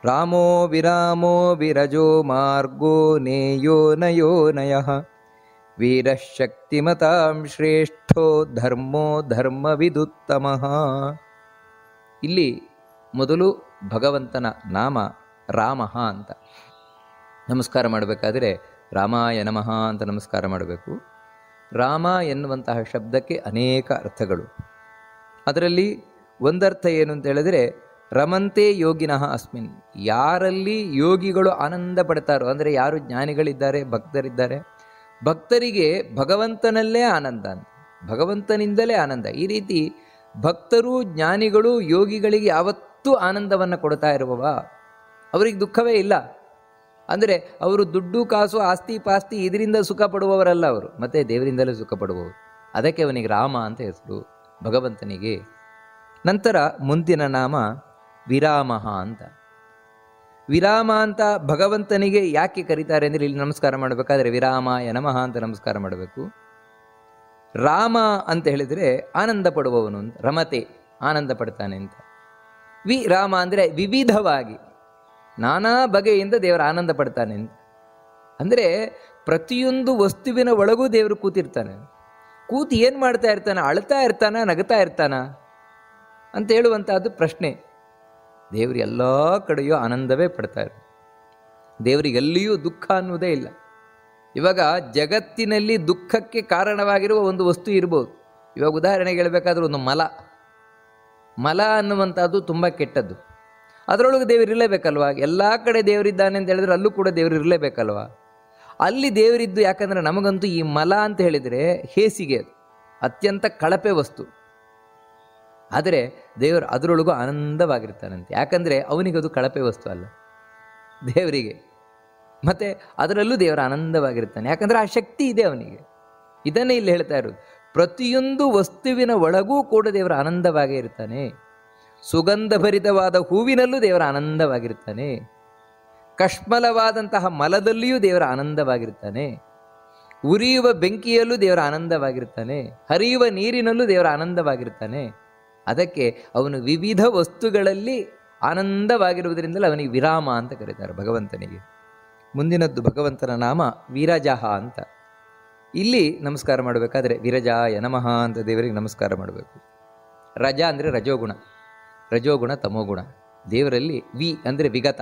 ರಾಮೋ ವಿರಾಮೋ ವಿರಜೋ ಮಾರ್ಗೋ ನೇಯೋ ನಯೋ ನಯಃ ವೀರಶಕ್ತಿಮತಾಂ ಶ್ರೇಷ್ಠೋ ಧರ್ಮೋ ಧರ್ಮವಿದುತ್ತಮಃ. ಇಲ್ಲಿ ಮೊದಲು ಭಗವಂತನ ನಾಮ ರಾಮಃ ಅಂತ ನಮಸ್ಕಾರ ಮಾಡಬೇಕಾದ್ರೆ ರಾಮಾಯ ನಮಃ ಅಂತ ನಮಸ್ಕಾರ ಮಾಡಬೇಕು. ರಾಮ ಎನ್ನುವಂತಹ ಶಬ್ದಕ್ಕೆ ಅನೇಕ ಅರ್ಥಗಳು. ಅದರಲ್ಲಿ ಒಂದರ್ಥ ಏನು ಅಂತ ಹೇಳಿದ್ರೆ ರಮಂತೆ ಯೋಗಿನಃ ಅಸ್ಮಿನ್, ಯಾರಲ್ಲಿ ಯೋಗಿಗಳು ಆನಂದ ಪಡ್ತಾರೋ, ಅಂದರೆ ಯಾರು ಜ್ಞಾನಿಗಳಿದ್ದಾರೆ, ಭಕ್ತರಿದ್ದಾರೆ, ಭಕ್ತರಿಗೆ ಭಗವಂತನಲ್ಲೇ ಆನಂದ ಅಂತ, ಭಗವಂತನಿಂದಲೇ ಆನಂದ. ಈ ರೀತಿ ಭಕ್ತರು ಜ್ಞಾನಿಗಳು ಯೋಗಿಗಳಿಗೆ ಯಾವತ್ತೂ ಆನಂದವನ್ನು ಕೊಡ್ತಾ ಇರುವವ, ಅವರಿಗೆ ದುಃಖವೇ ಇಲ್ಲ. ಅಂದರೆ ಅವರು ದುಡ್ಡು ಕಾಸು ಆಸ್ತಿ ಪಾಸ್ತಿ ಇದರಿಂದ ಸುಖ ಪಡುವವರಲ್ಲ ಅವರು, ಮತ್ತೆ ದೇವರಿಂದಲೇ ಸುಖ ಪಡುವವರು. ಅದಕ್ಕೆ ಅವನಿಗೆ ರಾಮ ಅಂತ ಹೆಸರು, ಭಗವಂತನಿಗೆ. ನಂತರ ಮುಂದಿನ ನಾಮ ವಿರಾಮಃ ಅಂತ. ವಿರಾಮ ಅಂತ ಭಗವಂತನಿಗೆ ಯಾಕೆ ಕರೀತಾರೆ ಅಂದರೆ, ಇಲ್ಲಿ ನಮಸ್ಕಾರ ಮಾಡಬೇಕಾದ್ರೆ ವಿರಾಮಾಯ ನಮಃ ಅಂತ ನಮಸ್ಕಾರ ಮಾಡಬೇಕು. ರಾಮ ಅಂತ ಹೇಳಿದರೆ ಆನಂದ ಪಡುವವನು ಅಂತ, ರಮತೆ ಆನಂದ ಪಡ್ತಾನೆ ಅಂತ. ವಿರಾಮ ಅಂದರೆ ವಿವಿಧವಾಗಿ ನಾನಾ ಬಗೆಯಿಂದ ದೇವರು ಆನಂದ ಪಡ್ತಾನೆ ಅಂತ. ಅಂದರೆ ಪ್ರತಿಯೊಂದು ವಸ್ತುವಿನ ಒಳಗೂ ದೇವರು ಕೂತಿರ್ತಾನೆ. ಕೂತು ಏನು ಮಾಡ್ತಾ ಇರ್ತಾನೆ? ಅಳ್ತಾ ಇರ್ತಾನ, ನಗ್ತಾ ಇರ್ತಾನ ಅಂತ ಹೇಳುವಂಥದ್ದು ಪ್ರಶ್ನೆ. ದೇವರು ಎಲ್ಲ ಕಡೆಯೂ ಆನಂದವೇ ಪಡ್ತಾ ಇರ್ತಾನೆ. ದೇವರಿಗೆಲ್ಲಿಯೂ ದುಃಖ ಅನ್ನುವುದೇ ಇಲ್ಲ. ಇವಾಗ ಜಗತ್ತಿನಲ್ಲಿ ದುಃಖಕ್ಕೆ ಕಾರಣವಾಗಿರುವ ಒಂದು ವಸ್ತು ಇರ್ಬೋದು. ಇವಾಗ ಉದಾಹರಣೆಗೆ ಹೇಳಬೇಕಾದ್ರೆ ಒಂದು ಮಲ ಅನ್ನುವಂಥದ್ದು ತುಂಬ ಕೆಟ್ಟದ್ದು. ಅದರೊಳಗೆ ದೇವರು ಇರಲೇಬೇಕಲ್ವ? ಎಲ್ಲ ಕಡೆ ದೇವರಿದ್ದಾನೆ ಅಂತ ಹೇಳಿದ್ರೆ ಅಲ್ಲೂ ಕೂಡ ದೇವರು ಇರಲೇಬೇಕಲ್ವ? ಅಲ್ಲಿ ದೇವರಿದ್ದು, ಯಾಕಂದರೆ ನಮಗಂತೂ ಈ ಮಲ ಅಂತ ಹೇಳಿದರೆ ಹೇಸಿಗೆ, ಅದು ಅತ್ಯಂತ ಕಳಪೆ ವಸ್ತು. ಆದರೆ ದೇವರು ಅದರೊಳಗೂ ಆನಂದವಾಗಿರ್ತಾನಂತೆ. ಯಾಕಂದರೆ ಅವನಿಗದು ಕಳಪೆ ವಸ್ತು ಅಲ್ಲ, ದೇವರಿಗೆ. ಮತ್ತು ಅದರಲ್ಲೂ ದೇವರು ಆನಂದವಾಗಿರ್ತಾನೆ, ಯಾಕಂದರೆ ಆ ಶಕ್ತಿ ಇದೆ ಅವನಿಗೆ. ಇದನ್ನೇ ಇಲ್ಲಿ ಹೇಳ್ತಾ ಇರೋದು. ಪ್ರತಿಯೊಂದು ವಸ್ತುವಿನ ಒಳಗೂ ಕೂಡ ದೇವರು ಆನಂದವಾಗೇ ಇರ್ತಾನೆ. ಸುಗಂಧಭರಿತವಾದ ಹೂವಿನಲ್ಲೂ ದೇವರ ಆನಂದವಾಗಿರ್ತಾನೆ. ಕಷ್ಮಲವಾದಂತಹ ಮಲದಲ್ಲಿಯೂ ದೇವರ ಆನಂದವಾಗಿರ್ತಾನೆ. ಉರಿಯುವ ಬೆಂಕಿಯಲ್ಲೂ ದೇವರ ಆನಂದವಾಗಿರ್ತಾನೆ. ಹರಿಯುವ ನೀರಿನಲ್ಲೂ ದೇವರ ಆನಂದವಾಗಿರ್ತಾನೆ. ಅದಕ್ಕೆ ಅವನು ವಿವಿಧ ವಸ್ತುಗಳಲ್ಲಿ ಆನಂದವಾಗಿರುವುದರಿಂದಲೇ ಅವನಿಗೆ ವಿರಾಮ ಅಂತ ಕರೀತಾರೆ, ಭಗವಂತನಿಗೆ. ಮುಂದಿನದ್ದು ಭಗವಂತನ ನಾಮ ವಿರಜಃ ಅಂತ. ಇಲ್ಲಿ ನಮಸ್ಕಾರ ಮಾಡಬೇಕಾದ್ರೆ ವಿರಜಾಯ ನಮಃ ಅಂತ ದೇವರಿಗೆ ನಮಸ್ಕಾರ ಮಾಡಬೇಕು. ರಜ ಅಂದರೆ ರಜೋಗುಣ, ರಜೋಗುಣ ತಮೋಗುಣ. ದೇವರಲ್ಲಿ ವಿ ಅಂದರೆ ವಿಗತ,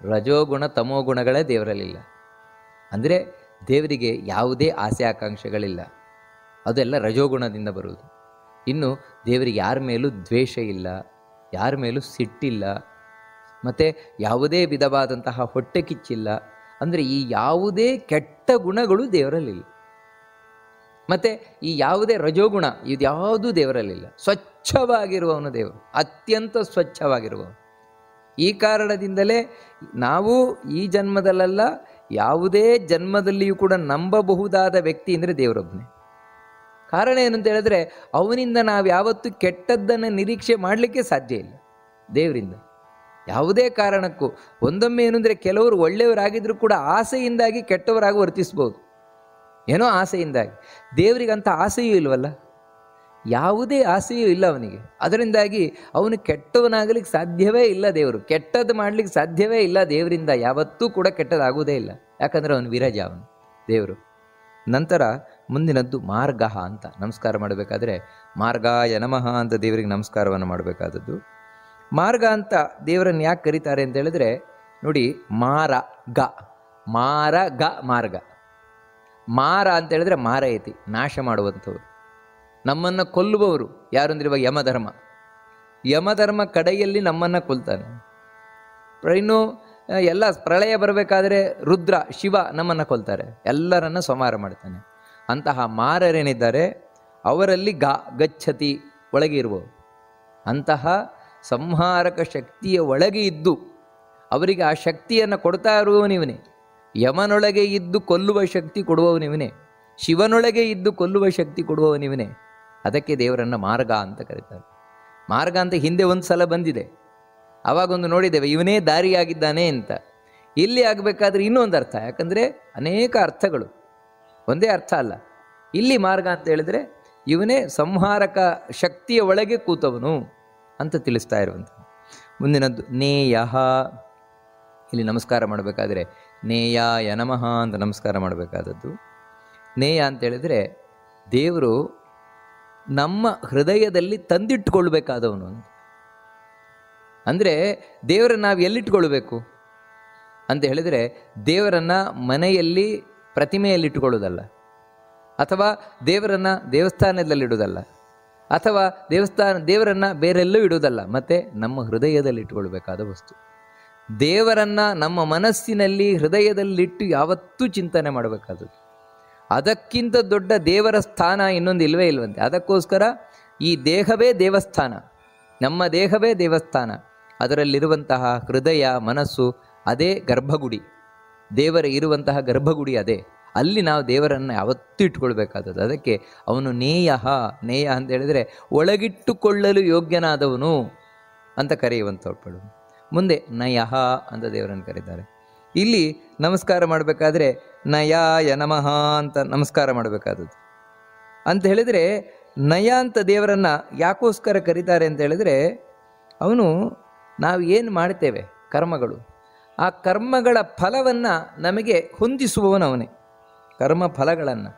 ರಜೋಗುಣ ತಮೋಗುಣಗಳೇ ದೇವರಲ್ಲಿಲ್ಲ. ಅಂದರೆ ದೇವರಿಗೆ ಯಾವುದೇ ಆಸೆ ಆಕಾಂಕ್ಷೆಗಳಿಲ್ಲ, ಅದೆಲ್ಲ ರಜೋಗುಣದಿಂದ ಬರುವುದು. ಇನ್ನು ದೇವರಿಗೆ ಯಾರ ಮೇಲೂ ದ್ವೇಷ ಇಲ್ಲ, ಯಾರ ಮೇಲೂ ಸಿಟ್ಟಿಲ್ಲ, ಮತ್ತು ಯಾವುದೇ ವಿಧವಾದಂತಹ ಹೊಟ್ಟೆ ಕಿಚ್ಚಿಲ್ಲ. ಅಂದರೆ ಈ ಯಾವುದೇ ಕೆಟ್ಟ ಗುಣಗಳು ದೇವರಲ್ಲಿಲ್ಲ. ಮತ್ತು ಈ ಯಾವುದೇ ರಜೋಗುಣ ಇದ್ಯಾವುದೂ ದೇವರಲ್ಲಿಲ್ಲ. ಸ್ವಚ್ಛವಾಗಿರುವವನು ದೇವರು, ಅತ್ಯಂತ ಸ್ವಚ್ಛವಾಗಿರುವವನು. ಈ ಕಾರಣದಿಂದಲೇ ನಾವು ಈ ಜನ್ಮದಲ್ಲ, ಯಾವುದೇ ಜನ್ಮದಲ್ಲಿಯೂ ಕೂಡ ನಂಬಬಹುದಾದ ವ್ಯಕ್ತಿ ಅಂದರೆ ದೇವರೊಬ್ಬನೇ. ಕಾರಣ ಏನಂತ ಹೇಳಿದ್ರೆ, ಅವನಿಂದ ನಾವು ಯಾವತ್ತೂ ಕೆಟ್ಟದ್ದನ್ನು ನಿರೀಕ್ಷೆ ಮಾಡಲಿಕ್ಕೆ ಸಾಧ್ಯ ಇಲ್ಲ. ದೇವರಿಂದ ಯಾವುದೇ ಕಾರಣಕ್ಕೂ ಒಂದೊಮ್ಮೆ ಏನು ಅಂದರೆ, ಕೆಲವರು ಒಳ್ಳೆಯವರಾಗಿದ್ದರೂ ಕೂಡ ಆಸೆಯಿಂದಾಗಿ ಕೆಟ್ಟವರಾಗಿ ವರ್ತಿಸ್ಬೋದು, ಏನೋ ಆಸೆಯಿಂದಾಗಿ. ದೇವರಿಗಂಥ ಆಸೆಯೂ ಇಲ್ವಲ್ಲ, ಯಾವುದೇ ಆಸೆಯೂ ಇಲ್ಲ ಅವನಿಗೆ. ಅದರಿಂದಾಗಿ ಅವನು ಕೆಟ್ಟವನಾಗಲಿಕ್ಕೆ ಸಾಧ್ಯವೇ ಇಲ್ಲ. ದೇವರು ಕೆಟ್ಟದ್ದು ಮಾಡಲಿಕ್ಕೆ ಸಾಧ್ಯವೇ ಇಲ್ಲ. ದೇವರಿಂದ ಯಾವತ್ತೂ ಕೂಡ ಕೆಟ್ಟದಾಗುವುದೇ ಇಲ್ಲ, ಯಾಕಂದರೆ ಅವನು ವಿರಜ, ಅವನು ದೇವರು. ನಂತರ ಮುಂದಿನದ್ದು ಮಾರ್ಗ ಅಂತ. ನಮಸ್ಕಾರ ಮಾಡಬೇಕಾದ್ರೆ ಮಾರ್ಗಾಯ ನಮಃ ಅಂತ ದೇವರಿಗೆ ನಮಸ್ಕಾರವನ್ನು ಮಾಡಬೇಕಾದದ್ದು. ಮಾರ್ಗ ಅಂತ ದೇವರನ್ನು ಯಾಕೆ ಕರೀತಾರೆ ಅಂತ ಹೇಳಿದ್ರೆ, ನೋಡಿ, ಮಾರ ಗ ಮಾರ್ಗ. ಮಾರ ಅಂತ ಹೇಳಿದ್ರೆ ಮಾರಯತಿ, ನಾಶ ಮಾಡುವಂಥವ್ರು, ನಮ್ಮನ್ನು ಕೊಲ್ಲುವವರು. ಯಾರು ಅಂದರೆ ಇವಾಗ ಯಮಧರ್ಮ ಕಡೆಯಲ್ಲಿ ನಮ್ಮನ್ನು ಕೊಲ್ತಾನೆ. ಇನ್ನು ಎಲ್ಲ ಪ್ರಳಯ ಬರಬೇಕಾದ್ರೆ ರುದ್ರ ಶಿವ ನಮ್ಮನ್ನು ಕೊಲ್ತಾರೆ, ಎಲ್ಲರನ್ನ ಸಂಹಾರ ಮಾಡ್ತಾನೆ. ಅಂತಹ ಮಾರರೇನಿದ್ದಾರೆ ಅವರಲ್ಲಿ ಗಚ್ಚತಿ, ಒಳಗೆ ಇರುವವರು. ಅಂತಹ ಸಂಹಾರಕ ಶಕ್ತಿಯ ಒಳಗೆ ಇದ್ದು ಅವರಿಗೆ ಆ ಶಕ್ತಿಯನ್ನು ಕೊಡ್ತಾ ಇರುವವನಿವನೇ. ಯಮನೊಳಗೆ ಇದ್ದು ಕೊಲ್ಲುವ ಶಕ್ತಿ ಕೊಡುವವನಿವನೇ, ಶಿವನೊಳಗೆ ಇದ್ದು ಕೊಲ್ಲುವ ಶಕ್ತಿ ಕೊಡುವವನಿವನೇ. ಅದಕ್ಕೆ ದೇವರನ್ನು ಮಾರ್ಗ ಅಂತ ಕರೀತಾರೆ. ಮಾರ್ಗ ಅಂತ ಹಿಂದೆ ಒಂದು ಸಲ ಬಂದಿದೆ, ಆವಾಗೊಂದು ನೋಡಿದ್ದೇವೆ, ಇವನೇ ದಾರಿಯಾಗಿದ್ದಾನೆ ಅಂತ. ಇಲ್ಲಿ ಆಗಬೇಕಾದ್ರೆ ಇನ್ನೊಂದು ಅರ್ಥ, ಯಾಕಂದರೆ ಅನೇಕ ಅರ್ಥಗಳು, ಒಂದೇ ಅರ್ಥ ಅಲ್ಲ. ಇಲ್ಲಿ ಮಾರ್ಗ ಅಂತ ಹೇಳಿದ್ರೆ ಇವನೇ ಸಂಹಾರಕ ಶಕ್ತಿಯ ಒಳಗೆ ಕೂತವನು ಅಂತ ತಿಳಿಸ್ತಾ ಇರುವಂಥ. ಮುಂದಿನದ್ದು ನೇಯಃ. ಇಲ್ಲಿ ನಮಸ್ಕಾರ ಮಾಡಬೇಕಾದ್ರೆ ನೇಯಾಯ ನಮಃ ಅಂತ ನಮಸ್ಕಾರ ಮಾಡಬೇಕಾದದ್ದು. ನೇಯ ಅಂತೇಳಿದರೆ ದೇವರು ನಮ್ಮ ಹೃದಯದಲ್ಲಿ ತಂದಿಟ್ಟುಕೊಳ್ಬೇಕಾದವನು ಅಂತ. ಅಂದರೆ ದೇವರನ್ನು ನಾವು ಎಲ್ಲಿಟ್ಕೊಳ್ಬೇಕು ಅಂತ ಹೇಳಿದರೆ, ದೇವರನ್ನು ಮನೆಯಲ್ಲಿ ಪ್ರತಿಮೆಯಲ್ಲಿಟ್ಟುಕೊಳ್ಳೋದಲ್ಲ, ಅಥವಾ ದೇವರನ್ನು ದೇವಸ್ಥಾನದಲ್ಲಿಡುವುದಲ್ಲ, ಅಥವಾ ದೇವರನ್ನು ಬೇರೆಲ್ಲೂ ಇಡುವುದಲ್ಲ, ಮತ್ತು ನಮ್ಮ ಹೃದಯದಲ್ಲಿ ಇಟ್ಟುಕೊಳ್ಬೇಕಾದ ವಸ್ತು. ದೇವರನ್ನು ನಮ್ಮ ಮನಸ್ಸಿನಲ್ಲಿ ಹೃದಯದಲ್ಲಿಟ್ಟು ಯಾವತ್ತೂ ಚಿಂತನೆ ಮಾಡಬೇಕಾದದ್ದು. ಅದಕ್ಕಿಂತ ದೊಡ್ಡ ದೇವರ ಸ್ಥಾನ ಇನ್ನೊಂದು ಇಲ್ಲವೇ ಇಲ್ವಂತೆ. ಅದಕ್ಕೋಸ್ಕರ ಈ ದೇಹವೇ ದೇವಸ್ಥಾನ, ನಮ್ಮ ದೇಹವೇ ದೇವಸ್ಥಾನ. ಅದರಲ್ಲಿರುವಂತಹ ಹೃದಯ ಮನಸ್ಸು ಅದೇ ಗರ್ಭಗುಡಿ, ದೇವರ ಇರುವಂತಹ ಗರ್ಭಗುಡಿ ಅದೇ. ಅಲ್ಲಿ ನಾವು ದೇವರನ್ನು ಯಾವತ್ತೂ ಇಟ್ಕೊಳ್ಬೇಕಾದದ್ದು. ಅದಕ್ಕೆ ಅವನು ನೇಯಃ, ನೇಯ ಅಂತ ಹೇಳಿದರೆ ಒಳಗಿಟ್ಟುಕೊಳ್ಳಲು ಯೋಗ್ಯನಾದವನು ಅಂತ ಕರೆಯುವಂಥವಳು. ಮುಂದೆ ನಯಃ ಅಂತ ದೇವರನ್ನು ಕರೀತಾರೆ. ಇಲ್ಲಿ ನಮಸ್ಕಾರ ಮಾಡಬೇಕಾದ್ರೆ ನಯಾಯ ನಮಃ ಅಂತ ನಮಸ್ಕಾರ ಮಾಡಬೇಕಾದದ್ದು. ಅಂತ ಹೇಳಿದರೆ ನಯ ಅಂತ ದೇವರನ್ನು ಯಾಕೋಸ್ಕರ ಕರೀತಾರೆ ಅಂತ ಹೇಳಿದರೆ, ಅವನು ನಾವು ಏನು ಮಾಡ್ತೇವೆ ಕರ್ಮಗಳು, ಆ ಕರ್ಮಗಳ ಫಲವನ್ನು ನಮಗೆ ಹೊಂದಿಸುವವನು ಅವನೇ. ಕರ್ಮ ಫಲಗಳನ್ನು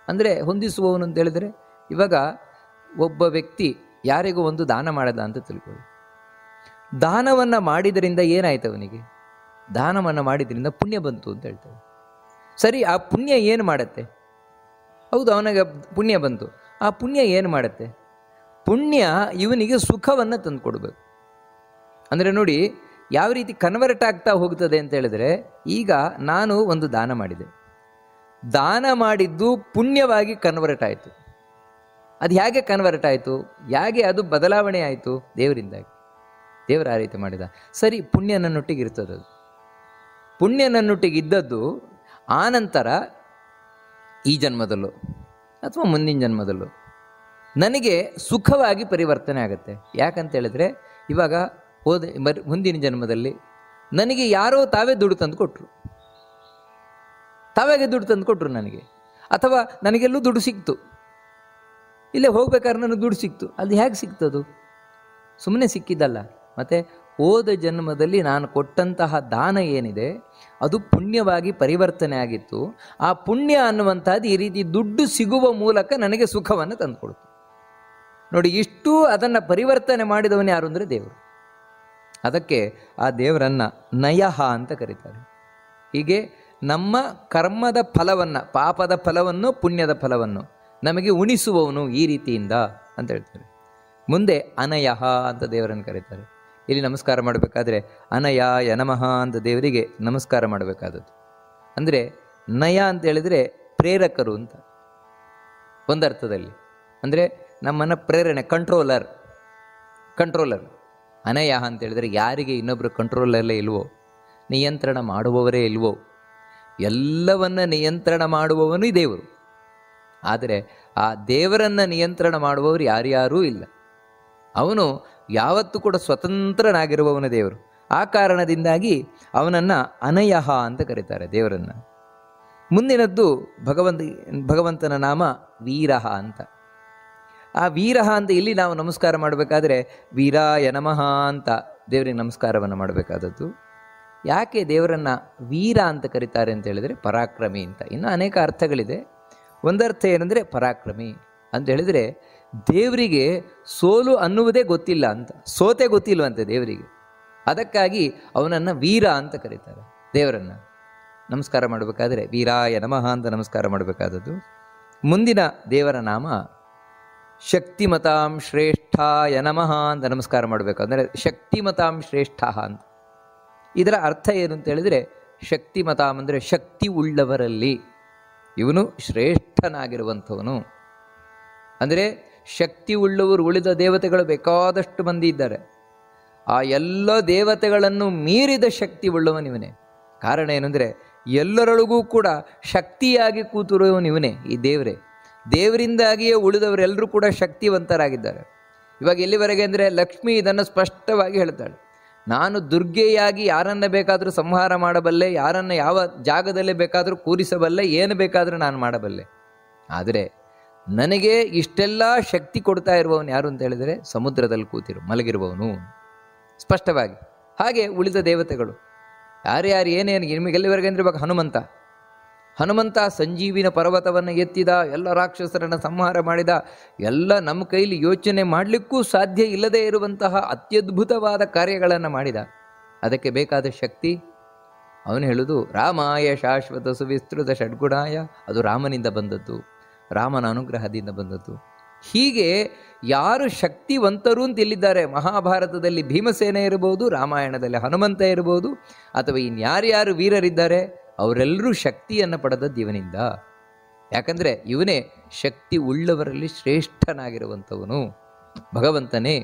ಅಂದರೆ ಹೊಂದಿಸುವವನು ಅಂತ ಹೇಳಿದರೆ, ಇವಾಗ ಒಬ್ಬ ವ್ಯಕ್ತಿ ಯಾರಿಗೂ ಒಂದು ದಾನ ಮಾಡದ ಅಂತ ತಿಳ್ಕೊಳ್ಳಿ. ದಾನವನ್ನು ಮಾಡಿದ್ರಿಂದ ಏನಾಯ್ತು ಅವನಿಗೆ? ದಾನವನ್ನು ಮಾಡಿದ್ರಿಂದ ಪುಣ್ಯ ಬಂತು ಅಂತ ಹೇಳ್ತೇವೆ. ಸರಿ, ಆ ಪುಣ್ಯ ಏನು ಮಾಡುತ್ತೆ? ಹೌದು, ಅವನಿಗೆ ಪುಣ್ಯ ಬಂತು. ಆ ಪುಣ್ಯ ಏನು ಮಾಡುತ್ತೆ? ಪುಣ್ಯ ಇವನಿಗೆ ಸುಖವನ್ನು ತಂದು ಕೊಡಬೇಕು. ಅಂದರೆ ನೋಡಿ ಯಾವ ರೀತಿ ಕನ್ವರ್ಟ್ ಆಗ್ತಾ ಹೋಗ್ತದೆ ಅಂತ ಹೇಳಿದರೆ, ಈಗ ನಾನು ಒಂದು ದಾನ ಮಾಡಿದೆ, ದಾನ ಮಾಡಿದ್ದು ಪುಣ್ಯವಾಗಿ ಕನ್ವರ್ಟ್ ಆಯಿತು. ಅದು ಹೇಗೆ ಕನ್ವರ್ಟ್ ಆಯಿತು? ಹೇಗೆ ಅದು ಬದಲಾವಣೆ ಆಯಿತು? ದೇವರಿಂದಾಗಿ. ದೇವರು ಆ ರೀತಿ ಮಾಡಿದ. ಸರಿ, ಪುಣ್ಯ ನನ್ನೊಟ್ಟಿಗೆ ಇರ್ತದೆ. ಅದು ಪುಣ್ಯ ನನ್ನೊಟ್ಟಿಗೆ ಇದ್ದದ್ದು ಆನಂತರ ಈ ಜನ್ಮದಲ್ಲೂ ಅಥವಾ ಮುಂದಿನ ಜನ್ಮದಲ್ಲೂ ನನಗೆ ಸುಖವಾಗಿ ಪರಿವರ್ತನೆ ಆಗುತ್ತೆ. ಯಾಕಂತ ಹೇಳಿದ್ರೆ, ಇವಾಗ ಮುಂದಿನ ಜನ್ಮದಲ್ಲಿ ನನಗೆ ಯಾರೋ ತಾವೇ ದುಡ್ಡು ತಂದು ಕೊಟ್ಟರು, ತಾವಾಗೆ ದುಡ್ಡು ತಂದು ಕೊಟ್ಟರು ನನಗೆ, ಅಥವಾ ನನಗೆಲ್ಲೂ ದುಡ್ಡು ಸಿಕ್ತು, ಇಲ್ಲೇ ಹೋಗ್ಬೇಕಾದ್ರೆ ನನಗೆ ದುಡ್ಡು ಸಿಕ್ತು. ಅದು ಹೇಗೆ ಸಿಕ್ತದು? ಸುಮ್ಮನೆ ಸಿಕ್ಕಿದ್ದಲ್ಲ. ಮತ್ತು ಹೋದ ಜನ್ಮದಲ್ಲಿ ನಾನು ಕೊಟ್ಟಂತಹ ದಾನ ಏನಿದೆ ಅದು ಪುಣ್ಯವಾಗಿ ಪರಿವರ್ತನೆ ಆಗಿತ್ತು. ಆ ಪುಣ್ಯ ಅನ್ನುವಂಥದ್ದು ಈ ರೀತಿ ದುಡ್ಡು ಸಿಗುವ ಮೂಲಕ ನನಗೆ ಸುಖವನ್ನು ತಂದುಕೊಡ್ತು. ನೋಡಿ, ಇಷ್ಟು ಅದನ್ನು ಪರಿವರ್ತನೆ ಮಾಡಿದವನು ಯಾರು ಅಂದರೆ ದೇವರು. ಅದಕ್ಕೆ ಆ ದೇವರನ್ನು ನಯಃ ಅಂತ ಕರೀತಾರೆ. ಹೀಗೆ ನಮ್ಮ ಕರ್ಮದ ಫಲವನ್ನು, ಪಾಪದ ಫಲವನ್ನು ಪುಣ್ಯದ ಫಲವನ್ನು ನಮಗೆ ಉಣಿಸುವವನು ಈ ರೀತಿಯಿಂದ ಅಂತ ಹೇಳ್ತಾರೆ. ಮುಂದೆ ಅನಯಃ ಅಂತ ದೇವರನ್ನು ಕರೀತಾರೆ. ಇಲ್ಲಿ ನಮಸ್ಕಾರ ಮಾಡಬೇಕಾದ್ರೆ ಅನಯಾಯ ನಮಃ ಅಂತ ದೇವರಿಗೆ ನಮಸ್ಕಾರ ಮಾಡಬೇಕಾದದ್ದು. ಅಂದರೆ ನಯ ಅಂತ ಹೇಳಿದರೆ ಪ್ರೇರಕರು ಅಂತ ಒಂದರ್ಥದಲ್ಲಿ. ಅಂದರೆ ನಮ್ಮನ್ನು ಪ್ರೇರಣೆ, ಕಂಟ್ರೋಲರ್. ಅನಯ ಅಂತ ಹೇಳಿದರೆ ಯಾರಿಗೆ ಇನ್ನೊಬ್ಬರು ಕಂಟ್ರೋಲಲ್ಲೇ ಇಲ್ವೋ, ನಿಯಂತ್ರಣ ಮಾಡುವವರೇ ಇಲ್ವೋ, ಎಲ್ಲವನ್ನ ನಿಯಂತ್ರಣ ಮಾಡುವವನು ದೇವರು. ಆದರೆ ಆ ದೇವರನ್ನು ನಿಯಂತ್ರಣ ಮಾಡುವವರು ಯಾರ್ಯಾರೂ ಇಲ್ಲ. ಅವನು ಯಾವತ್ತೂ ಕೂಡ ಸ್ವತಂತ್ರನಾಗಿರುವವನು ದೇವರು. ಆ ಕಾರಣದಿಂದಾಗಿ ಅವನನ್ನು ಅನಯಃ ಅಂತ ಕರೀತಾರೆ ದೇವರನ್ನು. ಮುಂದಿನದ್ದು ಭಗವಂತನ ನಾಮ ವೀರಃ ಅಂತ. ಆ ವೀರಃ ಅಂತ ಇಲ್ಲಿ ನಾವು ನಮಸ್ಕಾರ ಮಾಡಬೇಕಾದ್ರೆ ವೀರಾಯ ನಮಃ ಅಂತ ದೇವರಿಗೆ ನಮಸ್ಕಾರವನ್ನು ಮಾಡಬೇಕಾದದ್ದು. ಯಾಕೆ ದೇವರನ್ನು ವೀರ ಅಂತ ಕರೀತಾರೆ ಅಂತ ಹೇಳಿದರೆ ಪರಾಕ್ರಮಿ ಅಂತ. ಇನ್ನು ಅನೇಕ ಅರ್ಥಗಳಿದೆ. ಒಂದರ್ಥ ಏನಂದರೆ ಪರಾಕ್ರಮಿ ಅಂತ ಹೇಳಿದರೆ ದೇವರಿಗೆ ಸೋಲು ಅನ್ನುವುದೇ ಗೊತ್ತಿಲ್ಲ ಅಂತ, ಸೋತೆ ಗೊತ್ತಿಲ್ವಂತೆ ದೇವರಿಗೆ. ಅದಕ್ಕಾಗಿ ಅವನನ್ನು ವೀರ ಅಂತ ಕರೀತಾರೆ. ದೇವರನ್ನು ನಮಸ್ಕಾರ ಮಾಡಬೇಕಾದ್ರೆ ವೀರಾಯ ನಮಃ ಅಂತ ನಮಸ್ಕಾರ ಮಾಡಬೇಕಾದದ್ದು. ಮುಂದಿನ ದೇವರ ನಾಮ ಶಕ್ತಿಮತಾಂ ಶ್ರೇಷ್ಠಾಯ ನಮಃ ಅಂತ ನಮಸ್ಕಾರ ಮಾಡಬೇಕು. ಅಂದರೆ ಶಕ್ತಿಮತಾಂ ಶ್ರೇಷ್ಠ ಅಂತ. ಇದರ ಅರ್ಥ ಏನು ಅಂತ ಹೇಳಿದರೆ, ಶಕ್ತಿಮತಾಂ ಅಂದರೆ ಶಕ್ತಿ ಉಳ್ಳವರಲ್ಲಿ ಇವನು ಶ್ರೇಷ್ಠನಾಗಿರುವಂಥವನು. ಅಂದರೆ ಶಕ್ತಿ ಉಳ್ಳವರು, ಉಳಿದ ದೇವತೆಗಳು ಬೇಕಾದಷ್ಟು ಮಂದಿ ಇದ್ದಾರೆ. ಆ ಎಲ್ಲ ದೇವತೆಗಳನ್ನು ಮೀರಿದ ಶಕ್ತಿ ಉಳ್ಳವನಿವನೇ. ಕಾರಣ ಏನಂದರೆ ಎಲ್ಲರೊಳಗೂ ಕೂಡ ಶಕ್ತಿಯಾಗಿ ಕೂತಿರುವವನಿವನೇ, ಈ ದೇವರೇ. ದೇವರಿಂದಾಗಿಯೇ ಉಳಿದವರೆಲ್ಲರೂ ಕೂಡ ಶಕ್ತಿವಂತರಾಗಿದ್ದಾರೆ. ಇವಾಗ ಎಲ್ಲಿವರೆಗೆ ಅಂದರೆ ಲಕ್ಷ್ಮಿ ಇದನ್ನು ಸ್ಪಷ್ಟವಾಗಿ ಹೇಳ್ತಾಳೆ, ನಾನು ದುರ್ಗೆಯಾಗಿ ಯಾರನ್ನ ಬೇಕಾದರೂ ಸಂಹಾರ ಮಾಡಬಲ್ಲೆ, ಯಾರನ್ನು ಯಾವ ಜಾಗದಲ್ಲೇ ಬೇಕಾದರೂ ಕೂರಿಸಬಲ್ಲೆ, ಏನು ಬೇಕಾದರೂ ನಾನು ಮಾಡಬಲ್ಲೆ. ಆದರೆ ನನಗೆ ಇಷ್ಟೆಲ್ಲ ಶಕ್ತಿ ಕೊಡ್ತಾ ಇರುವವನು ಯಾರು ಅಂತ ಹೇಳಿದರೆ ಸಮುದ್ರದಲ್ಲಿ ಮಲಗಿರುವವನು. ಸ್ಪಷ್ಟವಾಗಿ. ಹಾಗೆ ಉಳಿದ ದೇವತೆಗಳು ಯಾರ್ಯಾರು ಏನೇನು ನಿಮಗೆಲ್ಲಿವರೆಗೆ ಅಂದರೆ ಇವಾಗ ಹನುಮಂತ ಸಂಜೀವಿನ ಪರ್ವತವನ್ನು ಎತ್ತಿದ, ಎಲ್ಲ ರಾಕ್ಷಸರನ್ನು ಸಂಹಾರ ಮಾಡಿದ, ಎಲ್ಲ ನಮ್ಮ ಕೈಲಿ ಯೋಚನೆ ಮಾಡಲಿಕ್ಕೂ ಸಾಧ್ಯ ಇಲ್ಲದೇ ಇರುವಂತಹ ಅತ್ಯದ್ಭುತವಾದ ಕಾರ್ಯಗಳನ್ನು ಮಾಡಿದ. ಅದಕ್ಕೆ ಬೇಕಾದ ಶಕ್ತಿ ಅವನು ಹೇಳುವುದು ರಾಮಾಯ ಶಾಶ್ವತ ಸುವಿಸ್ತೃತ ಷಡ್ಗುಣಾಯ, ಅದು ರಾಮನಿಂದ ಬಂದದ್ದು, ರಾಮನ ಅನುಗ್ರಹದಿಂದ ಬಂದದ್ದು. ಹೀಗೆ ಯಾರು ಶಕ್ತಿವಂತರು ಅಂತ ಎಲ್ಲಿದ್ದಾರೆ, ಮಹಾಭಾರತದಲ್ಲಿ ಭೀಮಸೇನೆ ಇರಬಹುದು, ರಾಮಾಯಣದಲ್ಲಿ ಹನುಮಂತ ಇರಬಹುದು, ಅಥವಾ ಇನ್ಯಾರ್ಯಾರು ವೀರರಿದ್ದಾರೆ ಅವರೆಲ್ಲರೂ ಶಕ್ತಿಯನ್ನು ಪಡೆದದ್ದು ಇವನಿಂದ. ಯಾಕಂದರೆ ಇವನೇ ಶಕ್ತಿ ಉಳ್ಳವರಲ್ಲಿ ಶ್ರೇಷ್ಠನಾಗಿರುವಂಥವನು ಭಗವಂತನೇ.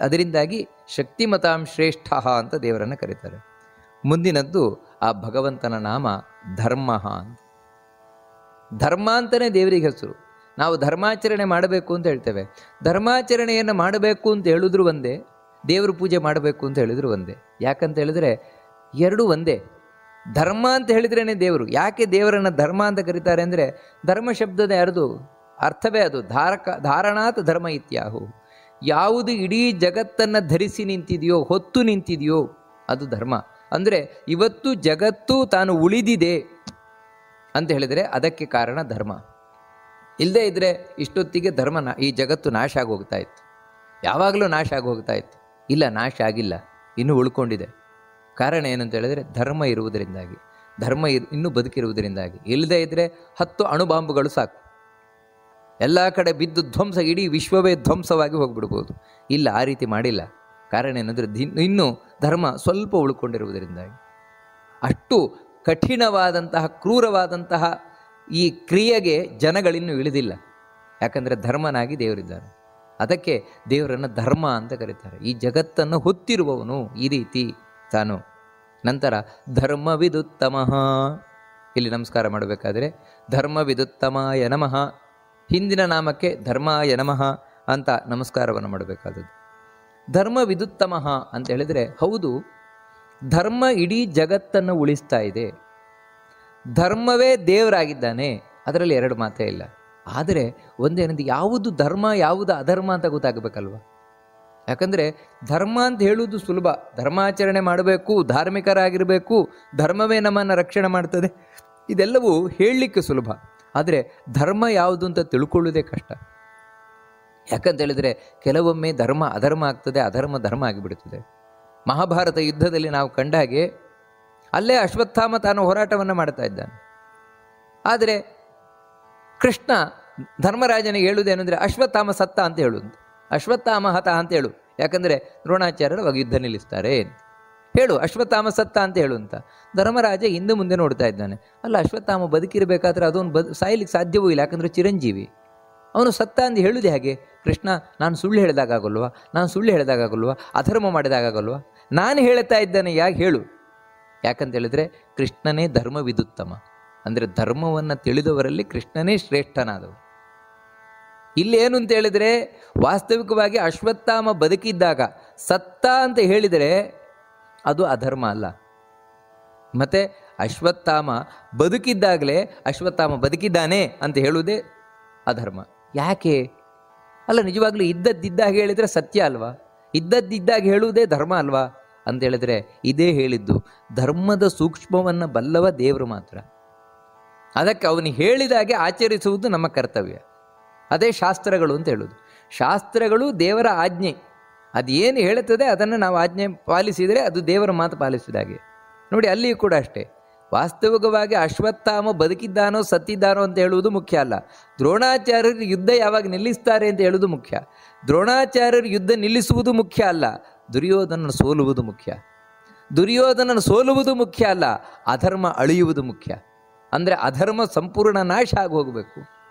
ಅದರಿಂದಾಗಿ ಶಕ್ತಿಮತಾಂ ಶ್ರೇಷ್ಠ ಅಂತ ದೇವರನ್ನು ಕರೀತಾರೆ. ಮುಂದಿನದ್ದು ಆ ಭಗವಂತನ ನಾಮ ಧರ್ಮ ಅಂತ. ಧರ್ಮ ಅಂತಲೇ ದೇವರಿಗೆ ಹೆಸರು. ನಾವು ಧರ್ಮಾಚರಣೆ ಮಾಡಬೇಕು ಅಂತ ಹೇಳ್ತೇವೆ. ಧರ್ಮಾಚರಣೆಯನ್ನು ಮಾಡಬೇಕು ಅಂತ ಹೇಳಿದ್ರು ಒಂದೇ, ದೇವರು ಪೂಜೆ ಮಾಡಬೇಕು ಅಂತ ಹೇಳಿದ್ರು ಒಂದೇ. ಯಾಕಂತ ಹೇಳಿದ್ರೆ ಎರಡೂ ಒಂದೇ. ಧರ್ಮ ಅಂತ ಹೇಳಿದ್ರೇ ದೇವರು. ಯಾಕೆ ದೇವರನ್ನು ಧರ್ಮ ಅಂತ ಕರೀತಾರೆ ಅಂದರೆ, ಧರ್ಮ ಶಬ್ದದ ಯಾರ್ದು ಅರ್ಥವೇ ಅದು, ಧಾರಣಾತ್ ಧರ್ಮ ಇತ್ಯಾಹು. ಯಾವುದು ಇಡೀ ಜಗತ್ತನ್ನು ಧರಿಸಿ ನಿಂತಿದೆಯೋ, ಹೊತ್ತು ನಿಂತಿದೆಯೋ ಅದು ಧರ್ಮ. ಅಂದರೆ ಇವತ್ತು ಜಗತ್ತು ತಾನು ಉಳಿದಿದೆ ಅಂತ ಹೇಳಿದರೆ ಅದಕ್ಕೆ ಕಾರಣ ಧರ್ಮ. ಇಲ್ಲದೇ ಇದ್ದರೆ ಇಷ್ಟೊತ್ತಿಗೆ ಈ ಜಗತ್ತು ನಾಶ ಆಗಿ ಹೋಗ್ತಾ ಇತ್ತು, ಯಾವಾಗಲೂ ನಾಶ ಆಗಿ ಹೋಗ್ತಾ ಇತ್ತು. ಇಲ್ಲ, ನಾಶ ಆಗಿಲ್ಲ, ಇನ್ನೂ ಉಳ್ಕೊಂಡಿದೆ. ಕಾರಣ ಏನಂತ ಹೇಳಿದರೆ ಧರ್ಮ ಇರುವುದರಿಂದಾಗಿ, ಧರ್ಮ ಇನ್ನೂ ಬದುಕಿರುವುದರಿಂದಾಗಿ. ಇಲ್ಲದೇ ಇದ್ದರೆ 10 ಅಣುಬಾಂಬುಗಳು ಸಾಕು, ಎಲ್ಲ ಕಡೆ ಬಿದ್ದು ಧ್ವಂಸ, ಇಡೀ ವಿಶ್ವವೇ ಧ್ವಂಸವಾಗಿ ಹೋಗ್ಬಿಡ್ಬೋದು. ಇಲ್ಲ, ಆ ರೀತಿ ಮಾಡಿಲ್ಲ. ಕಾರಣ ಏನಂದರೆ ಇನ್ನೂ ಧರ್ಮ ಸ್ವಲ್ಪ ಉಳ್ಕೊಂಡಿರುವುದರಿಂದಾಗಿ. ಅಷ್ಟು ಕಠಿಣವಾದಂತಹ ಕ್ರೂರವಾದಂತಹ ಈ ಕ್ರಿಯೆಗೆ ಜನಗಳಿನ್ನೂ ಇಳಿದಿಲ್ಲ. ಯಾಕಂದರೆ ಧರ್ಮನಾಗಿ ದೇವರಿದ್ದಾನೆ. ಅದಕ್ಕೆ ದೇವರನ್ನು ಧರ್ಮ ಅಂತ ಕರೀತಾರೆ. ಈ ಜಗತ್ತನ್ನು ಹೊತ್ತಿರುವವನು ಈ ರೀತಿ ತಾನು. ನಂತರ ಧರ್ಮವಿದುತ್ತಮಃ, ಇಲ್ಲಿ ನಮಸ್ಕಾರ ಮಾಡಬೇಕಾದ್ರೆ ಧರ್ಮವಿದುತ್ತಮಾಯ ನಮಃ, ಹಿಂದಿನ ನಾಮಕ್ಕೆ ಧರ್ಮಾಯ ನಮಃ ಅಂತ ನಮಸ್ಕಾರವನ್ನು ಮಾಡಬೇಕಾದದ್ದು. ಧರ್ಮವಿದುತ್ತಮಃ ಅಂತ ಹೇಳಿದರೆ, ಹೌದು, ಧರ್ಮ ಇಡೀ ಜಗತ್ತನ್ನು ಉಳಿಸ್ತಾ ಇದೆ, ಧರ್ಮವೇ ದೇವರಾಗಿದ್ದಾನೆ, ಅದರಲ್ಲಿ ಎರಡು ಮಾತೇ ಇಲ್ಲ. ಆದರೆ ಒಂದೇನಂದ್ರೆ, ಯಾವುದು ಧರ್ಮ ಯಾವುದು ಅಧರ್ಮ ಅಂತ ಗೊತ್ತಾಗಬೇಕಲ್ವ. ಯಾಕಂದರೆ ಧರ್ಮ ಅಂತ ಹೇಳುವುದು ಸುಲಭ, ಧರ್ಮಾಚರಣೆ ಮಾಡಬೇಕು, ಧಾರ್ಮಿಕರಾಗಿರಬೇಕು, ಧರ್ಮವೇ ನಮ್ಮನ್ನು ರಕ್ಷಣೆ ಮಾಡ್ತದೆ, ಇದೆಲ್ಲವೂ ಹೇಳಲಿಕ್ಕೆ ಸುಲಭ. ಆದರೆ ಧರ್ಮ ಯಾವುದು ಅಂತ ತಿಳ್ಕೊಳ್ಳೋದೇ ಕಷ್ಟ. ಯಾಕಂತ ಹೇಳಿದರೆ ಕೆಲವೊಮ್ಮೆ ಧರ್ಮ ಅಧರ್ಮ ಆಗ್ತದೆ, ಅಧರ್ಮ ಧರ್ಮ ಆಗಿಬಿಡುತ್ತದೆ. ಮಹಾಭಾರತ ಯುದ್ಧದಲ್ಲಿ ನಾವು ಕಂಡ ಹಾಗೆ ಅಲ್ಲೇ ಅಶ್ವತ್ಥಾಮ ತಾನು ಹೋರಾಟವನ್ನು ಮಾಡ್ತಾ ಇದ್ದಾನೆ. ಆದರೆ ಕೃಷ್ಣ ಧರ್ಮರಾಜನಿಗೆ ಹೇಳುವುದೇನೆಂದರೆ, ಅಶ್ವತ್ಥಾಮ ಸತ್ತ ಅಂತ ಹೇಳುವುದು, ಅಶ್ವತ್ಥಾಮ ಹತ ಅಂತ ಹೇಳು, ಯಾಕಂದರೆ ದ್ರೋಣಾಚಾರ್ಯರು ಅವಾಗ ಯುದ್ಧ ನಿಲ್ಲಿಸ್ತಾರೆ ಅಂತ ಹೇಳು, ಅಶ್ವತ್ಥಾಮ ಸತ್ತ ಅಂತ ಹೇಳು ಅಂತ. ಧರ್ಮರಾಜ ಹಿಂದೆ ಮುಂದೆ ನೋಡ್ತಾ ಇದ್ದಾನೆ. ಅಲ್ಲ, ಅಶ್ವತ್ಥಾಮ ಬದುಕಿರಬೇಕಾದ್ರೆ ಅದೊಂದು ಸಾಯ್ಲಿಕ್ಕೆ ಸಾಧ್ಯವೂ ಇಲ್ಲ, ಯಾಕಂದರೆ ಚಿರಂಜೀವಿ, ಅವನು ಸತ್ತ ಅಂತ ಹೇಳುವುದೇ ಹಾಗೆ. ಕೃಷ್ಣ, ನಾನು ಸುಳ್ಳು ಹೇಳಿದಾಗಲ್ವಾ, ನಾನು ಸುಳ್ಳು ಹೇಳಿದಾಗಲ್ವಾ, ಅಧರ್ಮ ಮಾಡಿದಾಗಲ್ವಾ, ನಾನು ಹೇಳ್ತಾ ಇದ್ದಾನೆ, ಯಾಕೆ ಹೇಳು. ಯಾಕಂತ ಹೇಳಿದ್ರೆ ಕೃಷ್ಣನೇ ಧರ್ಮವಿದುತ್ತಮ, ಅಂದರೆ ಧರ್ಮವನ್ನು ತಿಳಿದವರಲ್ಲಿ ಕೃಷ್ಣನೇ ಶ್ರೇಷ್ಠನಾದವು. ಇಲ್ಲೇನು ಅಂತ ಹೇಳಿದರೆ, ವಾಸ್ತವಿಕವಾಗಿ ಅಶ್ವತ್ಥಾಮ ಬದುಕಿದ್ದಾಗ ಸತ್ತ ಅಂತ ಹೇಳಿದರೆ ಅದು ಅಧರ್ಮ ಅಲ್ಲ. ಮತ್ತು ಅಶ್ವತ್ಥಾಮ ಬದುಕಿದ್ದಾಗಲೇ ಅಶ್ವತ್ಥಾಮ ಬದುಕಿದ್ದಾನೆ ಅಂತ ಹೇಳುವುದೇ ಅಧರ್ಮ. ಯಾಕೆ? ಅಲ್ಲ, ನಿಜವಾಗ್ಲೂ ಇದ್ದದ್ದಿದ್ದಾಗ ಹೇಳಿದರೆ ಸತ್ಯ ಅಲ್ವಾ, ಇದ್ದದ್ದಿದ್ದಾಗ ಹೇಳುವುದೇ ಧರ್ಮ ಅಲ್ವಾ ಅಂತ ಹೇಳಿದರೆ, ಇದೇ ಹೇಳಿದ್ದು ಧರ್ಮದ ಸೂಕ್ಷ್ಮವನ್ನು ಬಲ್ಲವ ದೇವರು ಮಾತ್ರ. ಅದಕ್ಕೆ ಅವನು ಹೇಳಿದಾಗೆ ಆಚರಿಸುವುದು ನಮ್ಮ ಕರ್ತವ್ಯ. ಅದೇ ಶಾಸ್ತ್ರಗಳು ಅಂತ ಹೇಳೋದು. ಶಾಸ್ತ್ರಗಳು ದೇವರ ಆಜ್ಞೆ, ಅದೇನು ಹೇಳುತ್ತದೆ ಅದನ್ನು ನಾವು ಆಜ್ಞೆ ಪಾಲಿಸಿದರೆ ಅದು ದೇವರ ಮಾತು ಪಾಲಿಸಿದಾಗೆ. ನೋಡಿ, ಅಲ್ಲಿಯೂ ಕೂಡ ಅಷ್ಟೇ. ವಾಸ್ತವಿಕವಾಗಿ ಅಶ್ವತ್ಥಾಮ ಬದುಕಿದ್ದಾನೋ ಸತ್ತಿದ್ದಾನೋ ಅಂತ ಹೇಳುವುದು ಮುಖ್ಯ ಅಲ್ಲ, ದ್ರೋಣಾಚಾರ್ಯರು ಯುದ್ಧ ಯಾವಾಗ ನಿಲ್ಲಿಸ್ತಾರೆ ಅಂತ ಹೇಳುವುದು ಮುಖ್ಯ. ದ್ರೋಣಾಚಾರ್ಯರು ಯುದ್ಧ ನಿಲ್ಲಿಸುವುದು ಮುಖ್ಯ ಅಲ್ಲ, ದುರ್ಯೋಧನನ ಸೋಲುವುದು ಮುಖ್ಯ. ದುರ್ಯೋಧನನ ಸೋಲುವುದು ಮುಖ್ಯ ಅಲ್ಲ, ಅಧರ್ಮ ಅಳಿಯುವುದು ಮುಖ್ಯ. ಅಂದರೆ ಅಧರ್ಮ ಸಂಪೂರ್ಣ ನಾಶ ಆಗಿ ಹೋಗಬೇಕು,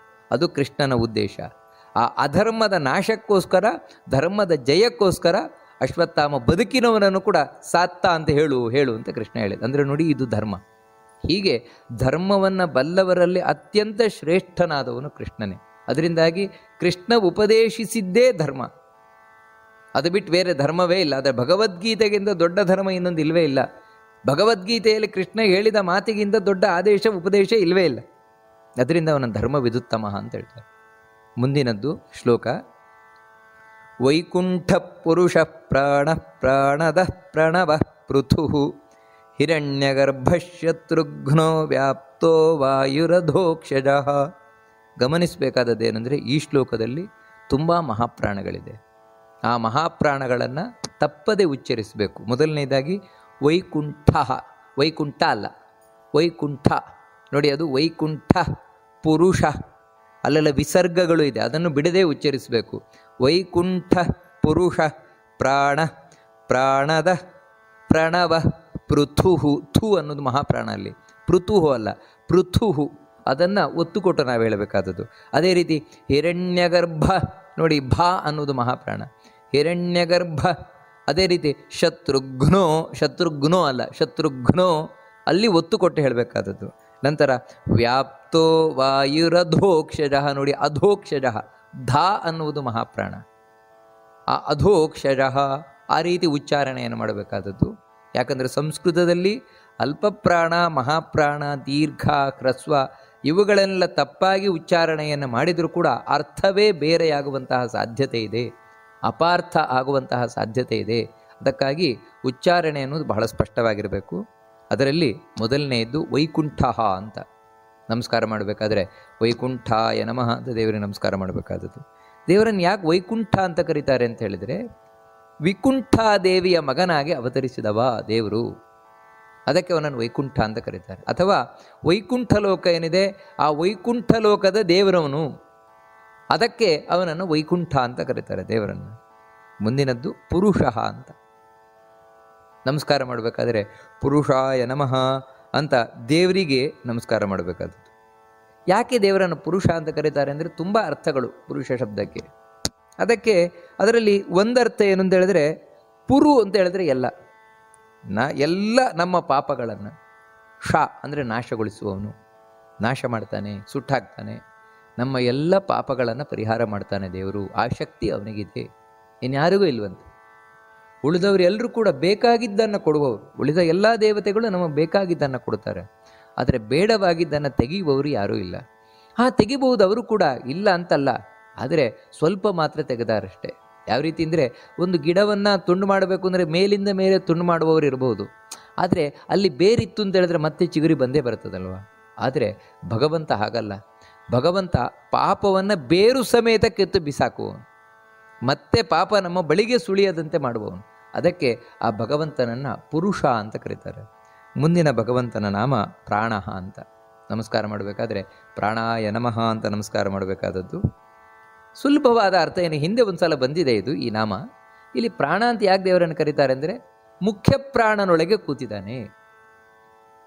ಅದು ಕೃಷ್ಣನ ಉದ್ದೇಶ. ಆ ಅಧರ್ಮದ ನಾಶಕ್ಕೋಸ್ಕರ, ಧರ್ಮದ ಜಯಕ್ಕೋಸ್ಕರ ಅಶ್ವತ್ಥಾಮ ಬದುಕಿನವನನ್ನು ಕೂಡ ಸಾತ್ತ ಅಂತ ಹೇಳು ಅಂತ ಕೃಷ್ಣ ಹೇಳಿದ. ಅಂದರೆ ನೋಡಿ, ಇದು ಧರ್ಮ. ಹೀಗೆ ಧರ್ಮವನ್ನು ಬಲ್ಲವರಲ್ಲಿ ಅತ್ಯಂತ ಶ್ರೇಷ್ಠನಾದವನು ಕೃಷ್ಣನೇ. ಅದರಿಂದಾಗಿ ಕೃಷ್ಣ ಉಪದೇಶಿಸಿದ್ದೇ ಧರ್ಮ, ಅದು ಬಿಟ್ಟು ಬೇರೆ ಧರ್ಮವೇ ಇಲ್ಲ. ಆದರೆ ಭಗವದ್ಗೀತೆಗಿಂತ ದೊಡ್ಡ ಧರ್ಮ ಇನ್ನೊಂದು ಇಲ್ಲವೇ ಇಲ್ಲ. ಭಗವದ್ಗೀತೆಯಲ್ಲಿ ಕೃಷ್ಣ ಹೇಳಿದ ಮಾತಿಗಿಂತ ದೊಡ್ಡ ಆದೇಶ ಉಪದೇಶ ಇಲ್ಲವೇ ಇಲ್ಲ. ಅದರಿಂದ ಅವನ ಧರ್ಮವಿದುತ್ತಮ ಅಂತ ಹೇಳ್ತಾರೆ. ಮುಂದಿನದ್ದು ಶ್ಲೋಕ ವೈಕುಂಠ ಪುರುಷ ಪ್ರಾಣ ಪ್ರಾಣದ ಪ್ರಣವ ಪೃಥು ಹಿರಣ್ಯಗರ್ಭಶತ್ರುಘ್ನೋ ವ್ಯಾಪ್ತೋ ವಾಯುರಧೋಕ್ಷಜ. ಗಮನಿಸಬೇಕಾದದ್ದೇನೆಂದರೆ ಈ ಶ್ಲೋಕದಲ್ಲಿ ತುಂಬ ಮಹಾಪ್ರಾಣಗಳಿದೆ. ಆ ಮಹಾಪ್ರಾಣಗಳನ್ನು ತಪ್ಪದೆ ಉಚ್ಚರಿಸಬೇಕು. ಮೊದಲನೇದಾಗಿ ವೈಕುಂಠ, ವೈಕುಂಠ ಅಲ್ಲ, ವೈಕುಂಠ ನೋಡಿ, ಅದು ವೈಕುಂಠ ಪುರುಷ, ಅಲ್ಲೆಲ್ಲ ವಿಸರ್ಗಗಳು ಇದೆ, ಅದನ್ನು ಬಿಡದೆ ಉಚ್ಚರಿಸಬೇಕು. ವೈಕುಂಠ ಪುರುಷ ಪ್ರಾಣ ಪ್ರಾಣದ ಪ್ರಣವ ಪೃಥುಹು. ಥು ಅನ್ನೋದು ಮಹಾಪ್ರಾಣ, ಅಲ್ಲಿ ಪೃಥುಹು ಅಲ್ಲ, ಪೃಥುಹು, ಅದನ್ನು ಒತ್ತು ಕೊಟ್ಟು ನಾವು ಹೇಳಬೇಕಾದದ್ದು. ಅದೇ ರೀತಿ ಹಿರಣ್ಯಗರ್ಭ ನೋಡಿ, ಭಾ ಅನ್ನೋದು ಮಹಾಪ್ರಾಣ, ಹಿರಣ್ಯಗರ್ಭ. ಅದೇ ರೀತಿ ಶತ್ರುಘ್ನೋ, ಶತ್ರುಘ್ನೋ ಅಲ್ಲ, ಶತ್ರುಘ್ನೋ, ಅಲ್ಲಿ ಒತ್ತು ಕೊಟ್ಟು ಹೇಳಬೇಕಾದದ್ದು. ನಂತರ ವ್ಯಾಪ್ತೋ ವಾಯುರಧೋಕ್ಷಜ ನೋಡಿ, ಅಧೋಕ್ಷಜ, ಧಾ ಅನ್ನುವುದು ಮಹಾಪ್ರಾಣ, ಆ ಅಧೋಕ್ಷಜ, ಆ ರೀತಿ ಉಚ್ಚಾರಣೆಯನ್ನು ಮಾಡಬೇಕಾದದ್ದು. ಯಾಕಂದರೆ ಸಂಸ್ಕೃತದಲ್ಲಿ ಅಲ್ಪಪ್ರಾಣ, ಮಹಾಪ್ರಾಣ, ದೀರ್ಘ, ಹ್ರಸ್ವ ಇವುಗಳೆಲ್ಲ ತಪ್ಪಾಗಿ ಉಚ್ಚಾರಣೆಯನ್ನು ಮಾಡಿದರೂ ಕೂಡ ಅರ್ಥವೇ ಬೇರೆಯಾಗುವಂತಹ ಸಾಧ್ಯತೆ ಇದೆ, ಅಪಾರ್ಥ ಆಗುವಂತಹ ಸಾಧ್ಯತೆ ಇದೆ. ಅದಕ್ಕಾಗಿ ಉಚ್ಚಾರಣೆ ಅನ್ನೋದು ಬಹಳ ಸ್ಪಷ್ಟವಾಗಿರಬೇಕು. ಅದರಲ್ಲಿ ಮೊದಲನೆಯದ್ದು ವೈಕುಂಠ ಅಂತ ನಮಸ್ಕಾರ ಮಾಡಬೇಕಾದ್ರೆ ವೈಕುಂಠಾಯ ನಮಃ ಅಂತ ದೇವರಿಗೆ ನಮಸ್ಕಾರ ಮಾಡಬೇಕಾದದ್ದು. ದೇವರನ್ನು ಯಾಕೆ ವೈಕುಂಠ ಅಂತ ಕರೀತಾರೆ ಅಂತ ಹೇಳಿದರೆ, ವಿಕುಂಠಾದೇವಿಯ ಮಗನಾಗಿ ಅವತರಿಸಿದವ ದೇವರು, ಅದಕ್ಕೆ ಅವನನ್ನು ವೈಕುಂಠ ಅಂತ ಕರೀತಾರೆ. ಅಥವಾ ವೈಕುಂಠ ಲೋಕ ಏನಿದೆ, ಆ ವೈಕುಂಠ ಲೋಕದ ದೇವರವನು, ಅದಕ್ಕೆ ಅವನನ್ನು ವೈಕುಂಠ ಅಂತ ಕರೀತಾರೆ ದೇವರನ್ನು. ಮುಂದಿನದ್ದು ಪುರುಷ ಅಂತ ನಮಸ್ಕಾರ ಮಾಡಬೇಕಾದ್ರೆ ಪುರುಷಾಯ ನಮಃ ಅಂತ ದೇವರಿಗೆ ನಮಸ್ಕಾರ ಮಾಡಬೇಕಾದದ್ದು. ಯಾಕೆ ದೇವರನ್ನು ಪುರುಷ ಅಂತ ಕರೀತಾರೆ ಅಂದರೆ ತುಂಬ ಅರ್ಥಗಳು ಪುರುಷ ಶಬ್ದಕ್ಕೆ. ಅದರಲ್ಲಿ ಒಂದರ್ಥ ಏನು ಅಂತ ಹೇಳಿದ್ರೆ, ಪುರು ಅಂತ ಹೇಳಿದ್ರೆ ಎಲ್ಲ ನಮ್ಮ ಪಾಪಗಳನ್ನು, ಶ ಅಂದರೆ ನಾಶಗೊಳಿಸುವವನು, ನಾಶ ಮಾಡ್ತಾನೆ, ಸುಟ್ಟಾಕ್ತಾನೆ, ನಮ್ಮ ಎಲ್ಲ ಪಾಪಗಳನ್ನು ಪರಿಹಾರ ಮಾಡ್ತಾನೆ ದೇವರು. ಆ ಶಕ್ತಿ ಅವನಿಗಿದೆ, ಇನ್ಯಾರಿಗೂ ಇಲ್ವಂತೆ. ಉಳಿದವರು ಎಲ್ಲರೂ ಕೂಡ ಬೇಕಾಗಿದ್ದನ್ನು ಕೊಡುವವರು, ಉಳಿದ ಎಲ್ಲ ದೇವತೆಗಳು ನಮಗೆ ಬೇಕಾಗಿದ್ದನ್ನು ಕೊಡ್ತಾರೆ, ಆದರೆ ಬೇಡವಾಗಿದ್ದನ್ನು ತೆಗೆಯುವವರು ಯಾರೂ ಇಲ್ಲ. ತೆಗಿಬಹುದು ಅವರು ಕೂಡ, ಇಲ್ಲ ಅಂತಲ್ಲ, ಆದರೆ ಸ್ವಲ್ಪ ಮಾತ್ರ ತೆಗೆದಾರಷ್ಟೇ. ಯಾವ ರೀತಿ ಅಂದರೆ, ಒಂದು ಗಿಡವನ್ನು ತುಂಡು ಮಾಡಬೇಕು ಅಂದರೆ ಮೇಲಿಂದ ಮೇಲೆ ತುಂಡು ಮಾಡುವವರು ಇರಬಹುದು, ಆದರೆ ಅಲ್ಲಿ ಬೇರಿತ್ತು ಅಂತ ಹೇಳಿದ್ರೆ ಮತ್ತೆ ಚಿಗುರಿ ಬಂದೇ ಬರ್ತದಲ್ವ. ಆದರೆ ಭಗವಂತ ಹಾಗಲ್ಲ. ಭಗವಂತ ಪಾಪವನ್ನು ಬೇರು ಸಮೇತ ಕಿತ್ತು ಬಿಸಾಕುವವನು, ಮತ್ತೆ ಪಾಪ ನಮ್ಮ ಬಳಿಗೆ ಸುಳಿಯದಂತೆ ಮಾಡುವವನು. ಅದಕ್ಕೆ ಆ ಭಗವಂತನನ್ನು ಪುರುಷ ಅಂತ ಕರೀತಾರೆ. ಮುಂದಿನ ಭಗವಂತನ ನಾಮ ಪ್ರಾಣ ಅಂತ ನಮಸ್ಕಾರ ಮಾಡಬೇಕಾದ್ರೆ ಪ್ರಾಣಾಯ ನಮಃ ಅಂತ ನಮಸ್ಕಾರ ಮಾಡಬೇಕಾದದ್ದು. ಸುಲಭವಾದ ಅರ್ಥ ಏನು, ಹಿಂದೆ ಒಂದು ಸಲ ಬಂದಿದೆ ಇದು ಈ ನಾಮ. ಇಲ್ಲಿ ಪ್ರಾಣ ಅಂತ ಯಾಕೆ ದೇವರನ್ನು ಕರೀತಾರೆ ಅಂದರೆ, ಮುಖ್ಯ ಪ್ರಾಣನೊಳಗೆ ಕೂತಿದ್ದಾನೆ.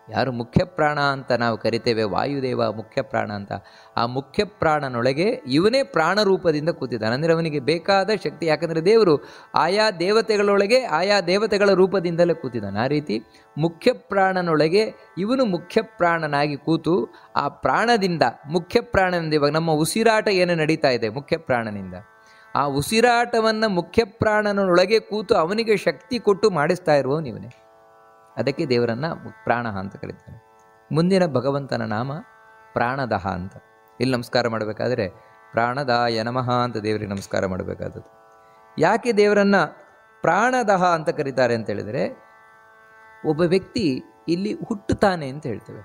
ಯಾರು ಮುಖ್ಯ ಪ್ರಾಣ ಅಂತ ನಾವು ಕರಿತೇವೆ, ವಾಯುದೇವ ಮುಖ್ಯ ಪ್ರಾಣ ಅಂತ, ಆ ಮುಖ್ಯ ಪ್ರಾಣನೊಳಗೆ ಇವನೇ ಪ್ರಾಣ ರೂಪದಿಂದ ಕೂತಿದ್ದಾನೆ. ಅಂದರೆ ಅವನಿಗೆ ಬೇಕಾದ ಶಕ್ತಿ, ಯಾಕಂದರೆ ದೇವರು ಆಯಾ ದೇವತೆಗಳೊಳಗೆ ಆಯಾ ದೇವತೆಗಳ ರೂಪದಿಂದಲೇ ಕೂತಿದ್ದಾನೆ. ಆ ರೀತಿ ಮುಖ್ಯ ಪ್ರಾಣನೊಳಗೆ ಇವನು ಮುಖ್ಯ ಪ್ರಾಣನಾಗಿ ಕೂತು, ಆ ಪ್ರಾಣದಿಂದ, ಮುಖ್ಯ ಪ್ರಾಣನಿಂದ, ಇವಾಗ ನಮ್ಮ ಉಸಿರಾಟ ಏನು ನಡೀತಾ ಇದೆ ಮುಖ್ಯ ಪ್ರಾಣನಿಂದ, ಆ ಉಸಿರಾಟವನ್ನು ಮುಖ್ಯ ಪ್ರಾಣನೊಳಗೆ ಕೂತು ಅವನಿಗೆ ಶಕ್ತಿ ಕೊಟ್ಟು ಮಾಡಿಸ್ತಾ ಇರುವವನು ಇವನೇ. ಅದಕ್ಕೆ ದೇವರನ್ನು ಪ್ರಾಣ ಅಂತ ಕರೀತಾರೆ. ಮುಂದಿನ ಭಗವಂತನ ನಾಮ ಪ್ರಾಣದಹ ಅಂತ. ಇಲ್ಲಿ ನಮಸ್ಕಾರ ಮಾಡಬೇಕಾದ್ರೆ ಪ್ರಾಣದಾಯ ನಮಃ ಅಂತ ದೇವರಿಗೆ ನಮಸ್ಕಾರ ಮಾಡಬೇಕಾದದ್ದು. ಯಾಕೆ ದೇವರನ್ನು ಪ್ರಾಣದಹ ಅಂತ ಕರೀತಾರೆ ಅಂತ ಹೇಳಿದರೆ, ಒಬ್ಬ ವ್ಯಕ್ತಿ ಇಲ್ಲಿ ಹುಟ್ಟುತ್ತಾನೆ ಅಂತ ಹೇಳ್ತೇವೆ.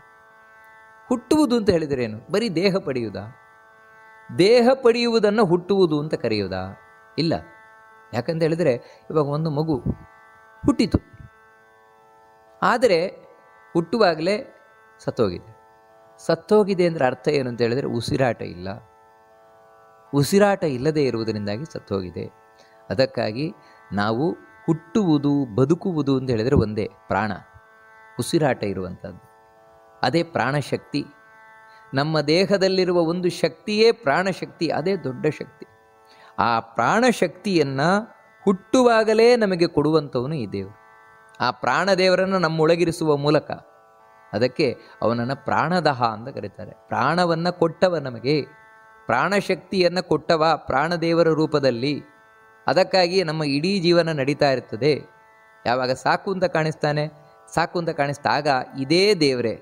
ಹುಟ್ಟುವುದು ಅಂತ ಹೇಳಿದರೆ ಏನು, ಬರೀ ದೇಹ ಪಡೆಯುವುದಾ? ದೇಹ ಪಡೆಯುವುದನ್ನು ಹುಟ್ಟುವುದು ಅಂತ ಕರೆಯುವುದಾ? ಇಲ್ಲ. ಯಾಕಂತ ಹೇಳಿದರೆ, ಇವಾಗ ಒಂದು ಮಗು ಹುಟ್ಟಿತು, ಆದರೆ ಹುಟ್ಟುವಾಗಲೇ ಸತ್ತೋಗಿದೆ. ಸತ್ತೋಗಿದೆ ಅಂದರೆ ಅರ್ಥ ಏನು ಅಂತ ಹೇಳಿದರೆ, ಉಸಿರಾಟ ಇಲ್ಲ. ಉಸಿರಾಟ ಇಲ್ಲದೆ ಇರುವುದರಿಂದಾಗಿ ಸತ್ತೋಗಿದೆ. ಅದಕ್ಕಾಗಿ ನಾವು ಹುಟ್ಟುವುದು ಬದುಕುವುದು ಅಂತ ಹೇಳಿದರೆ ಒಂದೇ, ಪ್ರಾಣ, ಉಸಿರಾಟ ಇರುವಂಥದ್ದು. ಅದೇ ಪ್ರಾಣಶಕ್ತಿ. ನಮ್ಮ ದೇಹದಲ್ಲಿರುವ ಒಂದು ಶಕ್ತಿಯೇ ಪ್ರಾಣಶಕ್ತಿ, ಅದೇ ದೊಡ್ಡ ಶಕ್ತಿ. ಆ ಪ್ರಾಣಶಕ್ತಿಯನ್ನು ಹುಟ್ಟುವಾಗಲೇ ನಮಗೆ ಕೊಡುವಂಥವನು ಈ ದೇವರು. ಆ ಪ್ರಾಣದೇವರನ್ನು ನಮ್ಮೊಳಗಿರಿಸುವ ಮೂಲಕ, ಅದಕ್ಕೆ ಅವನನ್ನು ಪ್ರಾಣದಹ ಅಂತ ಕರೀತಾರೆ. ಪ್ರಾಣವನ್ನು ಕೊಟ್ಟವ, ನಮಗೆ ಪ್ರಾಣಶಕ್ತಿಯನ್ನು ಕೊಟ್ಟವ ಪ್ರಾಣದೇವರ ರೂಪದಲ್ಲಿ. ಅದಕ್ಕಾಗಿ ನಮ್ಮ ಇಡೀ ಜೀವನ ನಡೀತಾ ಇರ್ತದೆ. ಯಾವಾಗ ಸಾಕು ಅಂತ ಕಾಣಿಸ್ತಾನೆ, ಸಾಕು ಅಂತ ಕಾಣಿಸಿದಾಗ ಇದೇ ದೇವರೇ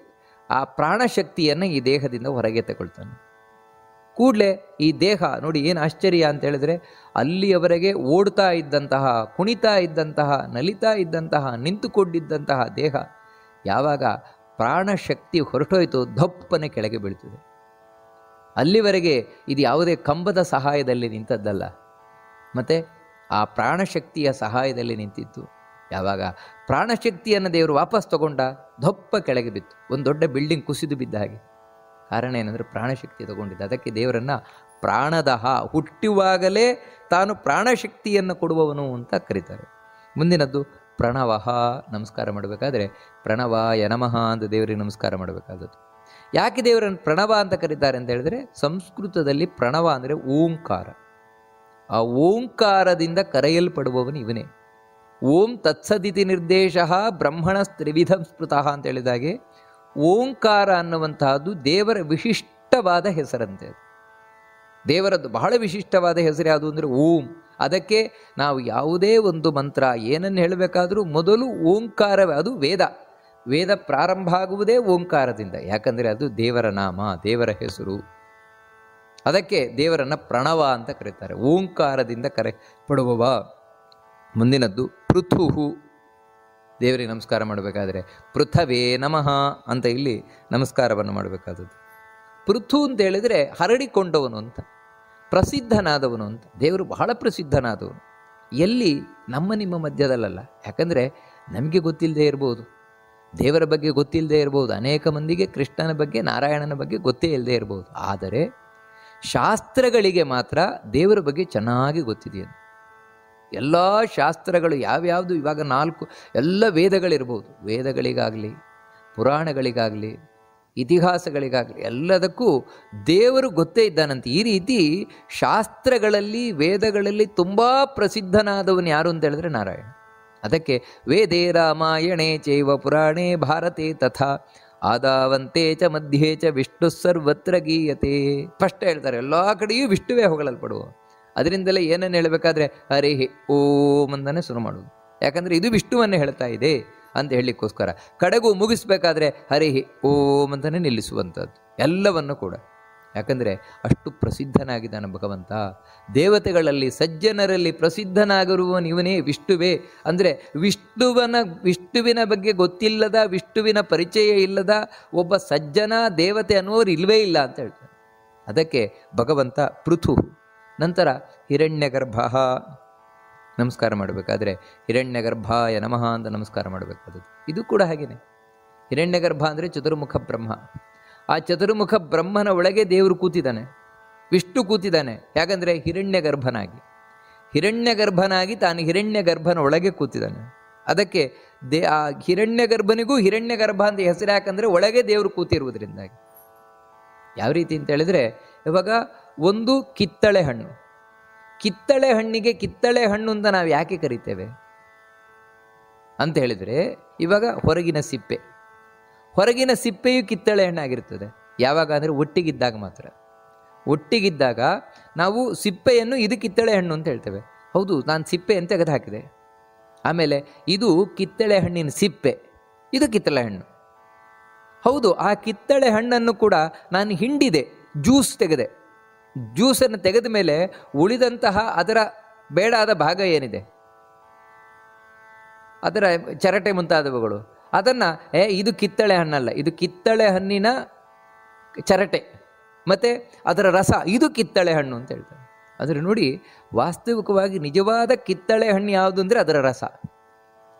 ಆ ಪ್ರಾಣಶಕ್ತಿಯನ್ನು ಈ ದೇಹದಿಂದ ಹೊರಗೆ ತಗೊಳ್ತಾನೆ. ಕೂಡಲೇ ಈ ದೇಹ ನೋಡಿ ಏನು ಆಶ್ಚರ್ಯ ಅಂತ ಹೇಳಿದ್ರೆ, ಅಲ್ಲಿಯವರೆಗೆ ಓಡ್ತಾ ಇದ್ದಂತಹ, ಕುಣಿತಾ ಇದ್ದಂತಹ, ನಲಿತಾ ಇದ್ದಂತಹ, ನಿಂತುಕೊಂಡಿದ್ದಂತಹ ದೇಹ ಯಾವಾಗ ಪ್ರಾಣಶಕ್ತಿ ಹೊರಟೋಯ್ತು ದಪ್ಪನೆ ಕೆಳಗೆ ಬೀಳ್ತದೆ. ಅಲ್ಲಿವರೆಗೆ ಇದು ಯಾವುದೇ ಕಂಬದ ಸಹಾಯದಲ್ಲಿ ನಿಂತದ್ದಲ್ಲ, ಮತ್ತು ಆ ಪ್ರಾಣಶಕ್ತಿಯ ಸಹಾಯದಲ್ಲಿ ನಿಂತಿತ್ತು. ಯಾವಾಗ ಪ್ರಾಣಶಕ್ತಿಯನ್ನು ದೇವರು ವಾಪಸ್ ತಗೊಂಡ, ದಪ್ಪ ಕೆಳಗೆ ಬಿತ್ತು, ಒಂದು ದೊಡ್ಡ ಬಿಲ್ಡಿಂಗ್ ಕುಸಿದು ಬಿದ್ದ ಹಾಗೆ. ಕಾರಣ ಏನಂದರೆ ಪ್ರಾಣಶಕ್ತಿ ತಗೊಂಡಿದ್ದ. ಅದಕ್ಕೆ ದೇವರನ್ನು ಪ್ರಾಣದಹ, ಹುಟ್ಟುವಾಗಲೇ ತಾನು ಪ್ರಾಣಶಕ್ತಿಯನ್ನು ಕೊಡುವವನು ಅಂತ ಕರೀತಾರೆ. ಮುಂದಿನದ್ದು ಪ್ರಣವಃ. ನಮಸ್ಕಾರ ಮಾಡಬೇಕಾದ್ರೆ ಪ್ರಣವಾಯ ನಮಃ ಅಂತ ದೇವರಿಗೆ ನಮಸ್ಕಾರ ಮಾಡಬೇಕಾದದ್ದು. ಯಾಕೆ ದೇವರನ್ನು ಪ್ರಣವ ಅಂತ ಕರೀತಾರೆ ಅಂತ ಹೇಳಿದ್ರೆ, ಸಂಸ್ಕೃತದಲ್ಲಿ ಪ್ರಣವ ಅಂದರೆ ಓಂಕಾರ. ಆ ಓಂಕಾರದಿಂದ ಕರೆಯಲ್ಪಡುವವನು ಇವನೇ. ಓಂ ತತ್ಸದಿತಿ ನಿರ್ದೇಶ ಬ್ರಹ್ಮಣ ತ್ರಿವಿಧಂ ಸ್ಮೃತಃ ಅಂತ ಹೇಳಿದಾಗೆ, ಓಂಕಾರ ಅನ್ನುವಂತಹದ್ದು ದೇವರ ವಿಶಿಷ್ಟವಾದ ಹೆಸರಂತೆ. ದೇವರದ್ದು ಬಹಳ ವಿಶಿಷ್ಟವಾದ ಹೆಸರು ಯಾವುದು ಅಂದರೆ ಓಂ. ಅದಕ್ಕೆ ನಾವು ಯಾವುದೇ ಒಂದು ಮಂತ್ರ ಏನನ್ನು ಹೇಳಬೇಕಾದ್ರೂ ಮೊದಲು ಓಂಕಾರವೇ. ಅದು ವೇದ. ವೇದ ಪ್ರಾರಂಭ ಆಗುವುದೇ ಓಂಕಾರದಿಂದ. ಯಾಕಂದರೆ ಅದು ದೇವರ ನಾಮ, ದೇವರ ಹೆಸರು. ಅದಕ್ಕೆ ದೇವರನ್ನು ಪ್ರಣವ ಅಂತ ಕರೀತಾರೆ, ಓಂಕಾರದಿಂದ ಕರೆಪಡುವವ. ಮುಂದಿನದ್ದು ಪೃಥುಹು. ದೇವರಿಗೆ ನಮಸ್ಕಾರ ಮಾಡಬೇಕಾದ್ರೆ ಪೃಥವೇ ನಮಃ ಅಂತ ಇಲ್ಲಿ ನಮಸ್ಕಾರವನ್ನು ಮಾಡಬೇಕಾದದ್ದು. ಪೃಥು ಅಂತ ಹೇಳಿದರೆ ಹರಡಿಕೊಂಡವನು ಅಂತ, ಪ್ರಸಿದ್ಧನಾದವನು ಅಂತ. ದೇವರು ಬಹಳ ಪ್ರಸಿದ್ಧನಾದವನು. ಎಲ್ಲಿ? ನಮ್ಮ ನಿಮ್ಮ ಮಧ್ಯದಲ್ಲ. ಯಾಕಂದರೆ ನಮಗೆ ಗೊತ್ತಿಲ್ಲದೆ ಇರ್ಬೋದು, ದೇವರ ಬಗ್ಗೆ ಗೊತ್ತಿಲ್ಲದೆ ಇರ್ಬೋದು, ಅನೇಕ ಮಂದಿಗೆ ಕೃಷ್ಣನ ಬಗ್ಗೆ, ನಾರಾಯಣನ ಬಗ್ಗೆ ಗೊತ್ತೇ ಇಲ್ಲದೆ ಇರ್ಬೋದು. ಆದರೆ ಶಾಸ್ತ್ರಗಳಿಗೆ ಮಾತ್ರ ದೇವರ ಬಗ್ಗೆ ಚೆನ್ನಾಗಿ ಗೊತ್ತಿದೆಯಂತೆ. ಎಲ್ಲ ಶಾಸ್ತ್ರಗಳು ಯಾವ್ಯಾವುದು ಇವಾಗ 4 ಎಲ್ಲ ವೇದಗಳಿರ್ಬೋದು, ವೇದಗಳಿಗಾಗಲಿ, ಪುರಾಣಗಳಿಗಾಗಲಿ, ಇತಿಹಾಸಗಳಿಗಾಗಲಿ ಎಲ್ಲದಕ್ಕೂ ದೇವರು ಗೊತ್ತೇ ಇದ್ದಾನಂತೆ. ಈ ರೀತಿ ಶಾಸ್ತ್ರಗಳಲ್ಲಿ, ವೇದಗಳಲ್ಲಿ ತುಂಬ ಪ್ರಸಿದ್ಧನಾದವನು ಯಾರು ಅಂತ ಹೇಳಿದ್ರೆ ನಾರಾಯಣ. ಅದಕ್ಕೆ ವೇದೇ ರಾಮಾಯಣೇ ಚೈವ ಪುರಾಣೇ ಭಾರತೆ ತಥಾ ಆದಾವಂತೆ ಚ ಮಧ್ಯೆ ಚ ವಿಷ್ಣು ಸರ್ವತ್ರ ಗೀಯತೆ. ಫಸ್ಟ್ ಹೇಳ್ತಾರೆ ಎಲ್ಲ ಕಡೆಯೂ ವಿಷ್ಣುವೇ ಹೊಗಳಲ್ಪಡುವ. ಅದರಿಂದಲೇ ಏನನ್ನು ಹೇಳಬೇಕಾದ್ರೆ ಹರಿ ಓಂ ಅಂತಾನೆ ಶುರು ಮಾಡುವುದು. ಯಾಕಂದರೆ ಇದು ವಿಷ್ಣುವನ್ನೇ ಹೇಳ್ತಾ ಇದೆ ಅಂತ ಹೇಳಲಿಕ್ಕೋಸ್ಕರ. ಕಡೆಗೂ ಮುಗಿಸ್ಬೇಕಾದ್ರೆ ಹರಿ ಓಂ ಅಂತಾನೆ ನಿಲ್ಲಿಸುವಂಥದ್ದು ಎಲ್ಲವನ್ನು ಕೂಡ. ಯಾಕಂದರೆ ಅಷ್ಟು ಪ್ರಸಿದ್ಧನಾಗಿದ್ದಾನೆ ಭಗವಂತ. ದೇವತೆಗಳಲ್ಲಿ, ಸಜ್ಜನರಲ್ಲಿ ಪ್ರಸಿದ್ಧನಾಗಿರುವವನು ಇವನೇ, ವಿಷ್ಣುವೇ. ಅಂದರೆ ವಿಷ್ಣುವಿನ ಬಗ್ಗೆ ಗೊತ್ತಿಲ್ಲದ, ವಿಷ್ಣುವಿನ ಪರಿಚಯ ಇಲ್ಲದ ಒಬ್ಬ ಸಜ್ಜನ ದೇವತೆ ಅನ್ನುವರು ಇಲ್ಲವೇ ಇಲ್ಲ ಅಂತ ಹೇಳ್ತಾರೆ. ಅದಕ್ಕೆ ಭಗವಂತ ಪೃಥು. ನಂತರ ಹಿರಣ್ಯಗರ್ಭ. ನಮಸ್ಕಾರ ಮಾಡಬೇಕಾದ್ರೆ ಹಿರಣ್ಯಗರ್ಭಾಯ ನಮಃ ಅಂತ ನಮಸ್ಕಾರ ಮಾಡಬೇಕಾದದ್ದು. ಇದು ಕೂಡ ಹಾಗೇನೆ. ಹಿರಣ್ಯಗರ್ಭ ಅಂದರೆ ಚತುರ್ಮುಖ ಬ್ರಹ್ಮ. ಆ ಚತುರ್ಮುಖ ಬ್ರಹ್ಮನ ಒಳಗೆ ದೇವರು ಕೂತಿದ್ದಾನೆ, ವಿಷ್ಣು ಕೂತಿದ್ದಾನೆ. ಯಾಕಂದರೆ ಹಿರಣ್ಯಗರ್ಭನಾಗಿ ತಾನು ಹಿರಣ್ಯಗರ್ಭನ ಒಳಗೆ ಕೂತಿದ್ದಾನೆ. ಅದಕ್ಕೆ ಆ ಹಿರಣ್ಯಗರ್ಭನಿಗೂ ಹಿರಣ್ಯಗರ್ಭ ಅಂತ ಹೆಸರು ಯಾಕಂದರೆ ಒಳಗೆ ದೇವರು ಕೂತಿರುವುದರಿಂದಾಗಿ. ಯಾವ ರೀತಿ ಅಂತ ಹೇಳಿದರೆ, ಇವಾಗ ಒಂದು ಕಿತ್ತಳೆ ಹಣ್ಣು, ಕಿತ್ತಳೆ ಹಣ್ಣಿಗೆ ಕಿತ್ತಳೆ ಹಣ್ಣು ಅಂತ ನಾವು ಯಾಕೆ ಕರಿತೇವೆ ಅಂತ ಹೇಳಿದರೆ, ಇವಾಗ ಹೊರಗಿನ ಸಿಪ್ಪೆಯು ಕಿತ್ತಳೆ ಹಣ್ಣಾಗಿರ್ತದೆ. ಯಾವಾಗ ಅಂದರೆ ಒಟ್ಟಿಗಿದ್ದಾಗ ಮಾತ್ರ. ಒಟ್ಟಿಗಿದ್ದಾಗ ನಾವು ಸಿಪ್ಪೆಯನ್ನು ಇದು ಕಿತ್ತಳೆ ಹಣ್ಣು ಅಂತ ಹೇಳ್ತೇವೆ. ಹೌದು, ನಾನು ಸಿಪ್ಪೆಯನ್ನು ತೆಗೆದು ಹಾಕಿದೆ, ಆಮೇಲೆ ಇದು ಕಿತ್ತಳೆ ಹಣ್ಣಿನ ಸಿಪ್ಪೆ, ಇದು ಕಿತ್ತಳೆ ಹಣ್ಣು. ಹೌದು, ಆ ಕಿತ್ತಳೆ ಹಣ್ಣನ್ನು ಕೂಡ ನಾನು ಹಿಂಡಿದೆ, ಜ್ಯೂಸ್ ತೆಗೆದೆ. ಜ್ಯೂಸನ್ನು ತೆಗೆದ ಮೇಲೆ ಉಳಿದಂತಹ ಅದರ ಬೇಡಾದ ಭಾಗ ಏನಿದೆ, ಅದರ ಚರಟೆ ಮುಂತಾದವುಗಳು, ಅದನ್ನು ಇದು ಕಿತ್ತಳೆ ಹಣ್ಣಲ್ಲ, ಇದು ಕಿತ್ತಳೆ ಹಣ್ಣಿನ ಚರಟೆ ಮತ್ತು ಅದರ ರಸ, ಇದು ಕಿತ್ತಳೆ ಹಣ್ಣು ಅಂತ ಹೇಳ್ತಾರೆ. ಆದರೆ ನೋಡಿ, ವಾಸ್ತವಿಕವಾಗಿ ನಿಜವಾದ ಕಿತ್ತಳೆ ಹಣ್ಣು ಯಾವುದು ಅಂದರೆ ಅದರ ರಸ.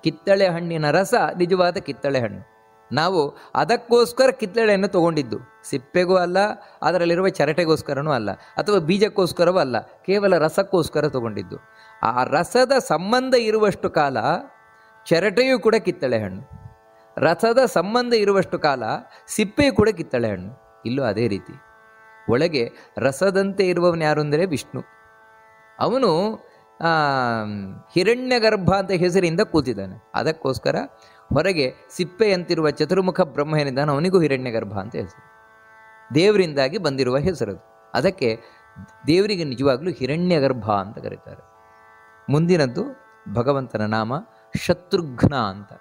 ಕಿತ್ತಳೆ ಹಣ್ಣಿನ ರಸ ನಿಜವಾದ ಕಿತ್ತಳೆ ಹಣ್ಣು. ನಾವು ಅದಕ್ಕೋಸ್ಕರ ಕಿತ್ತಳೆಯನ್ನು ತೊಗೊಂಡಿದ್ದು, ಸಿಪ್ಪೆಗೂ ಅಲ್ಲ, ಅದರಲ್ಲಿರುವ ಚರಟೆಗೋಸ್ಕರನೂ ಅಲ್ಲ, ಅಥವಾ ಬೀಜಕ್ಕೋಸ್ಕರವೂ ಅಲ್ಲ, ಕೇವಲ ರಸಕ್ಕೋಸ್ಕರ ತೊಗೊಂಡಿದ್ದು. ಆ ರಸದ ಸಂಬಂಧ ಇರುವಷ್ಟು ಕಾಲ ಚರಟೆಯೂ ಕೂಡ ಕಿತ್ತಳೆ ಹಣ್ಣು, ರಸದ ಸಂಬಂಧ ಇರುವಷ್ಟು ಕಾಲ ಸಿಪ್ಪೆಯೂ ಕೂಡ ಕಿತ್ತಳೆ ಹಣ್ಣು. ಇಲ್ಲೂ ಅದೇ ರೀತಿ ಒಳಗೆ ರಸದಂತೆ ಇರುವವನು ಯಾರು ಅಂದರೆ ವಿಷ್ಣು. ಅವನು ಹಿರಣ್ಯಗರ್ಭ ಅಂತ ಹೆಸರಿಂದ ಕೂತಿದ್ದಾನೆ. ಅದಕ್ಕೋಸ್ಕರ ಹೊರಗೆ ಸಿಪ್ಪೆಯಂತಿರುವ ಚತುರ್ಮುಖ ಬ್ರಹ್ಮ ಏನಿದ್ದಾನೆ ಅವನಿಗೂ ಹಿರಣ್ಯಗರ್ಭ ಅಂತ ಹೆಸರು. ದೇವರಿಂದಾಗಿ ಬಂದಿರುವ ಹೆಸರದು. ಅದಕ್ಕೆ ದೇವರಿಗೆ ನಿಜವಾಗ್ಲೂ ಹಿರಣ್ಯಗರ್ಭ ಅಂತ ಕರೀತಾರೆ. ಮುಂದಿನದ್ದು ಭಗವಂತನ ನಾಮ ಶತ್ರುಘ್ನ ಅಂತ.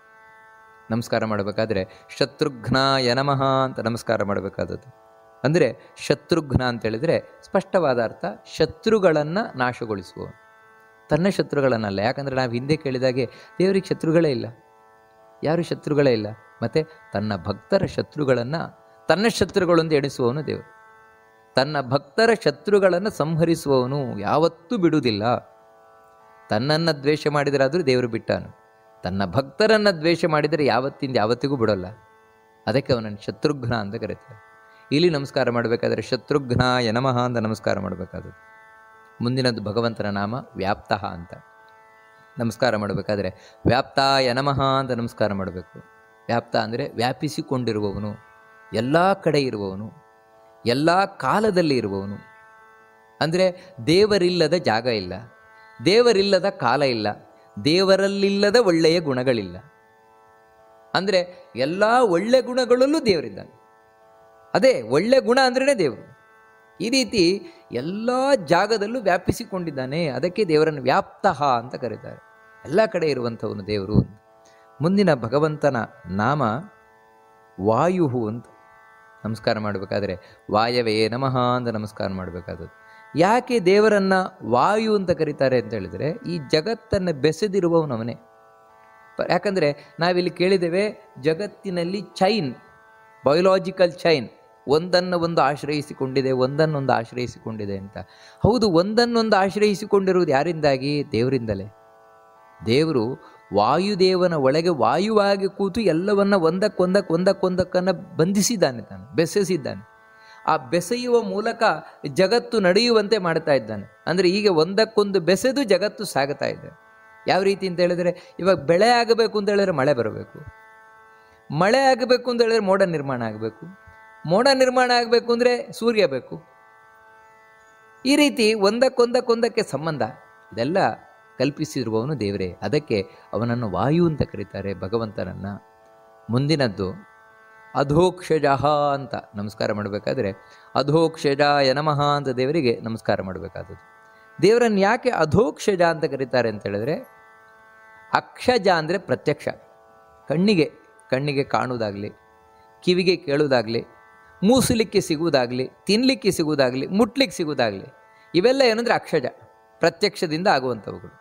ನಮಸ್ಕಾರ ಮಾಡಬೇಕಾದ್ರೆ ಶತ್ರುಘ್ನಾಯ ನಮಃ ಅಂತ ನಮಸ್ಕಾರ ಮಾಡಬೇಕಾದದ್ದು. ಅಂದರೆ ಶತ್ರುಘ್ನ ಅಂತ ಹೇಳಿದರೆ ಸ್ಪಷ್ಟವಾದ ಅರ್ಥ ಶತ್ರುಗಳನ್ನು ನಾಶಗೊಳಿಸುವವನು, ತನ್ನ ಶತ್ರುಗಳನ್ನಲ್ಲ. ಯಾಕಂದರೆ ನಾವು ಹಿಂದೆ ಕೇಳಿದಾಗೆ ದೇವರಿಗೆ ಶತ್ರುಗಳೇ ಇಲ್ಲ, ಯಾರು ಶತ್ರುಗಳೇ ಇಲ್ಲ. ಮತ್ತು ತನ್ನ ಭಕ್ತರ ಶತ್ರುಗಳನ್ನು ತನ್ನ ಶತ್ರುಗಳು ಅಂತ ಎಣಿಸುವವನು ದೇವರು. ತನ್ನ ಭಕ್ತರ ಶತ್ರುಗಳನ್ನು ಸಂಹರಿಸುವವನು, ಯಾವತ್ತೂ ಬಿಡುವುದಿಲ್ಲ. ತನ್ನನ್ನು ದ್ವೇಷ ಮಾಡಿದರಾದರೂ ದೇವರು ಬಿಟ್ಟಾನು, ತನ್ನ ಭಕ್ತರನ್ನು ದ್ವೇಷ ಮಾಡಿದರೆ ಯಾವತ್ತಿಂದ ಯಾವತ್ತಿಗೂ ಬಿಡೋಲ್ಲ. ಅದಕ್ಕೆ ಅವನನ್ನು ಶತ್ರುಘ್ನ ಅಂತ ಕರೀತಾರೆ. ಇಲ್ಲಿ ನಮಸ್ಕಾರ ಮಾಡಬೇಕಾದ್ರೆ ಶತ್ರುಘ್ನಾಯ ನಮಃ ಅಂತ ನಮಸ್ಕಾರ ಮಾಡಬೇಕಾದದ್ದು. ಮುಂದಿನದ್ದು ಭಗವಂತನ ನಾಮ ವ್ಯಾಪ್ತಃ ಅಂತ. ನಮಸ್ಕಾರ ಮಾಡಬೇಕಾದ್ರೆ ವ್ಯಾಪ್ತಾಯ ನಮಃ ಅಂತ ನಮಸ್ಕಾರ ಮಾಡಬೇಕು. ವ್ಯಾಪ್ತ ಅಂದರೆ ವ್ಯಾಪಿಸಿಕೊಂಡಿರುವವನು, ಎಲ್ಲ ಕಡೆ ಇರುವವನು, ಎಲ್ಲ ಕಾಲದಲ್ಲಿ ಇರುವವನು. ಅಂದರೆ ದೇವರಿಲ್ಲದ ಜಾಗ ಇಲ್ಲ, ದೇವರಿಲ್ಲದ ಕಾಲ ಇಲ್ಲ, ದೇವರಲ್ಲಿಲ್ಲದ ಒಳ್ಳೆಯ ಗುಣಗಳಿಲ್ಲ. ಅಂದರೆ ಎಲ್ಲ ಒಳ್ಳೆ ಗುಣಗಳಲ್ಲೂ ದೇವರಿದ್ದಾನೆ. ಅದೇ ಒಳ್ಳೆ ಗುಣ ಅಂದ್ರೇ ದೇವರು. ಈ ರೀತಿ ಎಲ್ಲ ಜಾಗದಲ್ಲೂ ವ್ಯಾಪಿಸಿಕೊಂಡಿದ್ದಾನೆ. ಅದಕ್ಕೆ ದೇವರನ್ನು ವ್ಯಾಪ್ತಃ ಅಂತ ಕರೀತಾರೆ. ಎಲ್ಲ ಕಡೆ ಇರುವಂಥವನು ದೇವರು. ಮುಂದಿನ ಭಗವಂತನ ನಾಮ ವಾಯು ಅಂತ. ನಮಸ್ಕಾರ ಮಾಡಬೇಕಾದ್ರೆ ವಾಯವೇ ನಮಃ ಅಂತ ನಮಸ್ಕಾರ ಮಾಡಬೇಕಾದದ್ದು. ಯಾಕೆ ದೇವರನ್ನು ವಾಯು ಅಂತ ಕರೀತಾರೆ ಅಂತ ಹೇಳಿದರೆ, ಈ ಜಗತ್ತನ್ನು ಬೆಸೆದಿರುವವನವನೇ. ಯಾಕಂದರೆ ನಾವಿಲ್ಲಿ ಕೇಳಿದ್ದೇವೆ, ಜಗತ್ತಿನಲ್ಲಿ ಚೈನ್, ಬಯೋಲಾಜಿಕಲ್ ಚೈನ್ ಒಂದನ್ನು ಒಂದು ಆಶ್ರಯಿಸಿಕೊಂಡಿದೆ, ಒಂದನ್ನೊಂದು ಆಶ್ರಯಿಸಿಕೊಂಡಿದೆ ಅಂತ. ಹೌದು, ಒಂದನ್ನೊಂದು ಆಶ್ರಯಿಸಿಕೊಂಡಿರುವುದು ಯಾರಿಂದಾಗಿ? ದೇವರಿಂದಲೇ. ದೇವರು ವಾಯುದೇವನ ಒಳಗೆ ವಾಯುವಾಗಿ ಕೂತು ಎಲ್ಲವನ್ನ ಒಂದಕ್ಕೊಂದಕ್ಕನ್ನು ಬಂಧಿಸಿದ್ದಾನೆ, ತಾನು ಬೆಸೆಸಿದ್ದಾನೆ. ಆ ಬೆಸೆಯುವ ಮೂಲಕ ಜಗತ್ತು ನಡೆಯುವಂತೆ ಮಾಡ್ತಾ ಇದ್ದಾನೆ. ಅಂದರೆ ಈಗ ಒಂದಕ್ಕೊಂದು ಬೆಸೆದು ಜಗತ್ತು ಸಾಗುತ್ತಾ ಇದೆ. ಯಾವ ರೀತಿ ಅಂತ ಹೇಳಿದರೆ, ಇವಾಗ ಬೆಳೆ ಆಗಬೇಕು ಅಂತ ಹೇಳಿದ್ರೆ ಮಳೆ ಬರಬೇಕು, ಮಳೆ ಆಗಬೇಕು ಅಂತ ಹೇಳಿದ್ರೆ ಮೋಡ ನಿರ್ಮಾಣ ಆಗಬೇಕು, ಮೋಡ ನಿರ್ಮಾಣ ಆಗಬೇಕು ಅಂದರೆ ಸೂರ್ಯ ಬೇಕು. ಈ ರೀತಿ ಒಂದಕ್ಕೊಂದಕ್ಕೆ ಸಂಬಂಧ ಇದೆಲ್ಲ ಕಲ್ಪಿಸಿರುವವನು ದೇವರೇ. ಅದಕ್ಕೆ ಅವನನ್ನು ವಾಯು ಅಂತ ಕರೀತಾರೆ, ಭಗವಂತನನ್ನು. ಮುಂದಿನದ್ದು ಅಧೋಕ್ಷಜಃ ಅಂತ ನಮಸ್ಕಾರ ಮಾಡಬೇಕಾದ್ರೆ ಅಧೋಕ್ಷಜಾಯ ನಮಃ ಅಂತ ದೇವರಿಗೆ ನಮಸ್ಕಾರ ಮಾಡಬೇಕಾದದ್ದು. ದೇವರನ್ನು ಯಾಕೆ ಅಧೋಕ್ಷಜ ಅಂತ ಕರೀತಾರೆ ಅಂತ ಹೇಳಿದ್ರೆ, ಅಕ್ಷಜ ಅಂದರೆ ಪ್ರತ್ಯಕ್ಷ, ಕಣ್ಣಿಗೆ ಕಾಣುವುದಾಗಲಿ, ಕಿವಿಗೆ ಕೇಳುವುದಾಗಲಿ, ಮೂಸಲಿಕ್ಕೆ ಸಿಗುವುದಾಗಲಿ, ತಿನ್ನಲಿಕ್ಕೆ ಸಿಗುವುದಾಗಲಿ, ಮುಟ್ಲಿಕ್ಕೆ ಸಿಗುವುದಾಗಲಿ, ಇವೆಲ್ಲ ಏನಂದರೆ ಅಕ್ಷಜ, ಪ್ರತ್ಯಕ್ಷದಿಂದ ಆಗುವಂಥವುಗಳು.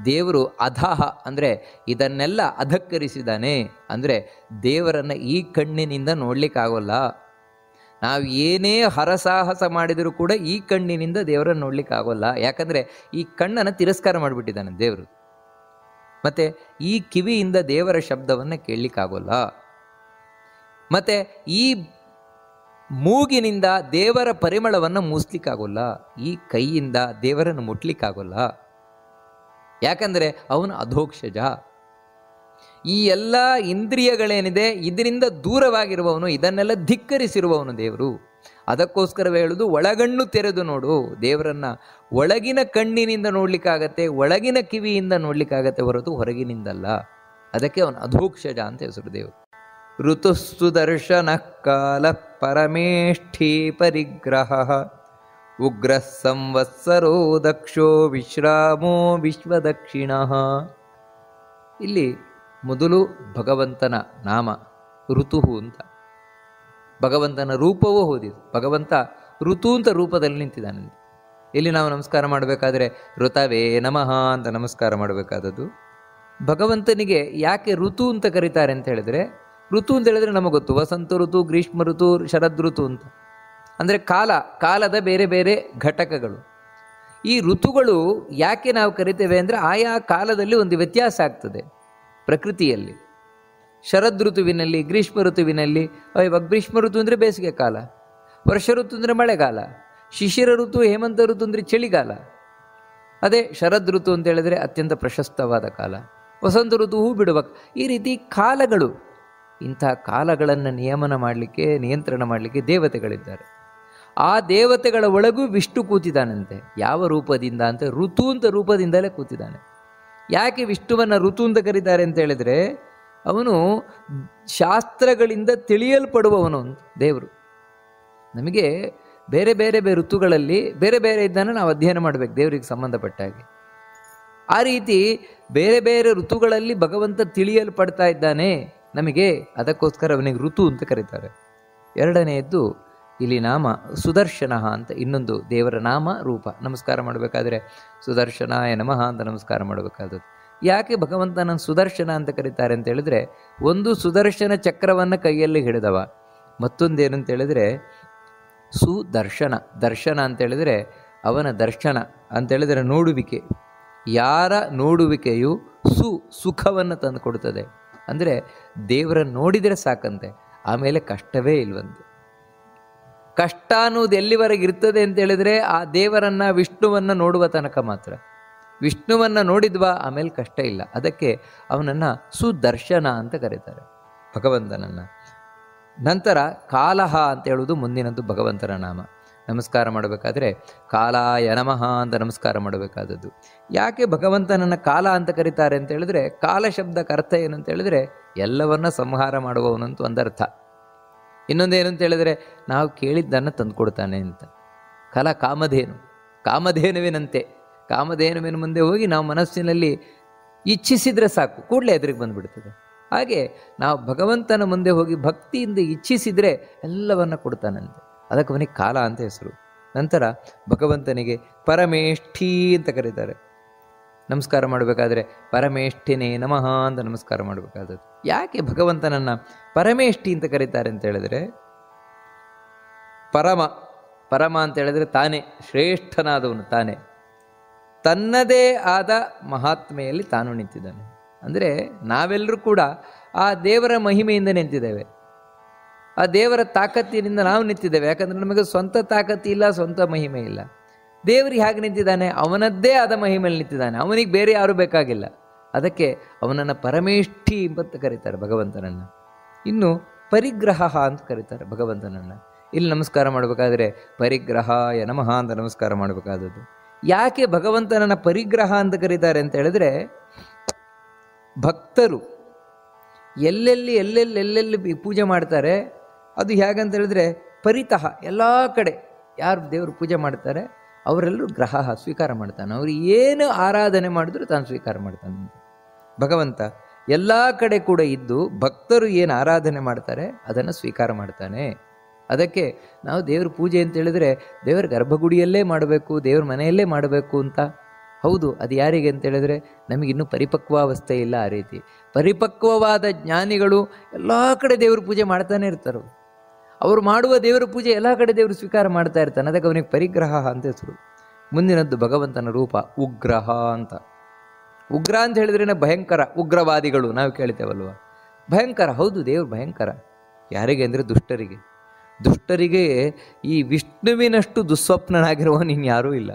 ದೇವರು ಅಧಃ ಅಂದರೆ ಇದನ್ನೆಲ್ಲ ಅಧಕ್ಕರಿಸಿದ್ದಾನೆ. ಅಂದರೆ ದೇವರನ್ನು ಈ ಕಣ್ಣಿನಿಂದ ನೋಡಲಿಕ್ಕಾಗೋಲ್ಲ. ನಾವು ಏನೇ ಹರಸಾಹಸ ಮಾಡಿದರೂ ಕೂಡ ಈ ಕಣ್ಣಿನಿಂದ ದೇವರನ್ನು ನೋಡಲಿಕ್ಕಾಗೋಲ್ಲ. ಯಾಕಂದರೆ ಈ ಕಣ್ಣನ್ನು ತಿರಸ್ಕಾರ ಮಾಡಿಬಿಟ್ಟಿದ್ದಾನೆ ದೇವರು. ಮತ್ತು ಈ ಕಿವಿಯಿಂದ ದೇವರ ಶಬ್ದವನ್ನು ಕೇಳಲಿಕ್ಕಾಗೋಲ್ಲ. ಮತ್ತು ಈ ಮೂಗಿನಿಂದ ದೇವರ ಪರಿಮಳವನ್ನು ಮೂಸ್ಲಿಕ್ಕಾಗೋಲ್ಲ. ಈ ಕೈಯಿಂದ ದೇವರನ್ನು ಮುಟ್ಲಿಕ್ಕಾಗೋಲ್ಲ. ಯಾಕಂದರೆ ಅವನು ಅಧೋಕ್ಷಜ. ಈ ಎಲ್ಲ ಇಂದ್ರಿಯಗಳೇನಿದೆ ಇದರಿಂದ ದೂರವಾಗಿರುವವನು, ಇದನ್ನೆಲ್ಲ ಧಿಕ್ಕರಿಸಿರುವವನು ದೇವರು. ಅದಕ್ಕೋಸ್ಕರವೇ ಹೇಳುವುದು, ಒಳಗಣ್ಣು ತೆರೆದು ನೋಡು. ದೇವರನ್ನು ಒಳಗಿನ ಕಣ್ಣಿನಿಂದ ನೋಡ್ಲಿಕ್ಕಾಗತ್ತೆ, ಒಳಗಿನ ಕಿವಿಯಿಂದ ನೋಡ್ಲಿಕ್ಕಾಗತ್ತೆ, ಹೊರತು ಹೊರಗಿನಿಂದಲ್ಲ. ಅದಕ್ಕೆ ಅವನು ಅಧೋಕ್ಷಜ ಅಂತ ಹೆಸರು ದೇವರು. ಋತುಸ್ತು ದರ್ಶನ ಕಾಲ ಪರಮೇಷ್ಠಿ ಪರಿಗ್ರಹ ಉಗ್ರ ಸಂವತ್ಸರೋ ದಕ್ಷೋ ವಿಶ್ರಾಮೋ ವಿಶ್ವದಕ್ಷಿಣ. ಇಲ್ಲಿ ಮೊದಲು ಭಗವಂತನ ನಾಮ ಋತು ಅಂತ. ಭಗವಂತನ ರೂಪವೂ ಹೋದಿದೆ. ಭಗವಂತ ಋತು ಅಂತ ರೂಪದಲ್ಲಿ ನಿಂತಿದ್ದಾನೆ. ಇಲ್ಲಿ ನಾವು ನಮಸ್ಕಾರ ಮಾಡಬೇಕಾದ್ರೆ ಋತವೇ ನಮಃ ಅಂತ ನಮಸ್ಕಾರ ಮಾಡಬೇಕಾದದ್ದು. ಭಗವಂತನಿಗೆ ಯಾಕೆ ಋತು ಅಂತ ಕರೀತಾರೆ ಅಂತ ಹೇಳಿದ್ರೆ, ಋತು ಅಂತ ಹೇಳಿದ್ರೆ ನಮಗೆ ಗೊತ್ತು, ವಸಂತ ಋತು, ಗ್ರೀಷ್ಮ ಋತು, ಶರದ್ ಋತು ಅಂತ. ಅಂದರೆ ಕಾಲದ ಬೇರೆ ಬೇರೆ ಘಟಕಗಳು. ಈ ಋತುಗಳು ಯಾಕೆ ನಾವು ಕರಿತೇವೆ ಅಂದರೆ, ಆಯಾ ಕಾಲದಲ್ಲಿ ಒಂದು ವ್ಯತ್ಯಾಸ ಆಗ್ತದೆ ಪ್ರಕೃತಿಯಲ್ಲಿ. ಶರದ್ ಋತುವಿನಲ್ಲಿ, ಗ್ರೀಷ್ಮ ಋತುವಿನಲ್ಲಿ, ಇವಾಗ ಗ್ರೀಷ್ಮ ಋತು ಅಂದರೆ ಬೇಸಿಗೆ ಕಾಲ, ವರ್ಷ ಋತು ಅಂದರೆ ಮಳೆಗಾಲ, ಶಿಶಿರ ಋತು, ಹೇಮಂತ ಋತು ಅಂದರೆ ಚಳಿಗಾಲ. ಅದೇ ಶರದ್ ಋತು ಅಂತ ಹೇಳಿದ್ರೆ ಅತ್ಯಂತ ಪ್ರಶಸ್ತವಾದ ಕಾಲ. ವಸಂತ ಋತು ಹೂ ಬಿಡುವ. ಈ ರೀತಿ ಕಾಲಗಳು, ಇಂಥ ಕಾಲಗಳನ್ನು ನಿಯಂತ್ರಣ ಮಾಡಲಿಕ್ಕೆ ದೇವತೆಗಳಿದ್ದಾರೆ. ಆ ದೇವತೆಗಳ ಒಳಗೂ ವಿಷ್ಣು ಕೂತಿದ್ದಾನಂತೆ. ಯಾವ ರೂಪದಿಂದ ಅಂತ, ಋತು ಅಂತ ರೂಪದಿಂದಲೇ ಕೂತಿದ್ದಾನೆ. ಯಾಕೆ ವಿಷ್ಣುವನ್ನು ಋತು ಅಂತ ಕರೀತಾರೆ ಅಂತ ಹೇಳಿದರೆ, ಅವನು ಶಾಸ್ತ್ರಗಳಿಂದ ತಿಳಿಯಲ್ಪಡುವವನು ಅಂತ ದೇವರು. ನಮಗೆ ಬೇರೆ ಬೇರೆ ಋತುಗಳಲ್ಲಿ ಬೇರೆ ಬೇರೆ ಇದ್ದಾನೆ ನಾವು ಅಧ್ಯಯನ ಮಾಡಬೇಕು ದೇವರಿಗೆ ಸಂಬಂಧಪಟ್ಟ ಹಾಗೆ. ಆ ರೀತಿ ಬೇರೆ ಬೇರೆ ಋತುಗಳಲ್ಲಿ ಭಗವಂತ ತಿಳಿಯಲ್ಪಡ್ತಾ ಇದ್ದಾನೆ ನಮಗೆ. ಅದಕ್ಕೋಸ್ಕರ ಅವನಿಗೆ ಋತು ಅಂತ ಕರೀತಾರೆ. ಎರಡನೆಯದ್ದು ಇಲ್ಲಿ ನಾಮ ಸುದರ್ಶನ ಅಂತ ಇನ್ನೊಂದು ದೇವರ ನಾಮ ರೂಪ. ನಮಸ್ಕಾರ ಮಾಡಬೇಕಾದ್ರೆ ಸುದರ್ಶನಾಯ ನಮಃ ಅಂತ ನಮಸ್ಕಾರ ಮಾಡಬೇಕಾದದ್ದು. ಯಾಕೆ ಭಗವಂತನನ್ನು ಸುದರ್ಶನ ಅಂತ ಕರೀತಾರೆ ಅಂತ ಹೇಳಿದ್ರೆ, ಒಂದು ಸುದರ್ಶನ ಚಕ್ರವನ್ನು ಕೈಯಲ್ಲಿ ಹಿಡಿದವ, ಮತ್ತೊಂದೇನಂತ ಹೇಳಿದ್ರೆ ಸುದರ್ಶನ. ದರ್ಶನ ಅಂತೇಳಿದರೆ ಅವನ ದರ್ಶನ ಅಂತೇಳಿದರೆ ನೋಡುವಿಕೆ. ಯಾರ ನೋಡುವಿಕೆಯು ಸುಖವನ್ನು ತಂದು ಕೊಡುತ್ತದೆ. ಅಂದರೆ ದೇವರನ್ನು ನೋಡಿದರೆ ಸಾಕಂತೆ, ಆಮೇಲೆ ಕಷ್ಟವೇ ಇಲ್ವಂತೆ. ಕಷ್ಟ ಅನ್ನೋದು ಎಲ್ಲಿವರೆಗೆ ಇರ್ತದೆ ಅಂತ ಹೇಳಿದ್ರೆ ಆ ದೇವರನ್ನು ವಿಷ್ಣುವನ್ನು ನೋಡುವ ತನಕ ಮಾತ್ರ. ವಿಷ್ಣುವನ್ನು ನೋಡಿದ್ವಾ ಆಮೇಲೆ ಕಷ್ಟ ಇಲ್ಲ. ಅದಕ್ಕೆ ಅವನನ್ನು ಸುದರ್ಶನ ಅಂತ ಕರೀತಾರೆ ಭಗವಂತನನ್ನು. ನಂತರ ಕಾಲಹ ಅಂತ ಹೇಳುವುದು ಮುಂದಿನದ್ದು ಭಗವಂತನ ನಾಮ. ನಮಸ್ಕಾರ ಮಾಡಬೇಕಾದ್ರೆ ಕಾಲಾಯ ನಮಃ ಅಂತ ನಮಸ್ಕಾರ ಮಾಡಬೇಕಾದದ್ದು. ಯಾಕೆ ಭಗವಂತನನ್ನು ಕಾಲ ಅಂತ ಕರೀತಾರೆ ಅಂತ ಹೇಳಿದ್ರೆ, ಕಾಲ ಶಬ್ದಕ್ಕೆ ಅರ್ಥ ಏನು ಅಂತ ಹೇಳಿದ್ರೆ ಎಲ್ಲವನ್ನ ಸಂಹಾರ ಮಾಡುವವನಂತ ಒಂದರ್ಥ. ಇನ್ನೊಂದೇನು ಅಂತ ಹೇಳಿದ್ರೆ ನಾವು ಕೇಳಿದ್ದನ್ನು ತಂದುಕೊಡ್ತಾನೆ ಅಂತ. ಕಾಲ ಕಾಮಧೇನು, ಕಾಮಧೇನುವಿನಂತೆ. ಕಾಮಧೇನುವಿನ ಮುಂದೆ ಹೋಗಿ ನಾವು ಮನಸ್ಸಿನಲ್ಲಿ ಇಚ್ಛಿಸಿದರೆ ಸಾಕು, ಕೂಡಲೇ ಎದುರಿಗೆ ಬಂದುಬಿಡ್ತದೆ. ಹಾಗೆ ನಾವು ಭಗವಂತನ ಮುಂದೆ ಹೋಗಿ ಭಕ್ತಿಯಿಂದ ಇಚ್ಛಿಸಿದರೆ ಎಲ್ಲವನ್ನ ಕೊಡ್ತಾನಂತೆ. ಅದಕ್ಕೆ ಅವನಿಗೆ ಕಾಲ ಅಂತ ಹೆಸರು. ನಂತರ ಭಗವಂತನಿಗೆ ಪರಮೇಷ್ಠಿ ಅಂತ ಕರೀತಾರೆ. ನಮಸ್ಕಾರ ಮಾಡಬೇಕಾದ್ರೆ ಪರಮೇಷ್ಠಿನೇ ನಮಃ ಅಂತ ನಮಸ್ಕಾರ ಮಾಡಬೇಕಾದದ್ದು. ಯಾಕೆ ಭಗವಂತನನ್ನು ಪರಮೇಷ್ಠಿ ಅಂತ ಕರೀತಾರೆ ಅಂತ ಹೇಳಿದ್ರೆ, ಪರಮ ಪರಮ ಅಂತ ಹೇಳಿದ್ರೆ ತಾನೇ ಶ್ರೇಷ್ಠನಾದವನು, ತಾನೇ ತನ್ನದೇ ಆದ ಮಹಾತ್ಮೆಯಲ್ಲಿ ತಾನು ನಿಂತಿದ್ದಾನೆ. ಅಂದರೆ ನಾವೆಲ್ಲರೂ ಕೂಡ ಆ ದೇವರ ಮಹಿಮೆಯಿಂದ ನಿಂತಿದ್ದೇವೆ, ಆ ದೇವರ ತಾಕತ್ತಿನಿಂದ ನಾವು ನಿಂತಿದ್ದೇವೆ. ಯಾಕಂದರೆ ನಮಗೆ ಸ್ವಂತ ತಾಕತ್ತಿ ಇಲ್ಲ, ಸ್ವಂತ ಮಹಿಮೆ ಇಲ್ಲ. ದೇವರಿಗೆ ಹೇಗೆ ನಿಂತಿದ್ದಾನೆ? ಅವನದ್ದೇ ಆದ ಮಹಿಮೆಯಲ್ಲಿ ನಿಂತಿದ್ದಾನೆ, ಅವನಿಗೆ ಬೇರೆ ಯಾರೂ ಬೇಕಾಗಿಲ್ಲ. ಅದಕ್ಕೆ ಅವನನ್ನು ಪರಮೇಷ್ಠಿ ಅಂತ ಕರೀತಾರೆ ಭಗವಂತನನ್ನು. ಇನ್ನು ಪರಿಗ್ರಹ ಅಂತ ಕರೀತಾರೆ ಭಗವಂತನನ್ನು. ಇಲ್ಲಿ ನಮಸ್ಕಾರ ಮಾಡಬೇಕಾದ್ರೆ ಪರಿಗ್ರಹಾಯ ನಮಃ ಅಂತ ನಮಸ್ಕಾರ ಮಾಡಬೇಕಾದದ್ದು. ಯಾಕೆ ಭಗವಂತನನ್ನು ಪರಿಗ್ರಹ ಅಂತ ಕರೀತಾರೆ ಅಂತ ಹೇಳಿದ್ರೆ, ಭಕ್ತರು ಎಲ್ಲೆಲ್ಲಿ ಪೂಜೆ ಮಾಡ್ತಾರೆ ಅದು ಹೇಗಂತ ಹೇಳಿದ್ರೆ ಪರಿತಃ ಎಲ್ಲ ಕಡೆ ಯಾರು ದೇವರು ಪೂಜೆ ಮಾಡ್ತಾರೆ ಅವರೆಲ್ಲರೂ ಗ್ರಹ ಸ್ವೀಕಾರ ಮಾಡ್ತಾನೆ. ಅವರು ಏನು ಆರಾಧನೆ ಮಾಡಿದ್ರು ತಾನು ಸ್ವೀಕಾರ ಮಾಡ್ತಾನೆ ಭಗವಂತ. ಎಲ್ಲ ಕಡೆ ಕೂಡ ಇದ್ದು ಭಕ್ತರು ಏನು ಆರಾಧನೆ ಮಾಡ್ತಾರೆ ಅದನ್ನು ಸ್ವೀಕಾರ ಮಾಡ್ತಾನೆ. ಅದಕ್ಕೆ ನಾವು ದೇವ್ರ ಪೂಜೆ ಅಂತ ಹೇಳಿದ್ರೆ ದೇವರ ಗರ್ಭಗುಡಿಯಲ್ಲೇ ಮಾಡಬೇಕು, ದೇವ್ರ ಮನೆಯಲ್ಲೇ ಮಾಡಬೇಕು ಅಂತ. ಹೌದು, ಅದು ಯಾರಿಗೆ ಅಂತ ಹೇಳಿದ್ರೆ ನಮಗಿನ್ನೂ ಪರಿಪಕ್ವಾವಸ್ಥೆ ಇಲ್ಲ. ಆ ರೀತಿ ಪರಿಪಕ್ವವಾದ ಜ್ಞಾನಿಗಳು ಎಲ್ಲ ಕಡೆ ದೇವ್ರ ಪೂಜೆ ಮಾಡ್ತಾನೆ ಇರ್ತಾರೆ. ಅವರು ಮಾಡುವ ದೇವರ ಪೂಜೆ ಎಲ್ಲ ಕಡೆ ದೇವರು ಸ್ವೀಕಾರ ಮಾಡ್ತಾ ಇರ್ತಾನೆ. ಅದಕ್ಕೆ ಅವನಿಗೆ ಪರಿಗ್ರಹ ಅಂತ ಹೆಸರು. ಮುಂದಿನದ್ದು ಭಗವಂತನ ರೂಪ ಉಗ್ರಹ ಅಂತ. ಉಗ್ರ ಅಂತ ಹೇಳಿದ್ರೇನೆ ಭಯಂಕರ, ಉಗ್ರವಾದಿಗಳು ನಾವು ಕೇಳ್ತೇವಲ್ವ, ಭಯಂಕರ. ಹೌದು, ದೇವರು ಭಯಂಕರ. ಯಾರಿಗೆ ಅಂದರೆ ದುಷ್ಟರಿಗೆ. ದುಷ್ಟರಿಗೆ ಈ ವಿಷ್ಣುವಿನಷ್ಟು ದುಸ್ವಪ್ನನಾಗಿರುವವನು ಇನ್ಯಾರೂ ಇಲ್ಲ.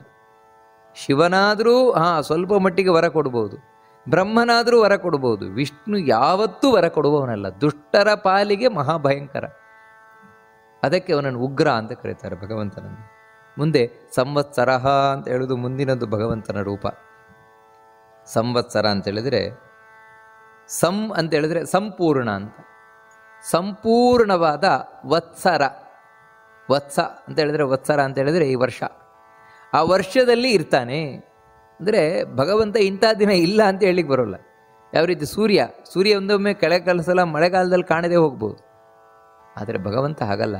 ಶಿವನಾದರೂ ಸ್ವಲ್ಪ ಮಟ್ಟಿಗೆ ವರ ಕೊಡ್ಬೋದು, ಬ್ರಹ್ಮನಾದರೂ ವರ ಕೊಡ್ಬೋದು, ವಿಷ್ಣು ಯಾವತ್ತೂ ವರ ಕೊಡುವವನಲ್ಲ. ದುಷ್ಟರ ಪಾಲಿಗೆ ಮಹಾಭಯಂಕರ. ಅದಕ್ಕೆ ಅವನನ್ನು ಉಗ್ರ ಅಂತ ಕರೀತಾರೆ ಭಗವಂತನನ್ನು. ಮುಂದೆ ಸಂವತ್ಸರ ಅಂತ ಹೇಳೋದು ಮುಂದಿನದ್ದು ಭಗವಂತನ ರೂಪ. ಸಂವತ್ಸರ ಅಂತ ಹೇಳಿದ್ರೆ ಅಂತ ಹೇಳಿದ್ರೆ ಸಂಪೂರ್ಣ ಅಂತ. ಸಂಪೂರ್ಣವಾದ ವತ್ಸರ. ವತ್ಸ ಅಂತ ಹೇಳಿದ್ರೆ ವತ್ಸರ ಅಂತ ಹೇಳಿದ್ರೆ ಈ ವರ್ಷ. ಆ ವರ್ಷದಲ್ಲಿ ಇರ್ತಾನೆ ಅಂದರೆ ಭಗವಂತ ಇಂಥ ದಿನ ಇಲ್ಲ ಅಂತ ಹೇಳಿಕ್ಕೆ ಬರೋಲ್ಲ. ಯಾವ ರೀತಿ ಸೂರ್ಯ ಒಂದೊಮ್ಮೆ ಕೆಳಗಲಸಲ ಮಳೆಗಾಲದಲ್ಲಿ ಕಾಣದೇ ಹೋಗ್ಬೋದು, ಆದರೆ ಭಗವಂತ ಹಾಗಲ್ಲ.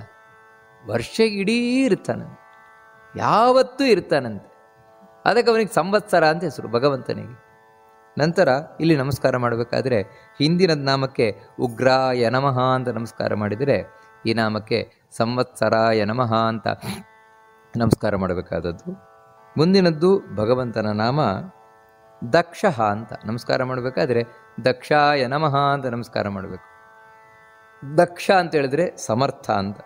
ವರ್ಷ ಇಡೀ ಇರ್ತಾನೆ, ಯಾವತ್ತೂ ಇರ್ತಾನಂತೆ. ಅದಕ್ಕೆ ಅವನಿಗೆ ಸಂವತ್ಸರ ಅಂತ ಹೆಸರು ಭಗವಂತನಿಗೆ. ನಂತರ ಇಲ್ಲಿ ನಮಸ್ಕಾರ ಮಾಡಬೇಕಾದ್ರೆ ಹಿಂದಿನ ನಾಮಕ್ಕೆ ಉಗ್ರಾಯ ನಮಃ ಅಂತ ನಮಸ್ಕಾರ ಮಾಡಿದರೆ ಈ ನಾಮಕ್ಕೆ ಸಂವತ್ಸರಾಯ ನಮಃ ಅಂತ ನಮಸ್ಕಾರ ಮಾಡಬೇಕಾದದ್ದು. ಮುಂದಿನದ್ದು ಭಗವಂತನ ನಾಮ ದಕ್ಷ ಅಂತ. ನಮಸ್ಕಾರ ಮಾಡಬೇಕಾದ್ರೆ ದಕ್ಷಾಯ ನಮಃ ಅಂತ ನಮಸ್ಕಾರ ಮಾಡಬೇಕು. ದಕ್ಷ ಅಂತ ಹೇಳಿದ್ರೆ ಸಮರ್ಥ ಅಂತ.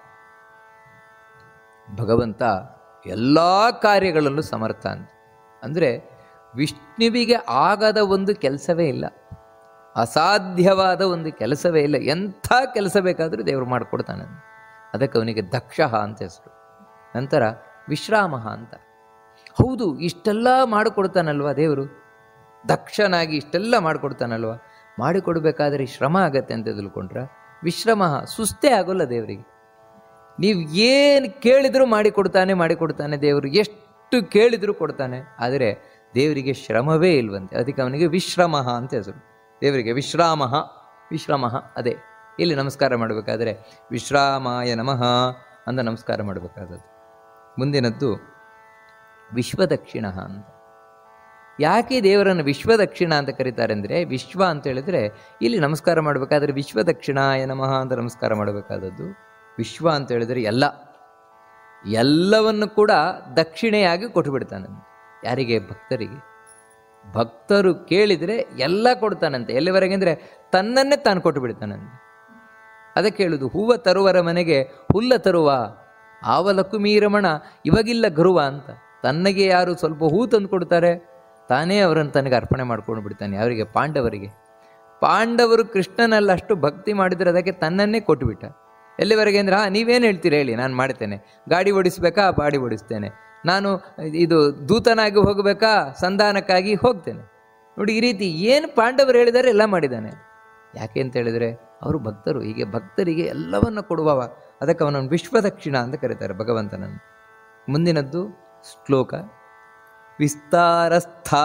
ಭಗವಂತ ಎಲ್ಲ ಕಾರ್ಯಗಳಲ್ಲೂ ಸಮರ್ಥ ಅಂತ. ಅಂದರೆ ವಿಷ್ಣುವಿಗೆ ಆಗದ ಒಂದು ಕೆಲಸವೇ ಇಲ್ಲ, ಅಸಾಧ್ಯವಾದ ಒಂದು ಕೆಲಸವೇ ಇಲ್ಲ. ಎಂಥ ಕೆಲಸ ಬೇಕಾದರೂ ದೇವರು ಮಾಡಿಕೊಡ್ತಾನೆ. ಅದಕ್ಕೆ ಅವನಿಗೆ ದಕ್ಷ ಅಂತ ಹೆಸರು. ನಂತರ ವಿಶ್ರಾಮ ಅಂತ. ಹೌದು, ಇಷ್ಟೆಲ್ಲ ಮಾಡಿಕೊಡ್ತಾನಲ್ವ ದೇವರು, ದಕ್ಷನಾಗಿ ಇಷ್ಟೆಲ್ಲ ಮಾಡಿಕೊಡ್ತಾನಲ್ವ. ಮಾಡಿಕೊಡ್ಬೇಕಾದ್ರೆ ಶ್ರಮ ಆಗತ್ತೆ ಅಂತ ತಿಳ್ಕೊಂಡ್ರೆ ವಿಶ್ರಮ, ಸುಸ್ತೇ ಆಗೋಲ್ಲ ದೇವರಿಗೆ. ನೀವು ಏನು ಕೇಳಿದರೂ ಮಾಡಿಕೊಡ್ತಾನೆ ದೇವರು. ಎಷ್ಟು ಕೇಳಿದರೂ ಕೊಡ್ತಾನೆ. ಆದರೆ ದೇವರಿಗೆ ಶ್ರಮವೇ ಇಲ್ವಂತೆ. ಅದಕ್ಕೆ ಅವನಿಗೆ ವಿಶ್ರಮ ಅಂತ ಹೆಸರು. ದೇವರಿಗೆ ವಿಶ್ರಾಮ ಅದೇ ಇಲ್ಲಿ ನಮಸ್ಕಾರ ಮಾಡಬೇಕಾದ್ರೆ ವಿಶ್ರಾಮಾಯ ನಮಃ ಅಂತ ನಮಸ್ಕಾರ ಮಾಡಬೇಕಾದದ್ದು. ಮುಂದಿನದ್ದು ವಿಶ್ವದಕ್ಷಿಣ ಅಂತ. ಯಾಕೆ ದೇವರನ್ನು ವಿಶ್ವದಕ್ಷಿಣ ಅಂತ ಕರೀತಾರೆ ಅಂದರೆ, ವಿಶ್ವ ಅಂತ ಹೇಳಿದರೆ ಇಲ್ಲಿ ನಮಸ್ಕಾರ ಮಾಡಬೇಕಾದ್ರೆ ವಿಶ್ವದಕ್ಷಿಣಾಯ ನಮಃ ಅಂತ ನಮಸ್ಕಾರ ಮಾಡಬೇಕಾದದ್ದು. ವಿಶ್ವ ಅಂತ ಹೇಳಿದರೆ ಎಲ್ಲವನ್ನು ಕೂಡ ದಕ್ಷಿಣೆಯಾಗಿ ಕೊಟ್ಟುಬಿಡ್ತಾನೆ. ಯಾರಿಗೆ? ಭಕ್ತರಿಗೆ. ಭಕ್ತರು ಕೇಳಿದರೆ ಎಲ್ಲ ಕೊಡ್ತಾನಂತೆ. ಎಲ್ಲಿವರೆಗೆ ಅಂದರೆ ತನ್ನನ್ನೇ ತಾನು ಕೊಟ್ಟು ಬಿಡ್ತಾನಂತೆ. ಅದಕ್ಕೆ ಹೇಳುದು, ಹೂವ ತರುವರ ಮನೆಗೆ ಹುಲ್ಲ ತರುವ ಆವಲಕ್ಕು ಮೀರಮಣ ಇವಾಗಿಲ್ಲ ಗರುವ ಅಂತ. ತನ್ನಗೆ ಯಾರು ಸ್ವಲ್ಪ ಹೂ ತಂದು ಕೊಡ್ತಾರೆ, ತಾನೇ ಅವರನ್ನು ತನಗೆ ಅರ್ಪಣೆ ಮಾಡ್ಕೊಂಡು ಬಿಡ್ತಾನೆ. ಅವರಿಗೆ? ಪಾಂಡವರು ಕೃಷ್ಣನಲ್ಲಿ ಅಷ್ಟು ಭಕ್ತಿ ಮಾಡಿದರೆ ಅದಕ್ಕೆ ತನ್ನನ್ನೇ ಕೊಟ್ಟುಬಿಟ್ಟ. ಎಲ್ಲಿವರೆಗೆ ಅಂದರೆ, ನೀವೇನು ಹೇಳ್ತೀರಿ ಹೇಳಿ, ನಾನು ಮಾಡ್ತೇನೆ. ಗಾಡಿ ಓಡಿಸ್ಬೇಕಾ? ಬಾಡಿ ಓಡಿಸ್ತೇನೆ. ನಾನು ಇದು ದೂತನಾಗಿ ಹೋಗಬೇಕಾ? ಸಂಧಾನಕ್ಕಾಗಿ ಹೋಗ್ತೇನೆ. ನೋಡಿ, ಈ ರೀತಿ ಏನು ಪಾಂಡವರು ಹೇಳಿದರೆ ಎಲ್ಲ ಮಾಡಿದ್ದಾನೆ. ಯಾಕೆ ಅಂತ ಹೇಳಿದರೆ ಅವರು ಭಕ್ತರು. ಹೀಗೆ ಭಕ್ತರಿಗೆ ಎಲ್ಲವನ್ನು ಕೊಡುವವ. ಅದಕ್ಕೆ ಅವನನ್ನು ವಿಶ್ವದಕ್ಷಿಣ ಅಂತ ಕರೀತಾರೆ ಭಗವಂತನನ್ನು. ಮುಂದಿನದ್ದು ಶ್ಲೋಕ. ವಿಸ್ತಾರಸ್ಥಾವರಸ್ಥಾಣು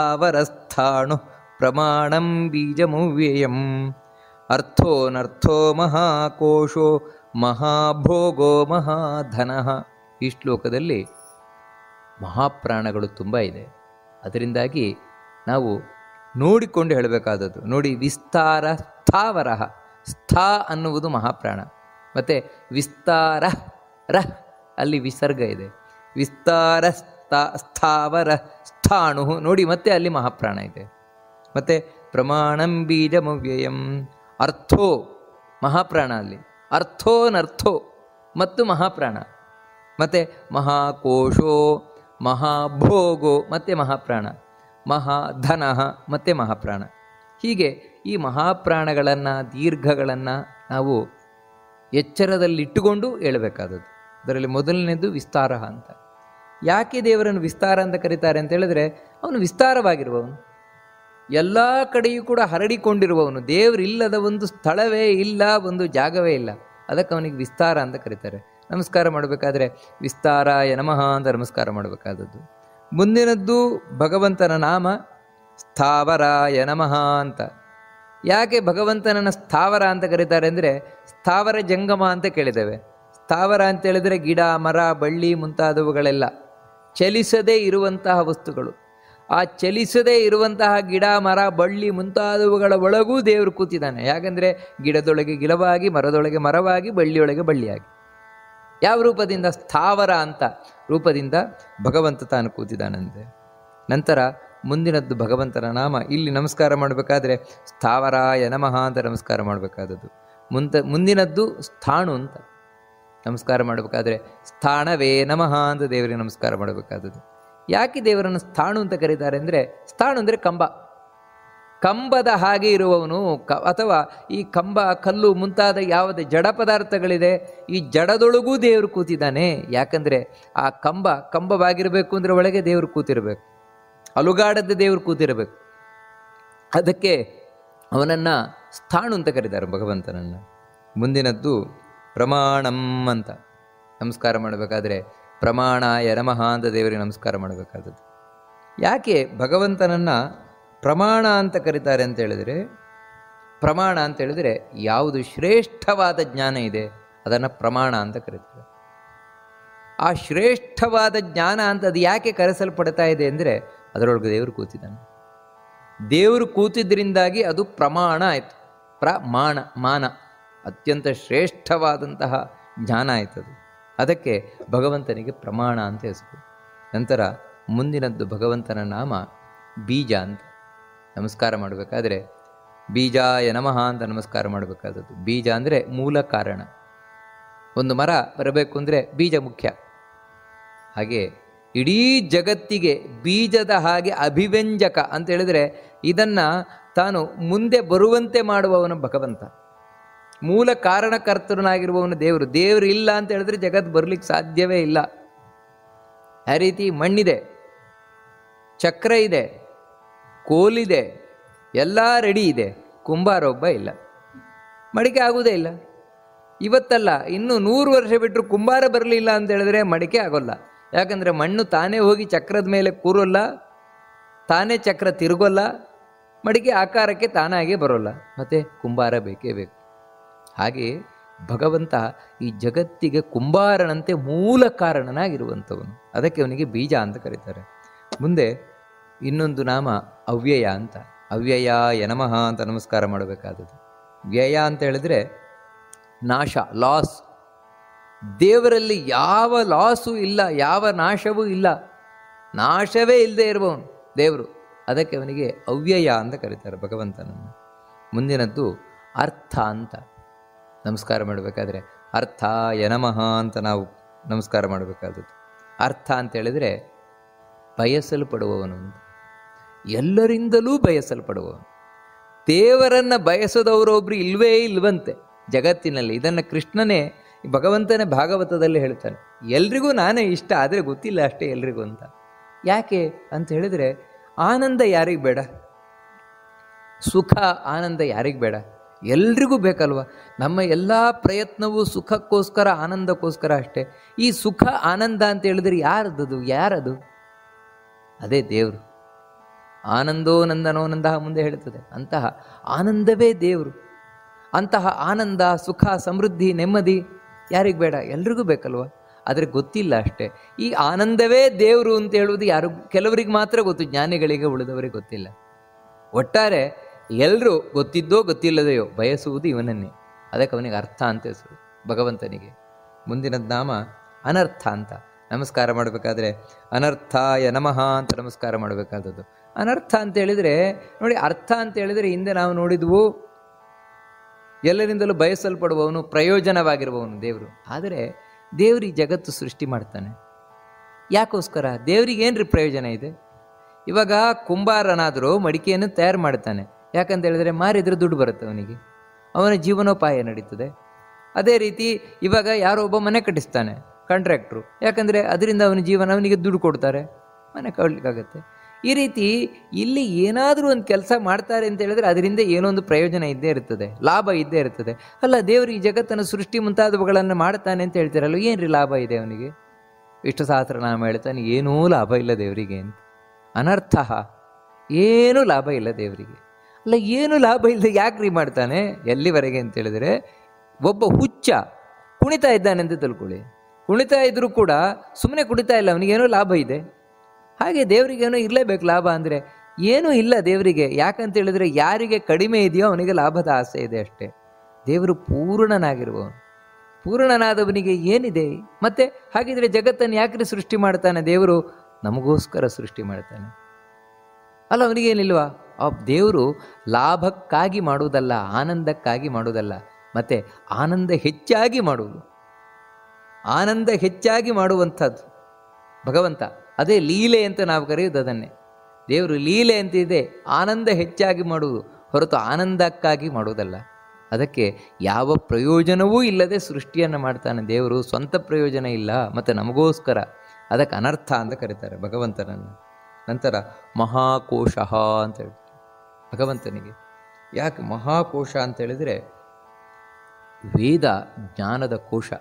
ಪ್ರಮಾಣಂ ಬೀಜಮವ್ಯಯಂ ಅರ್ಥೋನರ್ಥೋ ಮಹಾಕೋಶೋ ಮಹಾಭೋಗೋ ಮಹಾಧನಃ. ಈ ಶ್ಲೋಕದಲ್ಲಿ ಮಹಾಪ್ರಾಣಗಳು ತುಂಬ ಇದೆ. ಅದರಿಂದಾಗಿ ನಾವು ನೋಡಿಕೊಂಡು ಹೇಳಬೇಕಾದದ್ದು. ನೋಡಿ, ವಿಸ್ತಾರ ಸ್ಥಾವರ, ಸ್ಥಾ ಅನ್ನುವುದು ಮಹಾಪ್ರಾಣ. ಮತ್ತು ವಿಸ್ತಾರ ಅಲ್ಲಿ ವಿಸರ್ಗ ಇದೆ. ವಿಸ್ತಾರ ಸ್ಥಾವರ ಸ್ಥಾಣು ನೋಡಿ, ಮತ್ತೆ ಅಲ್ಲಿ ಮಹಾಪ್ರಾಣ ಇದೆ. ಮತ್ತು ಪ್ರಮಾಣಂ ಬೀಜಮವ್ಯಯಂ ಅರ್ಥೋ ಮಹಾಪ್ರಾಣ, ಅಲ್ಲಿ ಅರ್ಥೋನರ್ಥೋ ಮತ್ತು ಮಹಾಪ್ರಾಣ. ಮತ್ತು ಮಹಾಕೋಶೋ ಮಹಾಭೋಗೋ ಮತ್ತು ಮಹಾಪ್ರಾಣ, ಮಹಾಧನ ಮತ್ತು ಮಹಾಪ್ರಾಣ. ಹೀಗೆ ಈ ಮಹಾಪ್ರಾಣಗಳನ್ನು, ದೀರ್ಘಗಳನ್ನು ನಾವು ಎಚ್ಚರದಲ್ಲಿಟ್ಟುಕೊಂಡು ಹೇಳಬೇಕಾದದ್ದು. ಅದರಲ್ಲಿ ಮೊದಲನೇದು ವಿಸ್ತಾರ ಅಂತ. ಯಾಕೆ ದೇವರನ್ನು ವಿಸ್ತಾರ ಅಂತ ಕರೀತಾರೆ ಅಂತ ಹೇಳಿದ್ರೆ, ಅವನು ವಿಸ್ತಾರವಾಗಿರುವವನು, ಎಲ್ಲ ಕಡೆಯೂ ಕೂಡ ಹರಡಿಕೊಂಡಿರುವವನು. ದೇವರಿಲ್ಲದ ಒಂದು ಸ್ಥಳವೇ ಇಲ್ಲ, ಒಂದು ಜಾಗವೇ ಇಲ್ಲ. ಅದಕ್ಕೆ ಅವನಿಗೆ ವಿಸ್ತಾರ ಅಂತ ಕರೀತಾರೆ. ನಮಸ್ಕಾರ ಮಾಡಬೇಕಾದ್ರೆ ವಿಸ್ತಾರಾಯ ನಮಃ ಅಂತ ನಮಸ್ಕಾರ ಮಾಡಬೇಕಾದದ್ದು. ಮುಂದಿನದ್ದು ಭಗವಂತನ ನಾಮ ಸ್ಥಾವರಾಯ ನಮಃ ಅಂತ. ಯಾಕೆ ಭಗವಂತನನ್ನು ಸ್ಥಾವರ ಅಂತ ಕರೀತಾರೆ ಅಂದರೆ, ಸ್ಥಾವರ ಜಂಗಮ ಅಂತ ಕೇಳಿದ್ದೇವೆ. ಸ್ಥಾವರ ಅಂತ ಹೇಳಿದರೆ ಗಿಡ, ಮರ, ಬಳ್ಳಿ ಮುಂತಾದವುಗಳೆಲ್ಲ ಚಲಿಸದೇ ಇರುವಂತಹ ವಸ್ತುಗಳು. ಆ ಚಲಿಸದೇ ಇರುವಂತಹ ಗಿಡ, ಮರ, ಬಳ್ಳಿ ಮುಂತಾದವುಗಳ ಒಳಗೂ ದೇವರು ಕೂತಿದ್ದಾನೆ. ಯಾಕಂದರೆ ಗಿಡದೊಳಗೆ ಗಿಡವಾಗಿ, ಮರದೊಳಗೆ ಮರವಾಗಿ, ಬಳ್ಳಿಯೊಳಗೆ ಬಳ್ಳಿಯಾಗಿ. ಯಾವ ರೂಪದಿಂದ? ಸ್ಥಾವರ ಅಂತ ರೂಪದಿಂದ ಭಗವಂತ ತಾನು ಕೂತಿದ್ದಾನಂತೆ. ನಂತರ ಮುಂದಿನದ್ದು ಭಗವಂತನ ನಾಮ. ಇಲ್ಲಿ ನಮಸ್ಕಾರ ಮಾಡಬೇಕಾದ್ರೆ ಸ್ಥಾವರಾಯ ನಮಃ ಅಂತ ನಮಸ್ಕಾರ ಮಾಡಬೇಕಾದದ್ದು. ಮುಂದಿನದ್ದು ಸ್ಥಾಣು ಅಂತ ನಮಸ್ಕಾರ ಮಾಡಬೇಕಾದ್ರೆ ಸ್ಥಾಣವೇ ನಮಃ ಅಂತ ದೇವರಿಗೆ ನಮಸ್ಕಾರ ಮಾಡಬೇಕಾದದ್ದು. ಯಾಕೆ ದೇವರನ್ನು ಸ್ಥಾಣು ಅಂತ ಕರೀತಾರೆ ಅಂದರೆ, ಸ್ಥಾಣು ಅಂದರೆ ಕಂಬ, ಕಂಬದ ಹಾಗೆ ಇರುವವನು. ಅಥವಾ ಈ ಕಂಬ, ಕಲ್ಲು ಮುಂತಾದ ಯಾವುದೇ ಜಡ ಪದಾರ್ಥಗಳಿದೆ, ಈ ಜಡದೊಳಗೂ ದೇವರು ಕೂತಿದ್ದಾನೆ. ಯಾಕಂದರೆ ಆ ಕಂಬವಾಗಿರಬೇಕು ಅಂದರೆ ಒಳಗೆ ದೇವರು ಕೂತಿರಬೇಕು, ಅಲುಗಾಡದ ದೇವರು ಕೂತಿರಬೇಕು. ಅದಕ್ಕೆ ಅವನನ್ನು ಸ್ಥಾಣು ಅಂತ ಕರೀತಾರೆ ಭಗವಂತನನ್ನು. ಮುಂದಿನದ್ದು ಪ್ರಮಾಣಂ ಅಂತ ನಮಸ್ಕಾರ ಮಾಡಬೇಕಾದ್ರೆ ಪ್ರಮಾಣಾಯ ನಮಃ ಅಂತ ದೇವರಿಗೆ ನಮಸ್ಕಾರ ಮಾಡಬೇಕಾದದ್ದು. ಯಾಕೆ ಭಗವಂತನನ್ನು ಪ್ರಮಾಣ ಅಂತ ಕರೀತಾರೆ ಅಂತ ಹೇಳಿದರೆ, ಪ್ರಮಾಣ ಅಂತ ಹೇಳಿದರೆ ಯಾವುದು ಶ್ರೇಷ್ಠವಾದ ಜ್ಞಾನ ಇದೆ ಅದನ್ನು ಪ್ರಮಾಣ ಅಂತ ಕರೀತಾರೆ. ಆ ಶ್ರೇಷ್ಠವಾದ ಜ್ಞಾನ ಅಂತ ಅದು ಯಾಕೆ ಕರೆಸಲ್ಪಡ್ತಾ ಇದೆ ಅಂದರೆ, ಅದರೊಳಗೆ ದೇವರು ಕೂತಿದ್ದಾನೆ. ದೇವರು ಕೂತಿದ್ದರಿಂದಾಗಿ ಅದು ಪ್ರಮಾಣ ಆಯಿತು. ಮಾನ ಅತ್ಯಂತ ಶ್ರೇಷ್ಠವಾದಂತಹ ಜ್ಞಾನ ಆಯ್ತದು. ಅದಕ್ಕೆ ಭಗವಂತನಿಗೆ ಪ್ರಮಾಣ ಅಂತ ಹೆಸರು. ನಂತರ ಮುಂದಿನದ್ದು ಭಗವಂತನ ನಾಮ ಬೀಜ ಅಂತ ನಮಸ್ಕಾರ ಮಾಡಬೇಕಾದ್ರೆ ಬೀಜಾಯ ನಮಃ ಅಂತ ನಮಸ್ಕಾರ ಮಾಡಬೇಕಾದದ್ದು. ಬೀಜ ಅಂದರೆ ಮೂಲ ಕಾರಣ. ಒಂದು ಮರ ಬರಬೇಕು ಅಂದರೆ ಬೀಜ ಮುಖ್ಯ. ಹಾಗೆ ಇಡೀ ಜಗತ್ತಿಗೆ ಬೀಜದ ಹಾಗೆ ಅಭಿವ್ಯಂಜಕ ಅಂತ ಹೇಳಿದರೆ ಇದನ್ನು ತಾನು ಮುಂದೆ ಬರುವಂತೆ ಮಾಡುವವನು ಭಗವಂತ. ಮೂಲ ಕಾರಣಕರ್ತನಾಗಿರುವವನು ದೇವರು. ದೇವರು ಇಲ್ಲ ಅಂತ ಹೇಳಿದ್ರೆ ಜಗತ್ತು ಬರಲಿಕ್ಕೆ ಸಾಧ್ಯವೇ ಇಲ್ಲ. ಆ ರೀತಿ ಮಣ್ಣಿದೆ, ಚಕ್ರ ಇದೆ, ಕೋಲಿದೆ, ಎಲ್ಲ ರೆಡಿ ಇದೆ, ಕುಂಬಾರ ಒಬ್ಬ ಇಲ್ಲ. ಮಡಿಕೆ ಆಗುವುದೇ ಇಲ್ಲ. ಇವತ್ತಲ್ಲ, ಇನ್ನು 100 ವರ್ಷ ಬಿಟ್ಟರು ಕುಂಬಾರ ಬರಲಿಲ್ಲ ಅಂತ ಹೇಳಿದ್ರೆ ಮಡಿಕೆ ಆಗೋಲ್ಲ. ಯಾಕಂದರೆ ಮಣ್ಣು ತಾನೇ ಹೋಗಿ ಚಕ್ರದ ಮೇಲೆ ಕೂರೋಲ್ಲ, ತಾನೇ ಚಕ್ರ ತಿರುಗೋಲ್ಲ, ಮಡಿಕೆ ಆಕಾರಕ್ಕೆ ತಾನಾಗೆ ಬರೋಲ್ಲ. ಮತ್ತು ಕುಂಬಾರ ಬೇಕೇ ಬೇಕು. ಹಾಗೆ ಭಗವಂತ ಈ ಜಗತ್ತಿಗೆ ಕುಂಬಾರನಂತೆ ಮೂಲ ಕಾರಣನಾಗಿರುವಂಥವನು. ಅದಕ್ಕೆ ಅವನಿಗೆ ಬೀಜ ಅಂತ ಕರೀತಾರೆ. ಮುಂದೆ ಇನ್ನೊಂದು ನಾಮ ಅವ್ಯಯ ಅಂತ. ಅವ್ಯಯಾಯ ನಮಃ ಅಂತ ನಮಸ್ಕಾರ ಮಾಡಬೇಕಾದದ್ದು. ವ್ಯಯ ಅಂತ ಹೇಳಿದ್ರೆ ನಾಶ, ಲಾಸ್. ದೇವರಲ್ಲಿ ಯಾವ ಲಾಸು ಇಲ್ಲ, ಯಾವ ನಾಶವೂ ಇಲ್ಲ, ನಾಶವೇ ಇಲ್ಲದೆ ಇರುವವನು ದೇವರು. ಅದಕ್ಕೆ ಅವನಿಗೆ ಅವ್ಯಯ ಅಂತ ಕರೀತಾರೆ ಭಗವಂತನನ್ನು. ಮುಂದಿನದ್ದು ಅರ್ಥ ಅಂತ ನಮಸ್ಕಾರ ಮಾಡಬೇಕಾದ್ರೆ ಅರ್ಥಾಯ ನಮಃ ಅಂತ ನಾವು ನಮಸ್ಕಾರ ಮಾಡಬೇಕಾದದ್ದು. ಅರ್ಥ ಅಂತ ಹೇಳಿದರೆ ಬಯಸಲ್ಪಡುವವನು ಅಂತ, ಎಲ್ಲರಿಂದಲೂ ಬಯಸಲ್ಪಡುವವನು. ದೇವರನ್ನು ಬಯಸದವರೊಬ್ಬರು ಇಲ್ವೇ ಇಲ್ವಂತೆ ಜಗತ್ತಿನಲ್ಲಿ. ಇದನ್ನು ಕೃಷ್ಣನೇ ಭಗವಂತನೇ ಭಾಗವತದಲ್ಲಿ ಹೇಳ್ತಾನೆ, ಎಲ್ರಿಗೂ ನಾನೇ ಇಷ್ಟ, ಆದರೆ ಗೊತ್ತಿಲ್ಲ ಅಷ್ಟೇ ಎಲ್ರಿಗೂ ಅಂತ. ಯಾಕೆ ಅಂತ ಹೇಳಿದರೆ ಆನಂದ ಯಾರಿಗೆ ಬೇಡ, ಸುಖ ಆನಂದ ಯಾರಿಗೆ ಬೇಡ, ಎಲ್ರಿಗೂ ಬೇಕಲ್ವ. ನಮ್ಮ ಎಲ್ಲ ಪ್ರಯತ್ನವೂ ಸುಖಕ್ಕೋಸ್ಕರ, ಆನಂದಕ್ಕೋಸ್ಕರ ಅಷ್ಟೇ. ಈ ಸುಖ ಆನಂದ ಅಂತ ಹೇಳಿದ್ರೆ ಯಾರದು? ಅದೇ ದೇವರು. ಆನಂದೋ ನಂದನೋನಂದ ಮುಂದೆ ಹೇಳ್ತದೆ. ಅಂತಹ ಆನಂದವೇ ದೇವರು. ಅಂತಹ ಆನಂದ, ಸುಖ, ಸಮೃದ್ಧಿ, ನೆಮ್ಮದಿ ಯಾರಿಗೆ ಬೇಡ, ಎಲ್ರಿಗೂ ಬೇಕಲ್ವ. ಆದರೆ ಗೊತ್ತಿಲ್ಲ ಅಷ್ಟೇ. ಈ ಆನಂದವೇ ದೇವರು ಅಂತ ಹೇಳುವುದು ಕೆಲವರಿಗೆ ಮಾತ್ರ ಗೊತ್ತು, ಜ್ಞಾನಿಗಳಿಗೆ, ಉಳಿದವರಿಗೆ ಗೊತ್ತಿಲ್ಲ. ಒಟ್ಟಾರೆ ಎಲ್ಲರೂ ಗೊತ್ತಿದ್ದೋ ಗೊತ್ತಿಲ್ಲದೆಯೋ ಬಯಸುವುದು ಇವನನ್ನೇ. ಅದಕ್ಕೆ ಅವನಿಗೆ ಅರ್ಥ ಅಂತ ಹೆಸರು ಭಗವಂತನಿಗೆ. ಮುಂದಿನ ನಾಮ ಅನರ್ಥ ಅಂತ. ನಮಸ್ಕಾರ ಮಾಡಬೇಕಾದ್ರೆ ಅನರ್ಥಾಯ ನಮಃ ಅಂತ ನಮಸ್ಕಾರ ಮಾಡಬೇಕಾದದ್ದು. ಅನರ್ಥ ಅಂತ ಹೇಳಿದರೆ ನೋಡಿ, ಅರ್ಥ ಅಂತ ಹೇಳಿದರೆ ಹಿಂದೆ ನಾವು ನೋಡಿದ್ವು ಎಲ್ಲರಿಂದಲೂ ಬಯಸಲ್ಪಡುವವನು, ಪ್ರಯೋಜನವಾಗಿರುವವನು ದೇವರು. ಆದರೆ ದೇವರು ಈ ಜಗತ್ತು ಸೃಷ್ಟಿ ಮಾಡ್ತಾನೆ. ಯಾಕೋಸ್ಕರ? ದೇವರಿಗೇನ್ರಿ ಪ್ರಯೋಜನ ಇದೆ? ಇವಾಗ ಕುಂಬಾರನಾದರೂ ಮಡಿಕೆಯನ್ನು ತಯಾರು ಮಾಡ್ತಾನೆ. ಯಾಕಂತ ಹೇಳಿದರೆ ಮಾರಿದ್ರೆ ದುಡ್ಡು ಬರುತ್ತೆ ಅವನಿಗೆ, ಅವನ ಜೀವನೋಪಾಯ ನಡೀತದೆ. ಅದೇ ರೀತಿ ಇವಾಗ ಯಾರೋ ಒಬ್ಬ ಮನೆ ಕಟ್ಟಿಸ್ತಾನೆ, ಕಾಂಟ್ರಾಕ್ಟ್ರು. ಯಾಕಂದರೆ ಅದರಿಂದ ಅವನಿಗೆ ದುಡ್ಡು ಕೊಡ್ತಾರೆ, ಮನೆ ಕಟ್ಟಲಿಕ್ಕಾಗತ್ತೆ. ಈ ರೀತಿ ಇಲ್ಲಿ ಏನಾದರೂ ಒಂದು ಕೆಲಸ ಮಾಡ್ತಾರೆ ಅಂತ ಹೇಳಿದ್ರೆ ಅದರಿಂದ ಏನೋ ಒಂದು ಪ್ರಯೋಜನ ಇದ್ದೇ ಇರ್ತದೆ, ಲಾಭ ಇದ್ದೇ ಇರ್ತದೆ. ಅಲ್ಲ, ದೇವರು ಈ ಜಗತ್ತನ್ನು ಸೃಷ್ಟಿ ಮುಂತಾದವುಗಳನ್ನು ಮಾಡ್ತಾನೆ ಅಂತ ಹೇಳ್ತಾರಲ್ಲ, ಏನ್ರಿ ಲಾಭ ಇದೆ ಅವನಿಗೆ? ವಿಷ್ಣು ಸಹಸ್ರನಾಮ ಹೇಳ್ತಾನೆ, ಏನೂ ಲಾಭ ಇಲ್ಲ ದೇವರಿಗೆ ಅಂತ. ಅನರ್ಥ, ಏನೂ ಲಾಭ ಇಲ್ಲ ದೇವರಿಗೆ. ಅಲ್ಲ, ಏನು ಲಾಭ ಇಲ್ಲದೆ ಯಾಕ್ರಿ ಮಾಡ್ತಾನೆ? ಎಲ್ಲಿವರೆಗೆ ಅಂತ ಹೇಳಿದರೆ, ಒಬ್ಬ ಹುಚ್ಚ ಕುಣಿತಾ ಇದ್ದಾನೆ ಅಂತ ತಿಳ್ಕೊಳ್ಳಿ. ಕುಣಿತಾ ಇದ್ರೂ ಕೂಡ ಸುಮ್ಮನೆ ಕುಣಿತಾ ಇಲ್ಲ, ಅವನಿಗೇನೋ ಲಾಭ ಇದೆ. ಹಾಗೆ ದೇವರಿಗೇನೋ ಇರಲೇಬೇಕು ಲಾಭ. ಅಂದರೆ ಏನೂ ಇಲ್ಲ ದೇವರಿಗೆ. ಯಾಕಂತ ಹೇಳಿದರೆ ಯಾರಿಗೆ ಕಡಿಮೆ ಇದೆಯೋ ಅವನಿಗೆ ಲಾಭದ ಆಸೆ ಇದೆ ಅಷ್ಟೇ. ದೇವರು ಪೂರ್ಣನಾಗಿರುವವನು. ಪೂರ್ಣನಾದವನಿಗೆ ಏನಿದೆ? ಮತ್ತೆ ಹಾಗಿದ್ರೆ ಜಗತ್ತನ್ನು ಯಾಕ್ರಿ ಸೃಷ್ಟಿ ಮಾಡ್ತಾನೆ ದೇವರು? ನಮಗೋಸ್ಕರ ಸೃಷ್ಟಿ ಮಾಡ್ತಾನೆ. ಅಲ್ಲ, ಅವನಿಗೇನಿಲ್ವಾ? ಆ ದೇವರು ಲಾಭಕ್ಕಾಗಿ ಮಾಡುವುದಲ್ಲ, ಆನಂದಕ್ಕಾಗಿ ಮಾಡುವುದಲ್ಲ. ಮತ್ತೆ ಆನಂದ ಹೆಚ್ಚಾಗಿ ಮಾಡುವುದು, ಆನಂದ ಹೆಚ್ಚಾಗಿ ಮಾಡುವಂಥದ್ದು ಭಗವಂತ. ಅದೇ ಲೀಲೆ ಅಂತ ನಾವು ಕರೆಯುವುದು ಅದನ್ನೇ. ದೇವರು ಲೀಲೆ ಅಂತಿದೆ, ಆನಂದ ಹೆಚ್ಚಾಗಿ ಮಾಡುವುದು ಹೊರತು ಆನಂದಕ್ಕಾಗಿ ಮಾಡುವುದಲ್ಲ. ಅದಕ್ಕೆ ಯಾವ ಪ್ರಯೋಜನವೂ ಇಲ್ಲದೆ ಸೃಷ್ಟಿಯನ್ನು ಮಾಡ್ತಾನೆ ದೇವರು. ಸ್ವಂತ ಪ್ರಯೋಜನ ಇಲ್ಲ, ಮತ್ತು ನಮಗೋಸ್ಕರ. ಅದಕ್ಕೆ ಅನರ್ಥ ಅಂತ ಕರೀತಾರೆ ಭಗವಂತನನ್ನು. ನಂತರ ಮಹಾಕೋಶ ಅಂತ ಹೇಳ್ತಾರೆ ಭಗವಂತನಿಗೆ. ಯಾಕೆ ಮಹಾಕೋಶ ಅಂತ ಹೇಳಿದರೆ, ವೇದ ಜ್ಞಾನದ ಕೋಶ.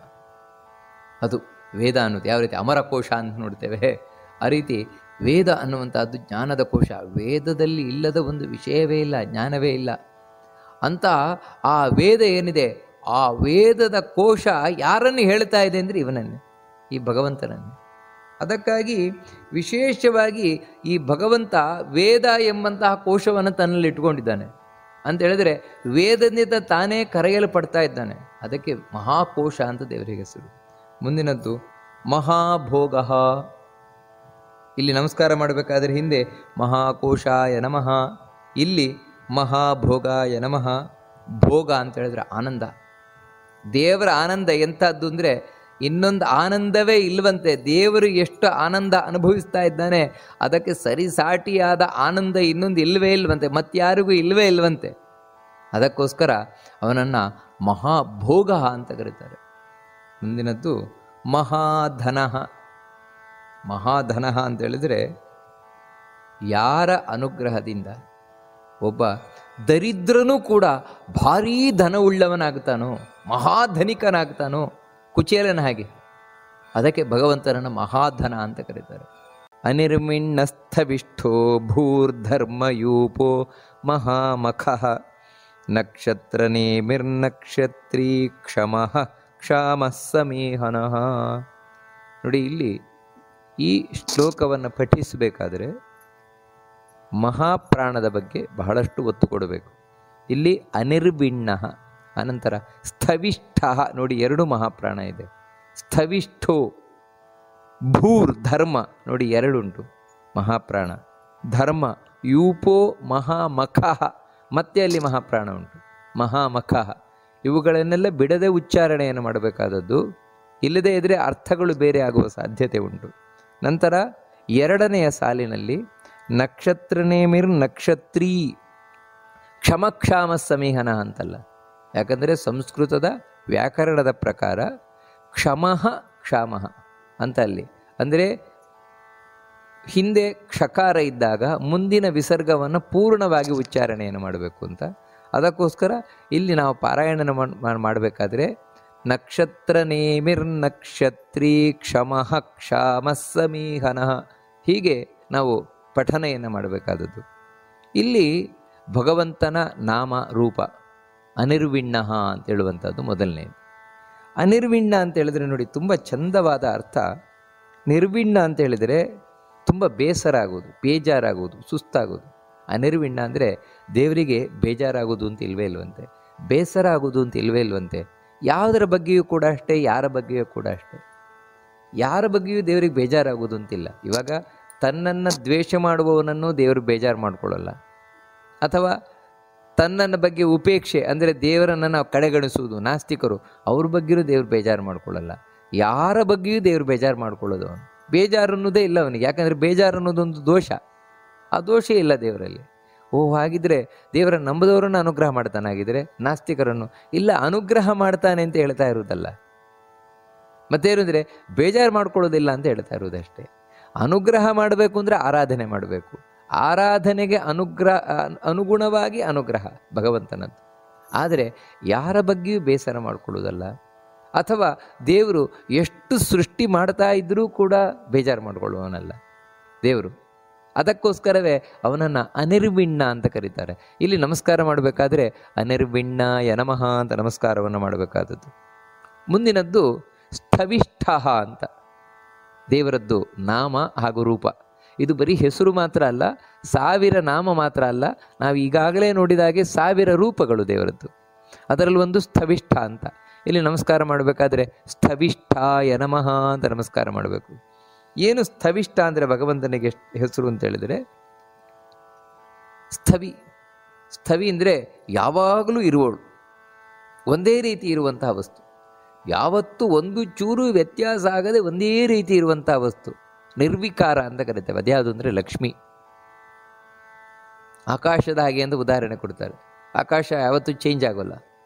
ಅದು ವೇದ ಅನ್ನೋದು ಯಾವ ರೀತಿ ಅಮರಕೋಶ ಅಂತ ನೋಡ್ತೇವೆ, ಆ ರೀತಿ ವೇದ ಅನ್ನುವಂಥದ್ದು ಜ್ಞಾನದ ಕೋಶ. ವೇದದಲ್ಲಿ ಇಲ್ಲದ ಒಂದು ವಿಷಯವೇ ಇಲ್ಲ, ಜ್ಞಾನವೇ ಇಲ್ಲ ಅಂತ. ಆ ವೇದ ಏನಿದೆ, ಆ ವೇದದ ಕೋಶ ಯಾರನ್ನು ಹೇಳ್ತಾ ಇದೆ ಅಂದರೆ ಇವನನ್ನೇ, ಈ ಭಗವಂತನನ್ನೇ. ಅದಕ್ಕಾಗಿ ವಿಶೇಷವಾಗಿ ಈ ಭಗವಂತ ವೇದ ಎಂಬಂತಹ ಕೋಶವನ್ನು ತನ್ನಲ್ಲಿ ಇಟ್ಕೊಂಡಿದ್ದಾನೆ ಅಂತ ಹೇಳಿದರೆ, ವೇದದಿಂದ ತಾನೇ ಕರೆಯಲ್ಪಡ್ತಾ ಇದ್ದಾನೆ. ಅದಕ್ಕೆ ಮಹಾಕೋಶ ಅಂತ ದೇವರಿಗೆ ಹೆಸರು. ಮುಂದಿನದ್ದು ಮಹಾಭೋಗ. ಇಲ್ಲಿ ನಮಸ್ಕಾರ ಮಾಡಬೇಕಾದ್ರೆ ಹಿಂದೆ ಮಹಾಕೋಶಾಯ ನಮಃ, ಇಲ್ಲಿ ಮಹಾಭೋಗಾಯ ನಮಃ. ಭೋಗ ಅಂತ ಹೇಳಿದ್ರೆ ಆನಂದ. ದೇವರ ಆನಂದ ಎಂಥದ್ದು ಅಂದರೆ ಇನ್ನೊಂದು ಆನಂದವೇ ಇಲ್ವಂತೆ. ದೇವರು ಎಷ್ಟು ಆನಂದ ಅನುಭವಿಸ್ತಾ ಇದ್ದಾನೆ, ಅದಕ್ಕೆ ಸರಿಸಾಟಿಯಾದ ಆನಂದ ಇನ್ನೊಂದು ಇಲ್ಲವೇ ಇಲ್ವಂತೆ, ಮತ್ತಾರಿಗೂ ಇಲ್ಲವೇ ಇಲ್ವಂತೆ. ಅದಕ್ಕೋಸ್ಕರ ಅವನನ್ನು ಮಹಾಭೋಗ ಅಂತ ಕರೀತಾರೆ. ಮುಂದಿನದ್ದು ಮಹಾಧನ. ಮಹಾಧನ ಅಂತ ಹೇಳಿದರೆ ಯಾರ ಅನುಗ್ರಹದಿಂದ ಒಬ್ಬ ದರಿದ್ರನೂ ಕೂಡ ಭಾರೀ ಧನವುಳ್ಳವನಾಗ್ತಾನೋ, ಮಹಾಧನಿಕನಾಗ್ತಾನೋ, ಕುಚೇಲನ ಹಾಗೆ. ಅದಕ್ಕೆ ಭಗವಂತನನ್ನು ಮಹಾಧನ ಅಂತ ಕರೀತಾರೆ. ಅನಿರ್ಮಿಣ್ಣಸ್ಥವಿಷ್ಠೋ ಭೂರ್ಧರ್ಮಯೂಪೋ ಮಹಾಮಖಃ ನಕ್ಷತ್ರನೇಮಿರ್ನಕ್ಷತ್ರೀ ಕ್ಷಮಃ ಕ್ಷಾಮಃ ಸಮೀಹನಃ. ನೋಡಿ, ಇಲ್ಲಿ ಈ ಶ್ಲೋಕವನ್ನು ಪಠಿಸಬೇಕಾದರೆ ಮಹಾಪ್ರಾಣದ ಬಗ್ಗೆ ಬಹಳಷ್ಟು ಒತ್ತು ಕೊಡಬೇಕು. ಇಲ್ಲಿ ಅನಿರ್ವಿಣ್ಣ, ಅನಂತರ ಸ್ಥವಿಷ್ಠ. ನೋಡಿ, ಎರಡು ಮಹಾಪ್ರಾಣ ಇದೆ. ಸ್ಥವಿಷ್ಠೋ ಭೂರ್ ಧರ್ಮ, ನೋಡಿ ಎರಡುಂಟು ಮಹಾಪ್ರಾಣ. ಧರ್ಮ ಯೂಪೋ ಮಹಾಮಖಃ, ಮತ್ತೆ ಅಲ್ಲಿ ಮಹಾಪ್ರಾಣ ಉಂಟು, ಮಹಾಮಖಃ. ಇವುಗಳನ್ನೆಲ್ಲ ಬಿಡದೆ ಉಚ್ಚಾರಣೆಯನ್ನು ಮಾಡಬೇಕಾದದ್ದು. ಇಲ್ಲದೇ ಇದ್ದರೆ ಅರ್ಥಗಳು ಬೇರೆ ಆಗುವ ಸಾಧ್ಯತೆ ಉಂಟು. ನಂತರ ಎರಡನೆಯ ಸಾಲಿನಲ್ಲಿ ನಕ್ಷತ್ರನೇಮಿರ್ ನಕ್ಷತ್ರೀ ಕ್ಷಮಕ್ಷಾಮ ಸಮೀಹನ ಅಂತಲ್ಲ. ಯಾಕಂದರೆ ಸಂಸ್ಕೃತದ ವ್ಯಾಕರಣದ ಪ್ರಕಾರ ಕ್ಷಮಃ ಕ್ಷಾಮಃ ಅಂತ ಅಲ್ಲಿ, ಅಂದರೆ ಹಿಂದೆ ಕ್ಷಕಾರ ಇದ್ದಾಗ ಮುಂದಿನ ವಿಸರ್ಗವನ್ನು ಪೂರ್ಣವಾಗಿ ಉಚ್ಚಾರಣೆಯನ್ನು ಮಾಡಬೇಕು ಅಂತ. ಅದಕ್ಕೋಸ್ಕರ ಇಲ್ಲಿ ನಾವು ಪಾರಾಯಣನ ಮಾಡಬೇಕಾದ್ರೆ ನಕ್ಷತ್ರನೇಮಿರ್ ನಕ್ಷತ್ರೀ ಕ್ಷಮಃ ಕ್ಷಾಮಃ ಸಮೀಹನಃ, ಹೀಗೆ ನಾವು ಪಠನೆಯನ್ನು ಮಾಡಬೇಕಾದದ್ದು. ಇಲ್ಲಿ ಭಗವಂತನ ನಾಮ ರೂಪ ಅನಿರ್ವಿಣ್ಣ ಅಂತ ಹೇಳುವಂಥದ್ದು ಮೊದಲನೇದು. ಅನಿರ್ವಿಣ್ಣ ಅಂತ ಹೇಳಿದ್ರೆ ನೋಡಿ, ತುಂಬ ಚಂದವಾದ ಅರ್ಥ. ನಿರ್ವಿಣ್ಣ ಅಂತ ಹೇಳಿದರೆ ತುಂಬ ಬೇಸರ ಆಗೋದು, ಬೇಜಾರಾಗೋದು, ಸುಸ್ತಾಗೋದು. ಅನಿರ್ವಿಣ್ಣ ಅಂದರೆ ದೇವರಿಗೆ ಬೇಜಾರಾಗೋದು ಅಂತ ಇಲ್ವೇ ಇಲ್ವಂತೆ, ಬೇಸರ ಆಗೋದು ಅಂತ ಇಲ್ವೇ ಇಲ್ವಂತೆ. ಯಾವುದರ ಬಗ್ಗೆಯೂ ಕೂಡ ಅಷ್ಟೇ, ಯಾರ ಬಗ್ಗೆಯೂ ಕೂಡ ಅಷ್ಟೇ. ಯಾರ ಬಗ್ಗೆಯೂ ದೇವರಿಗೆ ಬೇಜಾರಾಗೋದು ಅಂತಿಲ್ಲ. ಇವಾಗ ತನ್ನನ್ನು ದ್ವೇಷ ಮಾಡುವವನನ್ನು ದೇವರು ಬೇಜಾರು ಮಾಡ್ಕೊಳ್ಳಲ್ಲ, ಅಥವಾ ತನ್ನನ್ನ ಬಗ್ಗೆ ಉಪೇಕ್ಷೆ ಅಂದರೆ ದೇವರನ್ನು ನಾವು ಕಡೆಗಣಿಸುವುದು ನಾಸ್ತಿಕರು, ಅವ್ರ ಬಗ್ಗೆಯೂ ದೇವರು ಬೇಜಾರು ಮಾಡ್ಕೊಳ್ಳಲ್ಲ. ಯಾರ ಬಗ್ಗೆಯೂ ದೇವರು ಬೇಜಾರು ಮಾಡ್ಕೊಳ್ಳೋದು, ಅವನು ಬೇಜಾರು ಅನ್ನೋದೇ ಇಲ್ಲ ಅವನಿಗೆ. ಯಾಕಂದರೆ ಬೇಜಾರು ಅನ್ನೋದೊಂದು ದೋಷ, ಆ ದೋಷ ಇಲ್ಲ ದೇವರಲ್ಲಿ. ಹಾಗಿದ್ರೆ ದೇವರ ನಂಬದವರನ್ನು ಅನುಗ್ರಹ ಮಾಡ್ತಾನಾಗಿದ್ರೆ ನಾಸ್ತಿಕರನ್ನು ಇಲ್ಲ ಅನುಗ್ರಹ ಮಾಡ್ತಾನೆ ಅಂತ ಹೇಳ್ತಾ ಇರುವುದಲ್ಲ. ಮತ್ತೇನು ಅಂದರೆ ಬೇಜಾರು ಮಾಡ್ಕೊಳ್ಳೋದಿಲ್ಲ ಅಂತ ಹೇಳ್ತಾ ಇರುವುದಷ್ಟೇ. ಅನುಗ್ರಹ ಮಾಡಬೇಕು ಅಂದರೆ ಆರಾಧನೆ ಮಾಡಬೇಕು, ಆರಾಧನೆಗೆ ಅನುಗುಣವಾಗಿ ಅನುಗ್ರಹ ಭಗವಂತನದ್ದು. ಆದರೆ ಯಾರ ಬಗ್ಗೆಯೂ ಬೇಸರ ಮಾಡಿಕೊಳ್ಳೋದಲ್ಲ. ಅಥವಾ ದೇವರು ಎಷ್ಟು ಸೃಷ್ಟಿ ಮಾಡ್ತಾ ಇದ್ದರೂ ಕೂಡ ಬೇಜಾರು ಮಾಡಿಕೊಳ್ಳುವವನಲ್ಲ ದೇವರು. ಅದಕ್ಕೋಸ್ಕರವೇ ಅವನನ್ನು ಅನಿರ್ವಿಣ್ಣ ಅಂತ ಕರೀತಾರೆ. ಇಲ್ಲಿ ನಮಸ್ಕಾರ ಮಾಡಬೇಕಾದ್ರೆ ಅನಿರ್ವಿಣ್ಣಾಯ ನಮಃ ಅಂತ ನಮಸ್ಕಾರವನ್ನು ಮಾಡಬೇಕಾದದ್ದು. ಮುಂದಿನದ್ದು ಸ್ಥವಿಷ್ಠ ಅಂತ, ದೇವರದ್ದು ನಾಮ ಹಾಗೂ ರೂಪ. ಇದು ಬರೀ ಹೆಸರು ಮಾತ್ರ ಅಲ್ಲ, 1000 ನಾಮ ಮಾತ್ರ ಅಲ್ಲ, ನಾವು ಈಗಾಗಲೇ ನೋಡಿದಾಗೆ 1000 ರೂಪಗಳು ದೇವರದ್ದು. ಅದರಲ್ಲಿ ಒಂದು ಸ್ಥವಿಷ್ಠ ಅಂತ. ಇಲ್ಲಿ ನಮಸ್ಕಾರ ಮಾಡಬೇಕಾದ್ರೆ ಸ್ಥವಿಷ್ಠಾಯ ನಮಃ ಅಂತ ನಮಸ್ಕಾರ ಮಾಡಬೇಕು. ಏನು ಸ್ಥವಿಷ್ಠ ಅಂದರೆ ಭಗವಂತನಿಗೆ ಹೆಸರು ಅಂತ ಹೇಳಿದರೆ ಸ್ಥವಿ. ಸ್ಥವಿ ಅಂದರೆ ಯಾವಾಗಲೂ ಇರುವವಳು, ಒಂದೇ ರೀತಿ ಇರುವಂತಹ ವಸ್ತು, ಯಾವತ್ತೂ ಒಂದು ಚೂರು ವ್ಯತ್ಯಾಸ ಆಗದೆ ಒಂದೇ ರೀತಿ ಇರುವಂತಹ ವಸ್ತು, ನಿರ್ವಿಕಾರ ಅಂತ ಕರಿತೇವೆ. ಅದ್ಯಾವುದು ಅಂದರೆ ಲಕ್ಷ್ಮಿ. ಆಕಾಶದ ಹಾಗೆ ಅಂತ ಉದಾಹರಣೆ ಕೊಡ್ತಾರೆ. ಆಕಾಶ ಯಾವತ್ತೂ ಚೇಂಜ್ ಆಗೋಲ್ಲ.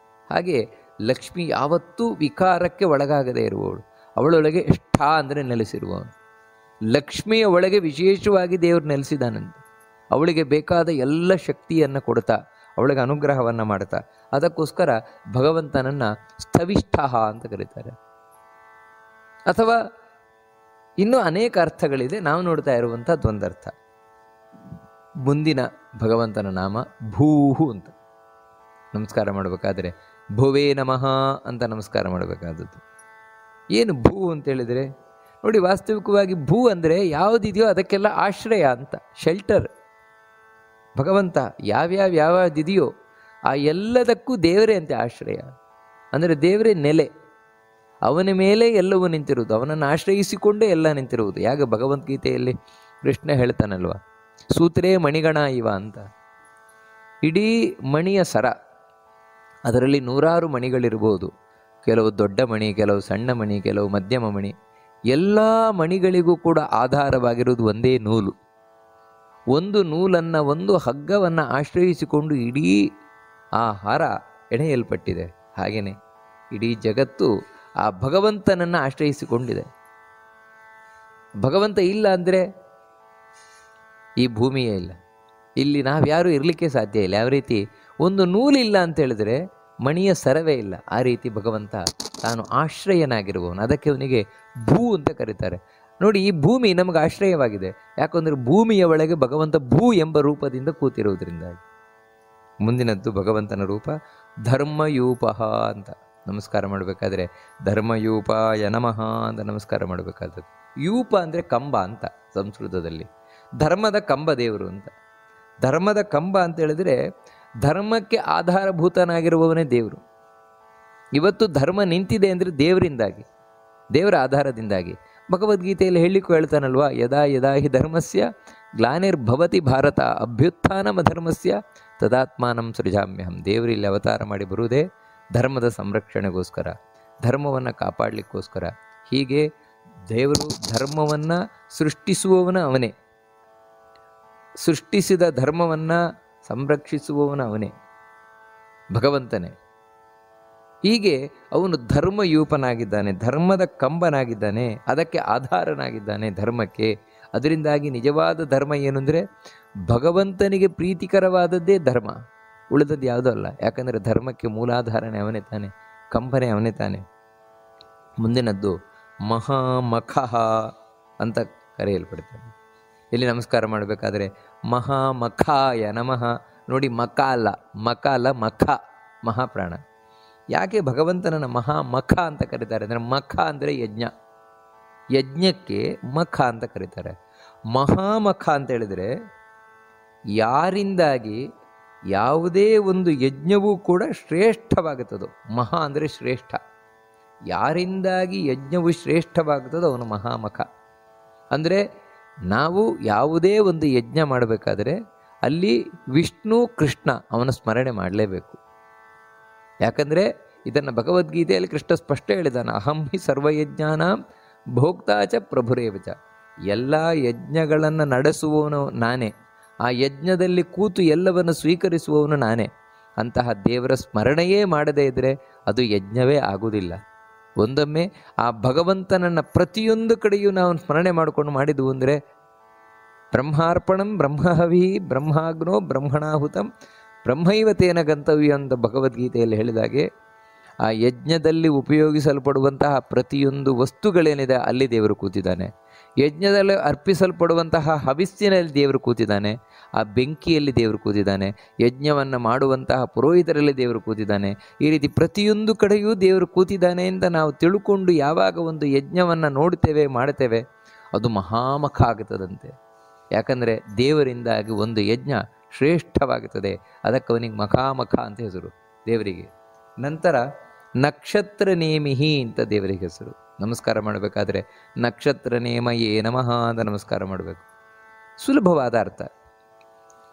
ಹಾಗೆ ಲಕ್ಷ್ಮಿ ಯಾವತ್ತೂ ವಿಕಾರಕ್ಕೆ ಒಳಗಾಗದೇ ಇರುವವಳು, ಅವಳೊಳಗೆ ಷ್ಠ ಅಂದರೆ ನೆಲೆಸಿರುವವನು. ಲಕ್ಷ್ಮಿಯ ಒಳಗೆ ವಿಶೇಷವಾಗಿ ದೇವರು ನೆಲೆಸಿದಾನಂತೆ. ಅವಳಿಗೆ ಬೇಕಾದ ಎಲ್ಲ ಶಕ್ತಿಯನ್ನು ಕೊಡ್ತಾ, ಅವಳಿಗೆ ಅನುಗ್ರಹವನ್ನು ಮಾಡ್ತಾ, ಅದಕ್ಕೋಸ್ಕರ ಭಗವಂತನನ್ನು ಸ್ಥವಿಷ್ಠ ಅಂತ ಕರೀತಾರೆ. ಅಥವಾ ಇನ್ನೂ ಅನೇಕ ಅರ್ಥಗಳಿದೆ, ನಾವು ನೋಡ್ತಾ ಇರುವಂಥದ್ದು ಒಂದರ್ಥ. ಮುಂದಿನ ಭಗವಂತನ ನಾಮ ಭೂಹು ಅಂತ. ನಮಸ್ಕಾರ ಮಾಡಬೇಕಾದ್ರೆ ಭುವೇ ನಮಃ ಅಂತ ನಮಸ್ಕಾರ ಮಾಡಬೇಕಾದದ್ದು. ಏನು ಭೂ ಅಂತೇಳಿದರೆ ನೋಡಿ, ವಾಸ್ತವಿಕವಾಗಿ ಭೂ ಅಂದರೆ ಯಾವುದಿದೆಯೋ ಅದಕ್ಕೆಲ್ಲ ಆಶ್ರಯ ಅಂತ, ಶೆಲ್ಟರ್. ಭಗವಂತ ಯಾವ್ಯಾವ್ದಿದೆಯೋ ಆ ಎಲ್ಲದಕ್ಕೂ ದೇವರೇ ಅಂತೆ ಆಶ್ರಯ. ಅಂದರೆ ದೇವರೇ ನೆಲೆ, ಅವನ ಮೇಲೆ ಎಲ್ಲವೂ ನಿಂತಿರುವುದು, ಅವನನ್ನು ಆಶ್ರಯಿಸಿಕೊಂಡೇ ಎಲ್ಲ ನಿಂತಿರುವುದು. ಯಾಗ ಭಗವದ್ಗೀತೆಯಲ್ಲಿ ಕೃಷ್ಣ ಹೇಳ್ತಾನಲ್ವ, ಸೂತ್ರೇ ಮಣಿಗಣ ಇವ ಅಂತ. ಇಡೀ ಮಣಿಯ ಸರ, ಅದರಲ್ಲಿ 100 ಮಣಿಗಳಿರ್ಬೋದು. ಕೆಲವು ದೊಡ್ಡ ಮಣಿ, ಕೆಲವು ಸಣ್ಣ ಮಣಿ, ಕೆಲವು ಮಧ್ಯಮ ಮಣಿ. ಎಲ್ಲ ಮಣಿಗಳಿಗೂ ಕೂಡ ಆಧಾರವಾಗಿರುವುದು ಒಂದೇ ನೂಲು. ಒಂದು ನೂಲನ್ನು, ಒಂದು ಹಗ್ಗವನ್ನು ಆಶ್ರಯಿಸಿಕೊಂಡು ಇಡೀ ಆ ಹಾರ ಎಣೆಯಲ್ಪಟ್ಟಿದೆ. ಹಾಗೆಯೇ ಇಡೀ ಜಗತ್ತು ಆ ಭಗವಂತನನ್ನು ಆಶ್ರಯಿಸಿಕೊಂಡಿದೆ. ಭಗವಂತ ಇಲ್ಲ ಅಂದರೆ ಈ ಭೂಮಿಯೇ ಇಲ್ಲ, ಇಲ್ಲಿ ನಾವ್ಯಾರೂ ಇರಲಿಕ್ಕೆ ಸಾಧ್ಯ ಇಲ್ಲ. ಯಾವ ರೀತಿ ಒಂದು ನೂಲಿಲ್ಲ ಅಂತ ಹೇಳಿದ್ರೆ ಮಣಿಯ ಸರವೇ ಇಲ್ಲ, ಆ ರೀತಿ ಭಗವಂತ ತಾನು ಆಶ್ರಯನಾಗಿರುವವನು. ಅದಕ್ಕೆ ಅವನಿಗೆ ಭೂ ಅಂತ ಕರೀತಾರೆ. ನೋಡಿ, ಈ ಭೂಮಿ ನಮಗೆ ಆಶ್ರಯವಾಗಿದೆ. ಯಾಕಂದರೆ ಭೂಮಿಯ ಒಳಗೆ ಭಗವಂತ ಭೂ ಎಂಬ ರೂಪದಿಂದ ಕೂತಿರುವುದರಿಂದಾಗಿ. ಮುಂದಿನದ್ದು ಭಗವಂತನ ರೂಪ ಧರ್ಮಯೂಪ ಅಂತ. ನಮಸ್ಕಾರ ಮಾಡಬೇಕಾದ್ರೆ ಧರ್ಮಯೂಪಾಯ ನಮಃ ಅಂತ ನಮಸ್ಕಾರ ಮಾಡಬೇಕಾದದ್ದು. ಯೂಪ ಅಂದರೆ ಕಂಬ ಅಂತ ಸಂಸ್ಕೃತದಲ್ಲಿ. ಧರ್ಮದ ಕಂಬ ದೇವರು ಅಂತ. ಧರ್ಮದ ಕಂಬ ಅಂತ ಹೇಳಿದ್ರೆ ಧರ್ಮಕ್ಕೆ ಆಧಾರಭೂತನಾಗಿರುವವನೇ ದೇವರು. ಇವತ್ತು ಧರ್ಮ ನಿಂತಿದೆ ಅಂದರೆ ದೇವರಿಂದಾಗಿ, ದೇವರ ಆಧಾರದಿಂದಾಗಿ. ಭಗವದ್ಗೀತೆಯಲ್ಲಿ ಹೇಳಿಕ್ಕೂ ಹೇಳ್ತಾನಲ್ವಾ, ಯದಾ ಯದಾ ಹಿ ಧರ್ಮಸ್ಯ ಗ್ಲಾನಿರ್ಭವತಿ ಭಾರತ ಅಭ್ಯುತ್ಥಾನಮಧರ್ಮಸ್ಯ ತದಾತ್ಮಾನಂ ಸೃಜಾಮ್ಯಹಂ. ದೇವರಿಲ್ಲಿ ಅವತಾರ ಮಾಡಿ ಬರುವುದೇ ಧರ್ಮದ ಸಂರಕ್ಷಣೆಗೋಸ್ಕರ, ಧರ್ಮವನ್ನು ಕಾಪಾಡಲಿಕ್ಕೋಸ್ಕರ. ಹೀಗೆ ದೇವರು ಧರ್ಮವನ್ನು ಸೃಷ್ಟಿಸುವವನ ಅವನೇ, ಸೃಷ್ಟಿಸಿದ ಧರ್ಮವನ್ನು ಸಂರಕ್ಷಿಸುವವನ ಅವನೇ, ಭಗವಂತನೇ. ಹೀಗೆ ಅವನು ಧರ್ಮಯೂಪನಾಗಿದ್ದಾನೆ, ಧರ್ಮದ ಕಂಬನಾಗಿದ್ದಾನೆ, ಅದಕ್ಕೆ ಆಧಾರನಾಗಿದ್ದಾನೆ ಧರ್ಮಕ್ಕೆ. ಅದರಿಂದಾಗಿ ನಿಜವಾದ ಧರ್ಮ ಏನು ಅಂದರೆ ಭಗವಂತನಿಗೆ ಪ್ರೀತಿಕರವಾದದ್ದೇ ಧರ್ಮ, ಉಳಿದದ್ದು ಯಾವುದೂ ಅಲ್ಲ. ಯಾಕಂದರೆ ಧರ್ಮಕ್ಕೆ ಮೂಲಾಧಾರನೇ ಅವನೇ ತಾನೆ, ಕಂಬನೇ ಅವನೇ ತಾನೆ. ಮುಂದಿನದ್ದು ಮಹಾಮಖಃ ಅಂತ ಕರೆಯಲ್ಪಡ್ತಾನೆ. ಇಲ್ಲಿ ನಮಸ್ಕಾರ ಮಾಡಬೇಕಾದ್ರೆ ಮಹಾಮಖಾಯ ನಮಃ. ನೋಡಿ, ಮಖ ಅಲ್ಲ, ಮಖ ಅಲ್ಲ, ಮಖ, ಮಹಾಪ್ರಾಣ. ಯಾಕೆ ಭಗವಂತನನ್ನು ಮಹಾಮಖ ಅಂತ ಕರೀತಾರೆ ಅಂದರೆ ಮಖ ಅಂದರೆ ಯಜ್ಞ, ಯಜ್ಞಕ್ಕೆ ಮಖ ಅಂತ ಕರೀತಾರೆ. ಮಹಾಮಖ ಅಂತ ಹೇಳಿದರೆ ಯಾರಿಂದಾಗಿ ಯಾವುದೇ ಒಂದು ಯಜ್ಞವೂ ಕೂಡ ಶ್ರೇಷ್ಠವಾಗುತ್ತದೋ, ಮಹಾ ಅಂದರೆ ಶ್ರೇಷ್ಠ, ಯಾರಿಂದಾಗಿ ಯಜ್ಞವು ಶ್ರೇಷ್ಠವಾಗುತ್ತದೋ ಅವನು ಮಹಾಮಖ. ಅಂದರೆ ನಾವು ಯಾವುದೇ ಒಂದು ಯಜ್ಞ ಮಾಡಬೇಕಾದ್ರೆ ಅಲ್ಲಿ ವಿಷ್ಣು ಕೃಷ್ಣ ಅವನ ಸ್ಮರಣೆ ಮಾಡಲೇಬೇಕು. ಯಾಕಂದರೆ ಇದನ್ನು ಭಗವದ್ಗೀತೆಯಲ್ಲಿ ಕೃಷ್ಣ ಸ್ಪಷ್ಟ ಹೇಳಿದಾನೆ, ಅಹಂ ಹಿ ಸರ್ವಯಜ್ಞಾನಾಂ ಭೋಕ್ತಾಚ ಪ್ರಭುರೇವಚ. ಎಲ್ಲ ಯಜ್ಞಗಳನ್ನು ನಡೆಸುವವನು ನಾನೇ, ಆ ಯಜ್ಞದಲ್ಲಿ ಕೂತು ಎಲ್ಲವನ್ನು ಸ್ವೀಕರಿಸುವವನು ನಾನೇ. ಅಂತಹ ದೇವರ ಸ್ಮರಣೆಯೇ ಮಾಡದೇ ಇದ್ದರೆ ಅದು ಯಜ್ಞವೇ ಆಗುವುದಿಲ್ಲ. ಒಂದೊಮ್ಮೆ ಆ ಭಗವಂತನನ್ನು ಪ್ರತಿಯೊಂದು ಕಡೆಯೂ ನಾವು ಸ್ಮರಣೆ ಮಾಡಿಕೊಂಡು ಮಾಡಿದ್ವು ಅಂದರೆ ಬ್ರಹ್ಮಾರ್ಪಣಂ ಬ್ರಹ್ಮಹವಿ ಬ್ರಹ್ಮಾಗ್ನೋ ಬ್ರಹ್ಮಣಾಹುತಂ ಬ್ರಹ್ಮೈವ ತೇನ ಗಂತವ್ಯ ಅಂತ ಭಗವದ್ಗೀತೆಯಲ್ಲಿ ಹೇಳಿದಾಗೆ ಆ ಯಜ್ಞದಲ್ಲಿ ಉಪಯೋಗಿಸಲ್ಪಡುವಂತಹ ಪ್ರತಿಯೊಂದು ವಸ್ತುಗಳೇನಿದೆ ಅಲ್ಲಿ ದೇವರು ಕೂತಿದ್ದಾನೆ. ಯಜ್ಞದಲ್ಲಿ ಅರ್ಪಿಸಲ್ಪಡುವಂತಹ ಹವಿಸ್ಸಿನಲ್ಲಿ ದೇವರು ಕೂತಿದ್ದಾನೆ, ಆ ಬೆಂಕಿಯಲ್ಲಿ ದೇವರು ಕೂತಿದ್ದಾನೆ, ಯಜ್ಞವನ್ನು ಮಾಡುವಂತಹ ಪುರೋಹಿತರಲ್ಲಿ ದೇವರು ಕೂತಿದ್ದಾನೆ. ಈ ರೀತಿ ಪ್ರತಿಯೊಂದು ಕಡೆಯೂ ದೇವರು ಕೂತಿದ್ದಾನೆ ಅಂತ ನಾವು ತಿಳ್ಕೊಂಡು ಯಾವಾಗ ಒಂದು ಯಜ್ಞವನ್ನು ನೋಡ್ತೇವೆ, ಮಾಡ್ತೇವೆ, ಅದು ಮಹಾಮಖ ಆಗುತ್ತದಂತೆ. ಯಾಕಂದರೆ ದೇವರಿಂದಾಗಿ ಒಂದು ಯಜ್ಞ ಶ್ರೇಷ್ಠವಾಗುತ್ತದೆ. ಅದಕ್ಕೆ ಅವನಿಗೆ ಮಖಾಮಖ ಅಂತ ಹೆಸರು ದೇವರಿಗೆ. ನಂತರ ನಕ್ಷತ್ರ ನೇಮಿಹಿ ಅಂತ ದೇವರಿಗೆ ಹೆಸರು. ನಮಸ್ಕಾರ ಮಾಡಬೇಕಾದ್ರೆ ನಕ್ಷತ್ರ ನೇಮಯೇ ನಮಃ ಅಂತ ನಮಸ್ಕಾರ ಮಾಡಬೇಕು. ಸುಲಭವಾದ ಅರ್ಥ.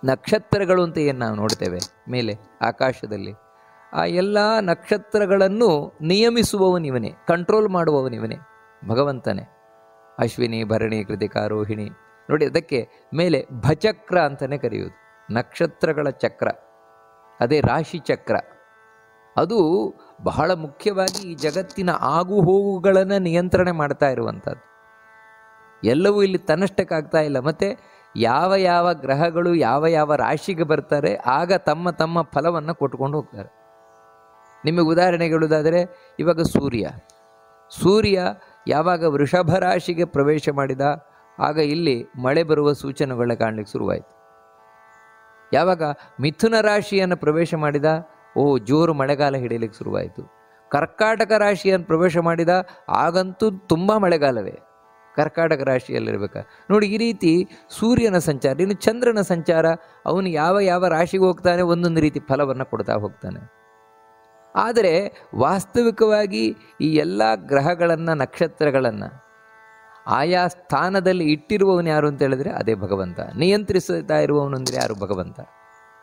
ನಕ್ಷತ್ರಗಳು ಅಂತ ಏನು ನಾವು ನೋಡ್ತೇವೆ ಮೇಲೆ ಆಕಾಶದಲ್ಲಿ, ಆ ಎಲ್ಲ ನಕ್ಷತ್ರಗಳನ್ನು ನಿಯಮಿಸುವವನಿವನೇ, ಕಂಟ್ರೋಲ್ ಮಾಡುವವನಿವನೇ, ಭಗವಂತನೇ. ಅಶ್ವಿನಿ ಭರಣಿ ಕೃತಿಕಾ ರೋಹಿಣಿ ನೋಡಿ, ಅದಕ್ಕೆ ಮೇಲೆ ಭಚಕ್ರ ಅಂತಲೇ ಕರೆಯುವುದು. ನಕ್ಷತ್ರಗಳ ಚಕ್ರ, ಅದೇ ರಾಶಿ ಚಕ್ರ. ಅದು ಬಹಳ ಮುಖ್ಯವಾಗಿ ಈ ಜಗತ್ತಿನ ಆಗು ಹೋಗುಗಳನ್ನು ನಿಯಂತ್ರಣೆ ಮಾಡ್ತಾ ಇರುವಂಥದ್ದು. ಎಲ್ಲವೂ ಇಲ್ಲಿ ತನ್ನಷ್ಟಕ್ಕಾಗ್ತಾ ಇಲ್ಲ. ಮತ್ತು ಯಾವ ಯಾವ ಗ್ರಹಗಳು ಯಾವ ಯಾವ ರಾಶಿಗೆ ಬರ್ತಾರೆ ಆಗ ತಮ್ಮ ತಮ್ಮ ಫಲವನ್ನು ಕೊಟ್ಕೊಂಡು ಹೋಗ್ತಾರೆ. ನಿಮಗೆ ಉದಾಹರಣೆಗೆ ಹೇಳುವುದಾದರೆ, ಇವಾಗ ಸೂರ್ಯ ಯಾವಾಗ ವೃಷಭ ರಾಶಿಗೆ ಪ್ರವೇಶ ಮಾಡಿದ ಆಗ ಇಲ್ಲಿ ಮಳೆ ಬರುವ ಸೂಚನೆಗಳನ್ನ ಕಾಣಲಿಕ್ಕೆ ಶುರುವಾಯಿತು. ಯಾವಾಗ ಮಿಥುನ ರಾಶಿಯನ್ನು ಪ್ರವೇಶ ಮಾಡಿದ, ಜೋರು ಮಳೆಗಾಲ ಹಿಡಿಯಲಿಕ್ಕೆ ಶುರುವಾಯಿತು. ಕರ್ಕಾಟಕ ರಾಶಿಯನ್ನು ಪ್ರವೇಶ ಮಾಡಿದ, ಆಗಂತೂ ತುಂಬ ಮಳೆಗಾಲವೇ. ಕರ್ಕಾಟಕ ರಾಶಿಯಲ್ಲಿರಬೇಕು ನೋಡಿ. ಈ ರೀತಿ ಸೂರ್ಯನ ಸಂಚಾರ, ಇನ್ನು ಚಂದ್ರನ ಸಂಚಾರ, ಅವನು ಯಾವ ಯಾವ ರಾಶಿಗೆ ಹೋಗ್ತಾನೆ ಒಂದೊಂದು ರೀತಿ ಫಲವನ್ನು ಕೊಡ್ತಾ ಹೋಗ್ತಾನೆ. ಆದರೆ ವಾಸ್ತವಿಕವಾಗಿ ಈ ಎಲ್ಲ ಗ್ರಹಗಳನ್ನು, ನಕ್ಷತ್ರಗಳನ್ನು ಆಯಾ ಸ್ಥಾನದಲ್ಲಿ ಇಟ್ಟಿರುವವನು ಯಾರು ಅಂತ ಹೇಳಿದ್ರೆ ಅದೇ ಭಗವಂತ. ನಿಯಂತ್ರಿಸ್ತಾ ಇರುವವನು ಅಂದರೆ ಯಾರು? ಭಗವಂತ.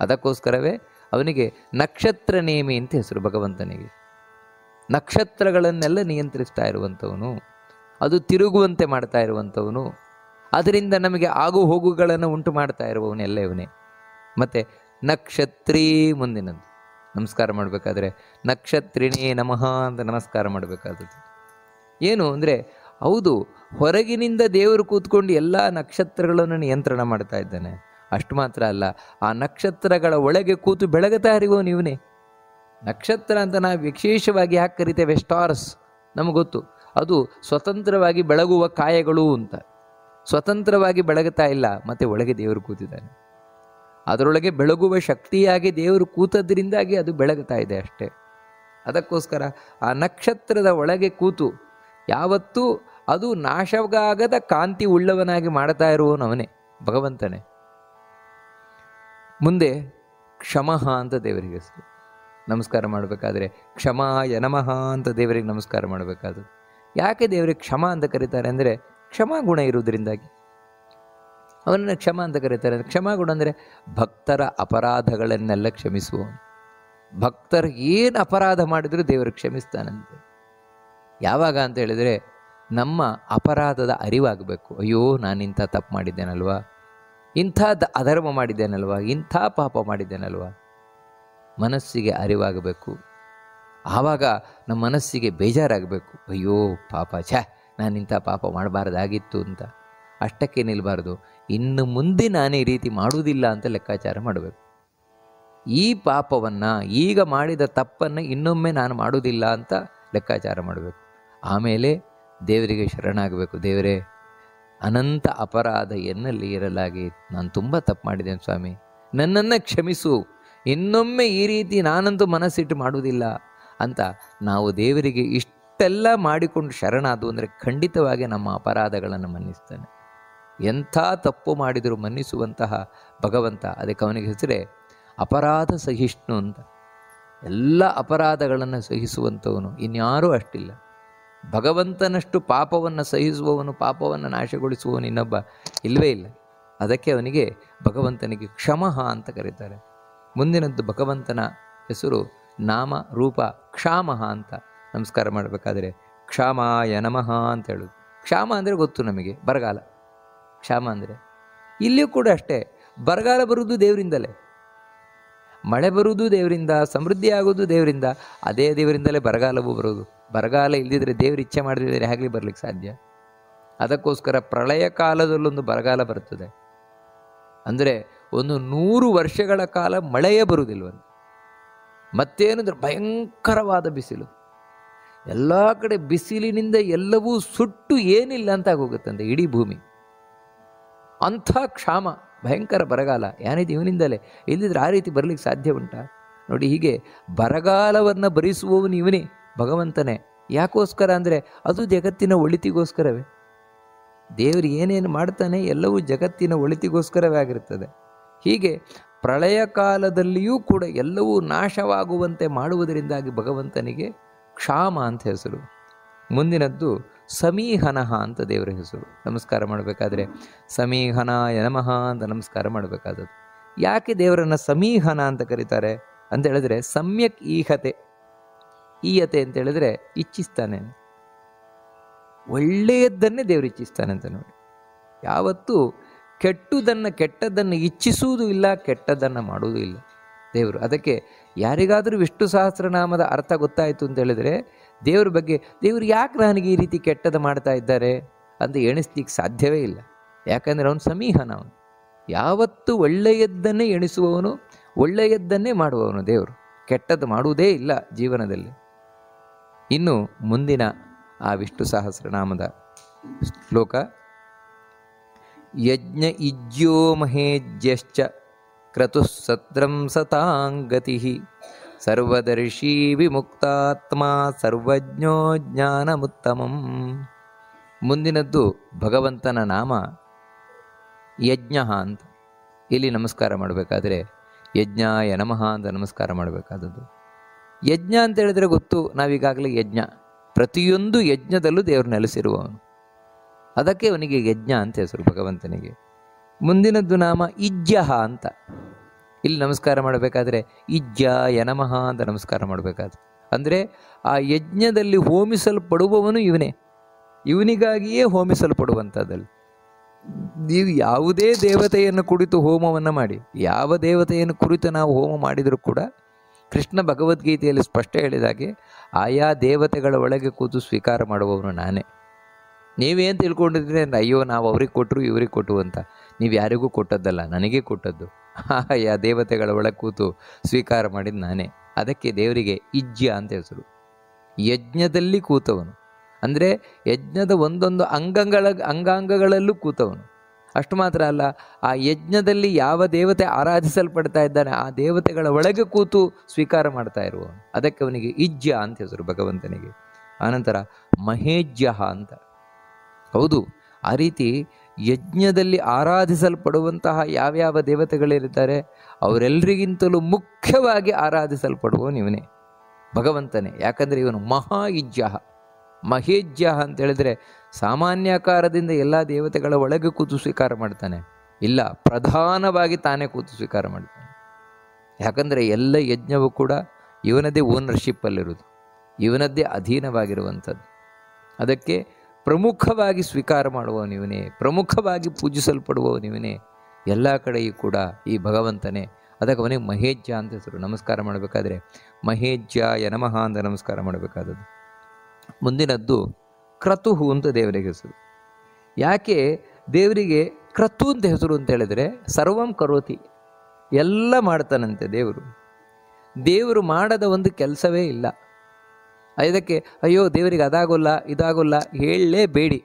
ಅದಕ್ಕೋಸ್ಕರವೇ ಅವನಿಗೆ ನಕ್ಷತ್ರ ನೇಮಿ ಅಂತ ಹೆಸರು ಭಗವಂತನಿಗೆ. ನಕ್ಷತ್ರಗಳನ್ನೆಲ್ಲ ನಿಯಂತ್ರಿಸ್ತಾ ಇರುವಂಥವನು, ಅದು ತಿರುಗುವಂತೆ ಮಾಡ್ತಾ ಇರುವಂಥವನು, ಅದರಿಂದ ನಮಗೆ ಆಗು ಹೋಗುಗಳನ್ನು ಉಂಟು ಮಾಡ್ತಾ ಇರುವವನು ಎಲ್ಲ ಇವನೇ. ಮತ್ತು ನಕ್ಷತ್ರೀ ಮುಂದಿನದ್ದು ನಮಸ್ಕಾರ ಮಾಡಬೇಕಾದ್ರೆ ನಕ್ಷತ್ರಿಣೇ ನಮಃ ಅಂತ ನಮಸ್ಕಾರ ಮಾಡಬೇಕಾದದ್ದು. ಏನು ಅಂದರೆ, ಹೌದು, ಹೊರಗಿನಿಂದ ದೇವರು ಕೂತ್ಕೊಂಡು ಎಲ್ಲ ನಕ್ಷತ್ರಗಳನ್ನು ನಿಯಂತ್ರಣ ಮಾಡ್ತಾ ಇದ್ದಾನೆ. ಅಷ್ಟು ಮಾತ್ರ ಅಲ್ಲ, ಆ ನಕ್ಷತ್ರಗಳ ಒಳಗೆ ಕೂತು ಬೆಳಗುತ್ತಾ ಇರುವವನು ಇವನೇ. ನಕ್ಷತ್ರ ಅಂತ ನಾವು ವಿಶೇಷವಾಗಿ ಯಾಕೆ ಕರಿತೇವೆ? ಸ್ಟಾರ್ಸ್, ನಮಗೊತ್ತು, ಅದು ಸ್ವತಂತ್ರವಾಗಿ ಬೆಳಗುವ ಕಾಯಗಳು ಅಂತ. ಸ್ವತಂತ್ರವಾಗಿ ಬೆಳಗುತ್ತಾ ಇಲ್ಲ, ಮತ್ತು ಒಳಗೆ ದೇವರು ಕೂತಿದ್ದಾನೆ. ಅದರೊಳಗೆ ಬೆಳಗುವ ಶಕ್ತಿಯಾಗಿ ದೇವರು ಕೂತದ್ರಿಂದಾಗಿ ಅದು ಬೆಳಗುತ್ತಾ ಇದೆ ಅಷ್ಟೇ. ಅದಕ್ಕೋಸ್ಕರ ಆ ನಕ್ಷತ್ರದ ಒಳಗೆ ಕೂತು ಯಾವತ್ತೂ ಅದು ನಾಶವಾಗದ ಕಾಂತಿ ಉಳ್ಳವನಾಗಿ ಮಾಡ್ತಾ ಇರುವವನು ಅವನೇ, ಭಗವಂತನೇ. ಮುಂದೆ ಕ್ಷಮಃ ಅಂತ ದೇವರಿಗೆ ಹೆಸರು. ನಮಸ್ಕಾರ ಮಾಡಬೇಕಾದ್ರೆ ಕ್ಷಮಾಯ ನಮಃ ಅಂತ ದೇವರಿಗೆ ನಮಸ್ಕಾರ ಮಾಡಬೇಕಾದ್ರು. ಯಾಕೆ ದೇವರಿಗೆ ಕ್ಷಮ ಅಂತ ಕರೀತಾರೆ ಅಂದರೆ ಕ್ಷಮಾ ಗುಣ ಇರುವುದರಿಂದಾಗಿ ಅವನನ್ನು ಕ್ಷಮ ಅಂತ ಕರೀತಾರೆ. ಕ್ಷಮಾ ಗುಣ ಅಂದರೆ ಭಕ್ತರ ಅಪರಾಧಗಳನ್ನೆಲ್ಲ ಕ್ಷಮಿಸುವವನು. ಭಕ್ತರು ಏನು ಅಪರಾಧ ಮಾಡಿದರೂ ದೇವರು ಕ್ಷಮಿಸ್ತಾನಂತೆ. ಯಾವಾಗ ಅಂತ ಹೇಳಿದರೆ ನಮ್ಮ ಅಪರಾಧದ ಅರಿವಾಗಬೇಕು. ಅಯ್ಯೋ ನಾನಿಂಥ ತಪ್ಪು ಮಾಡಿದ್ದೇನಲ್ವಾ, ಇಂಥ ಅಧರ್ಮ ಮಾಡಿದ್ದೇನಲ್ವಾ, ಇಂಥ ಪಾಪ ಮಾಡಿದ್ದೇನಲ್ವಾ, ಮನಸ್ಸಿಗೆ ಅರಿವಾಗಬೇಕು. ಆವಾಗ ನಮ್ಮ ಮನಸ್ಸಿಗೆ ಬೇಜಾರಾಗಬೇಕು. ಅಯ್ಯೋ ಪಾಪ, ನಾನಿಂಥ ಪಾಪ ಮಾಡಬಾರ್ದಾಗಿತ್ತು ಅಂತ. ಅಷ್ಟಕ್ಕೆ ನಿಲ್ಲಬಾರ್ದು. ಇನ್ನು ಮುಂದೆ ನಾನು ಈ ರೀತಿ ಮಾಡುವುದಿಲ್ಲ ಅಂತ ಲೆಕ್ಕಾಚಾರ ಮಾಡಬೇಕು. ಈ ಪಾಪವನ್ನು, ಈಗ ಮಾಡಿದ ತಪ್ಪನ್ನು ಇನ್ನೊಮ್ಮೆ ನಾನು ಮಾಡುವುದಿಲ್ಲ ಅಂತ ಲೆಕ್ಕಾಚಾರ ಮಾಡಬೇಕು. ಆಮೇಲೆ ದೇವರಿಗೆ ಶರಣಾಗಬೇಕು. ದೇವರೇ, ಅನಂತ ಅಪರಾಧ ಎನ್ನಲ್ಲಿ ಇರಲಾಗಿ ನಾನು ತುಂಬ ತಪ್ಪು ಮಾಡಿದ್ದೇನೆ ಸ್ವಾಮಿ, ನನ್ನನ್ನು ಕ್ಷಮಿಸು, ಇನ್ನೊಮ್ಮೆ ಈ ರೀತಿ ನಾನಂತೂ ಮನಸ್ಸಿಟ್ಟು ಮಾಡುವುದಿಲ್ಲ ಅಂತ ನಾವು ದೇವರಿಗೆ ಇಷ್ಟೆಲ್ಲ ಮಾಡಿಕೊಂಡು ಶರಣಾದು ಅಂದರೆ ಖಂಡಿತವಾಗಿ ನಮ್ಮ ಅಪರಾಧಗಳನ್ನು ಮನ್ನಿಸ್ತಾನೆ. ಎಂಥ ತಪ್ಪು ಮಾಡಿದರೂ ಮನ್ನಿಸುವಂತಹ ಭಗವಂತ. ಅದಕ್ಕೆ ಅವನಿಗೆ ಹೆಸರೇ ಅಪರಾಧ ಸಹಿಷ್ಣು ಅಂತ. ಎಲ್ಲ ಅಪರಾಧಗಳನ್ನು ಸಹಿಸುವಂಥವನು ಇನ್ಯಾರೂ ಅಷ್ಟಿಲ್ಲ. ಭಗವಂತನಷ್ಟು ಪಾಪವನ್ನು ಸಹಿಸುವವನು, ಪಾಪವನ್ನು ನಾಶಗೊಳಿಸುವವನು ಇನ್ನೊಬ್ಬ ಇಲ್ಲವೇ ಇಲ್ಲ. ಅದಕ್ಕೆ ಅವನಿಗೆ, ಭಗವಂತನಿಗೆ ಕ್ಷಮಃ ಅಂತ ಕರೀತಾರೆ. ಮುಂದಿನದ್ದು ಭಗವಂತನ ಹೆಸರು ನಾಮ ರೂಪ ಕ್ಷಾಮಃ ಅಂತ. ನಮಸ್ಕಾರ ಮಾಡಬೇಕಾದ್ರೆ ಕ್ಷಾಮಾಯ ನಮಃ ಅಂತ ಹೇಳೋದು. ಕ್ಷಾಮ ಅಂದರೆ ಗೊತ್ತು ನಮಗೆ, ಬರಗಾಲ. ಕ್ಷಾಮ ಅಂದರೆ ಇಲ್ಲಿಯೂ ಕೂಡ ಅಷ್ಟೇ, ಬರಗಾಲ ಬರುವುದು ದೇವರಿಂದಲೇ, ಮಳೆ ಬರುವುದು ದೇವರಿಂದ, ಸಮೃದ್ಧಿ ಆಗೋದು ದೇವರಿಂದ, ಅದೇ ದೇವರಿಂದಲೇ ಬರಗಾಲವೂ ಬರೋದು. ಬರಗಾಲ ಇಲ್ಲದಿದ್ದರೆ ದೇವರು ಇಚ್ಛೆ ಮಾಡದಿದ್ದರೆ ಹೇಗೆ ಬರಲಿಕ್ಕೆ ಸಾಧ್ಯ? ಅದಕ್ಕೋಸ್ಕರ ಪ್ರಳಯ ಕಾಲದಲ್ಲೊಂದು ಬರಗಾಲ ಬರುತ್ತದೆ. ಅಂದರೆ 100 ವರ್ಷಗಳ ಕಾಲ ಮಳೆಯೇ ಬರುವುದಿಲ್ವಂತೆ. ಮತ್ತೇನಂದ್ರೆ ಭಯಂಕರವಾದ ಬಿಸಿಲು, ಎಲ್ಲ ಕಡೆ ಬಿಸಿಲಿನಿಂದ ಎಲ್ಲವೂ ಸುಟ್ಟು ಏನಿಲ್ಲ ಅಂತ ಆಗೋಗುತ್ತಂತೆ ಇಡೀ ಭೂಮಿ. ಅಂಥ ಕ್ಷಾಮ, ಭಯಂಕರ ಬರಗಾಲ ಏನಿದೆ ಇವನಿಂದಲೇ, ಇಲ್ಲದಿದ್ರೆ ಆ ರೀತಿ ಬರಲಿಕ್ಕೆ ಸಾಧ್ಯ ಉಂಟಾ? ನೋಡಿ, ಹೀಗೆ ಬರಗಾಲವನ್ನು ಭರಿಸುವವನು ಇವನೇ, ಭಗವಂತನೇ. ಯಾಕೋಸ್ಕರ ಅಂದರೆ ಅದು ಜಗತ್ತಿನ ಒಳಿತಿಗೋಸ್ಕರವೇ. ದೇವರು ಏನೇನು ಮಾಡ್ತಾನೆ ಎಲ್ಲವೂ ಜಗತ್ತಿನ ಒಳಿತಿಗೋಸ್ಕರವೇ ಆಗಿರುತ್ತದೆ. ಹೀಗೆ ಪ್ರಳಯ ಕಾಲದಲ್ಲಿಯೂ ಕೂಡ ಎಲ್ಲವೂ ನಾಶವಾಗುವಂತೆ ಮಾಡುವುದರಿಂದಾಗಿ ಭಗವಂತನಿಗೆ ಕ್ಷಾಮ ಅಂತ ಹೆಸರು. ಮುಂದಿನದ್ದು ಸಮೀಹನಃ ಅಂತ ದೇವರ ಹೆಸರು. ನಮಸ್ಕಾರ ಮಾಡಬೇಕಾದ್ರೆ ಸಮೀಹನಾಯ ನಮಃ ಅಂತ ನಮಸ್ಕಾರ ಮಾಡಬೇಕಾದದ್ದು. ಯಾಕೆ ದೇವರನ್ನು ಸಮೀಹನ ಅಂತ ಕರೀತಾರೆ ಅಂತ ಹೇಳಿದ್ರೆ, ಸಮ್ಯಕ್ ಈಹತೆ, ಈಯತೆ ಅಂತ ಹೇಳಿದ್ರೆ ಇಚ್ಛಿಸ್ತಾನೆ, ಒಳ್ಳೆಯದನ್ನೇ ದೇವರು ಇಚ್ಛಿಸ್ತಾನೆ ಅಂತ. ನೋಡಿ, ಯಾವತ್ತೂ ಕೆಟ್ಟದ್ದನ್ನು ಇಚ್ಛಿಸುವುದೂ ಇಲ್ಲ, ಕೆಟ್ಟದ್ದನ್ನು ಮಾಡುವುದೂ ಇಲ್ಲ ದೇವರು. ಅದಕ್ಕೆ ಯಾರಿಗಾದರೂ ವಿಷ್ಣು ಸಹಸ್ರನಾಮದ ಅರ್ಥ ಗೊತ್ತಾಯಿತು ಅಂತ ಹೇಳಿದರೆ, ದೇವರ ಬಗ್ಗೆ ದೇವರು ಯಾಕೆ ನನಗೆ ಈ ರೀತಿ ಕೆಟ್ಟದ್ದು ಮಾಡ್ತಾ ಇದ್ದಾರೆ ಅಂತ ಎಣಿಸ್ಲಿಕ್ಕೆ ಸಾಧ್ಯವೇ ಇಲ್ಲ. ಯಾಕಂದರೆ ಅವನು ಸಮೀಹನ, ಅವನು ಯಾವತ್ತೂ ಒಳ್ಳೆಯದನ್ನೇ ಎಣಿಸುವವನು, ಒಳ್ಳೆಯದನ್ನೇ ಮಾಡುವವನು ದೇವರು. ಕೆಟ್ಟದ್ದು ಮಾಡುವುದೇ ಇಲ್ಲ ಜೀವನದಲ್ಲಿ. ಇನ್ನು ಮುಂದಿನ ಆ ವಿಷ್ಣು ಸಹಸ್ರನಾಮದ ಶ್ಲೋಕ, ಯಜ್ಞ ಇಜ್ಯೋ ಮಹೇಜ್ಯಶ್ಚ ಕ್ರತುಃ ಸತ್ರಂ ಸತಾಂಗತಿ ಸರ್ವದರ್ಶಿ ವಿಮುಕ್ತಾತ್ಮ ಸರ್ವಜ್ಞೋ ಜ್ಞಾನಮುತ್ತಮಂ. ಮುಂದಿನದ್ದು ಭಗವಂತನ ನಾಮ ಯಜ್ಞ ಅಂತ. ಇಲ್ಲಿ ನಮಸ್ಕಾರ ಮಾಡಬೇಕಾದ್ರೆ ಯಜ್ಞಾಯ ನಮಃ ಅಂತ ನಮಸ್ಕಾರ ಮಾಡಬೇಕಾದದ್ದು. ಯಜ್ಞ ಅಂತ ಹೇಳಿದ್ರೆ ಗೊತ್ತು, ನಾವೀಗಾಗಲೇ ಯಜ್ಞ, ಪ್ರತಿಯೊಂದು ಯಜ್ಞದಲ್ಲೂ ದೇವರು ನೆಲೆಸಿರುವವನು. ಅದಕ್ಕೆ ಅವನಿಗೆ ಯಜ್ಞ ಅಂತ ಹೆಸರು ಭಗವಂತನಿಗೆ. ಮುಂದಿನದ್ದು ನಾಮ ಇಜ್ಯ ಅಂತ. ಇಲ್ಲಿ ನಮಸ್ಕಾರ ಮಾಡಬೇಕಾದ್ರೆ ಇಜ್ಯಾಯ ನಮಃ ಅಂತ ನಮಸ್ಕಾರ ಮಾಡಬೇಕಾದ್ರೆ, ಅಂದರೆ ಆ ಯಜ್ಞದಲ್ಲಿ ಹೋಮಿಸಲ್ಪಡುವವನು ಇವನೇ, ಇವನಿಗಾಗಿಯೇ ಹೋಮಿಸಲ್ಪಡುವಂಥದ್ದಲ್ಲಿ. ನೀವು ಯಾವುದೇ ದೇವತೆಯನ್ನು ಕುರಿತು ಹೋಮವನ್ನು ಮಾಡಿ, ಯಾವ ದೇವತೆಯನ್ನು ಕುರಿತು ನಾವು ಹೋಮ ಮಾಡಿದರೂ ಕೂಡ ಕೃಷ್ಣ ಭಗವದ್ಗೀತೆಯಲ್ಲಿ ಸ್ಪಷ್ಟ ಹೇಳಿದಾಗೆ ಆಯಾ ದೇವತೆಗಳ ಒಳಗೆ ಕೂತು ಸ್ವೀಕಾರ ಮಾಡುವವನು ನಾನೇ. ನೀವೇನು ತಿಳ್ಕೊಂಡಿದ್ರೆ ಅಯ್ಯೋ ನಾವು ಅವ್ರಿಗೆ ಕೊಟ್ಟರು ಇವ್ರಿಗೆ ಕೊಟ್ಟು ಅಂತ. ನೀವು ಯಾರಿಗೂ ಕೊಟ್ಟದ್ದಲ್ಲ, ನನಗೇ ಕೊಟ್ಟದ್ದು. ಆಯಾ ದೇವತೆಗಳ ಒಳಗೆ ಕೂತು ಸ್ವೀಕಾರ ಮಾಡಿದ ನಾನೇ. ಅದಕ್ಕೆ ದೇವರಿಗೆ ಇಜ್ಯ ಅಂತ ಹೆಸರು. ಯಜ್ಞದಲ್ಲಿ ಕೂತವನು ಅಂದರೆ ಯಜ್ಞದ ಒಂದೊಂದು ಅಂಗಾಂಗಗಳಲ್ಲೂ ಕೂತವನು. ಅಷ್ಟು ಮಾತ್ರ ಅಲ್ಲ, ಆ ಯಜ್ಞದಲ್ಲಿ ಯಾವ ದೇವತೆ ಆರಾಧಿಸಲ್ಪಡ್ತಾ ಇದ್ದಾನೆ ಆ ದೇವತೆಗಳ ಒಳಗೆ ಕೂತು ಸ್ವೀಕಾರ ಮಾಡ್ತಾ ಇರುವ, ಅದಕ್ಕೆ ಅವನಿಗೆ ಇಜ್ಯ ಅಂತ ಹೆಸರು ಭಗವಂತನಿಗೆ. ಆನಂತರ ಮಹೇಜ್ಯ ಅಂತ. ಹೌದು, ಆ ರೀತಿ ಯಜ್ಞದಲ್ಲಿ ಆರಾಧಿಸಲ್ಪಡುವಂತಹ ಯಾವ್ಯಾವ ದೇವತೆಗಳಿರ್ತಾರೆ ಅವರೆಲ್ಲರಿಗಿಂತಲೂ ಮುಖ್ಯವಾಗಿ ಆರಾಧಿಸಲ್ಪಡುವವನು ಇವನೇ, ಭಗವಂತನೇ. ಯಾಕಂದರೆ ಇವನು ಮಹಾಯುಜ್ಯ, ಮಹೇಜ್ಯ ಅಂತ ಹೇಳಿದ್ರೆ ಸಾಮಾನ್ಯಾಕಾರದಿಂದ ಎಲ್ಲ ದೇವತೆಗಳ ಒಳಗೆ ಕೂತು ಸ್ವೀಕಾರ ಮಾಡ್ತಾನೆ, ಇಲ್ಲ, ಪ್ರಧಾನವಾಗಿ ತಾನೇ ಕೂತು ಸ್ವೀಕಾರ ಮಾಡ್ತಾನೆ. ಯಾಕಂದರೆ ಎಲ್ಲ ಯಜ್ಞವೂ ಕೂಡ ಇವನದೇ ಓನರ್ಶಿಪ್ಪಲ್ಲಿರುವುದು, ಇವನದ್ದೇ ಅಧೀನವಾಗಿರುವಂಥದ್ದು. ಅದಕ್ಕೆ ಪ್ರಮುಖವಾಗಿ ಸ್ವೀಕಾರ ಮಾಡುವವನಿವನೇ, ಪ್ರಮುಖವಾಗಿ ಪೂಜಿಸಲ್ಪಡುವವನಿವನೇ, ಎಲ್ಲ ಕಡೆಯೂ ಕೂಡ ಈ ಭಗವಂತನೇ. ಅದಕ್ಕೆ ಅವನಿಗೆ ಮಹೇಜ್ಯ ಅಂತ ಹೆಸರು. ನಮಸ್ಕಾರ ಮಾಡಬೇಕಾದ್ರೆ ಮಹೇಜ್ಯಾಯ ನಮಃ ಅಂತ ನಮಸ್ಕಾರ ಮಾಡಬೇಕಾದದ್ದು. ಮುಂದಿನದ್ದು ಕ್ರತುಹು ಅಂತ ದೇವರಿಗೆ ಹೆಸರು. ಯಾಕೆ ದೇವರಿಗೆ ಕ್ರತು ಅಂತ ಹೆಸರು ಅಂತ ಹೇಳಿದರೆ, ಸರ್ವಂ ಕರೋತಿ, ಎಲ್ಲ ಮಾಡ್ತಾನಂತೆ ದೇವರು. ದೇವರು ಮಾಡದ ಒಂದು ಕೆಲಸವೇ ಇಲ್ಲ. ಇದಕ್ಕೆ ಅಯ್ಯೋ ದೇವರಿಗೆ ಅದಾಗೋಲ್ಲ ಇದಾಗೋಲ್ಲ ಹೇಳಲೇಬೇಡಿ.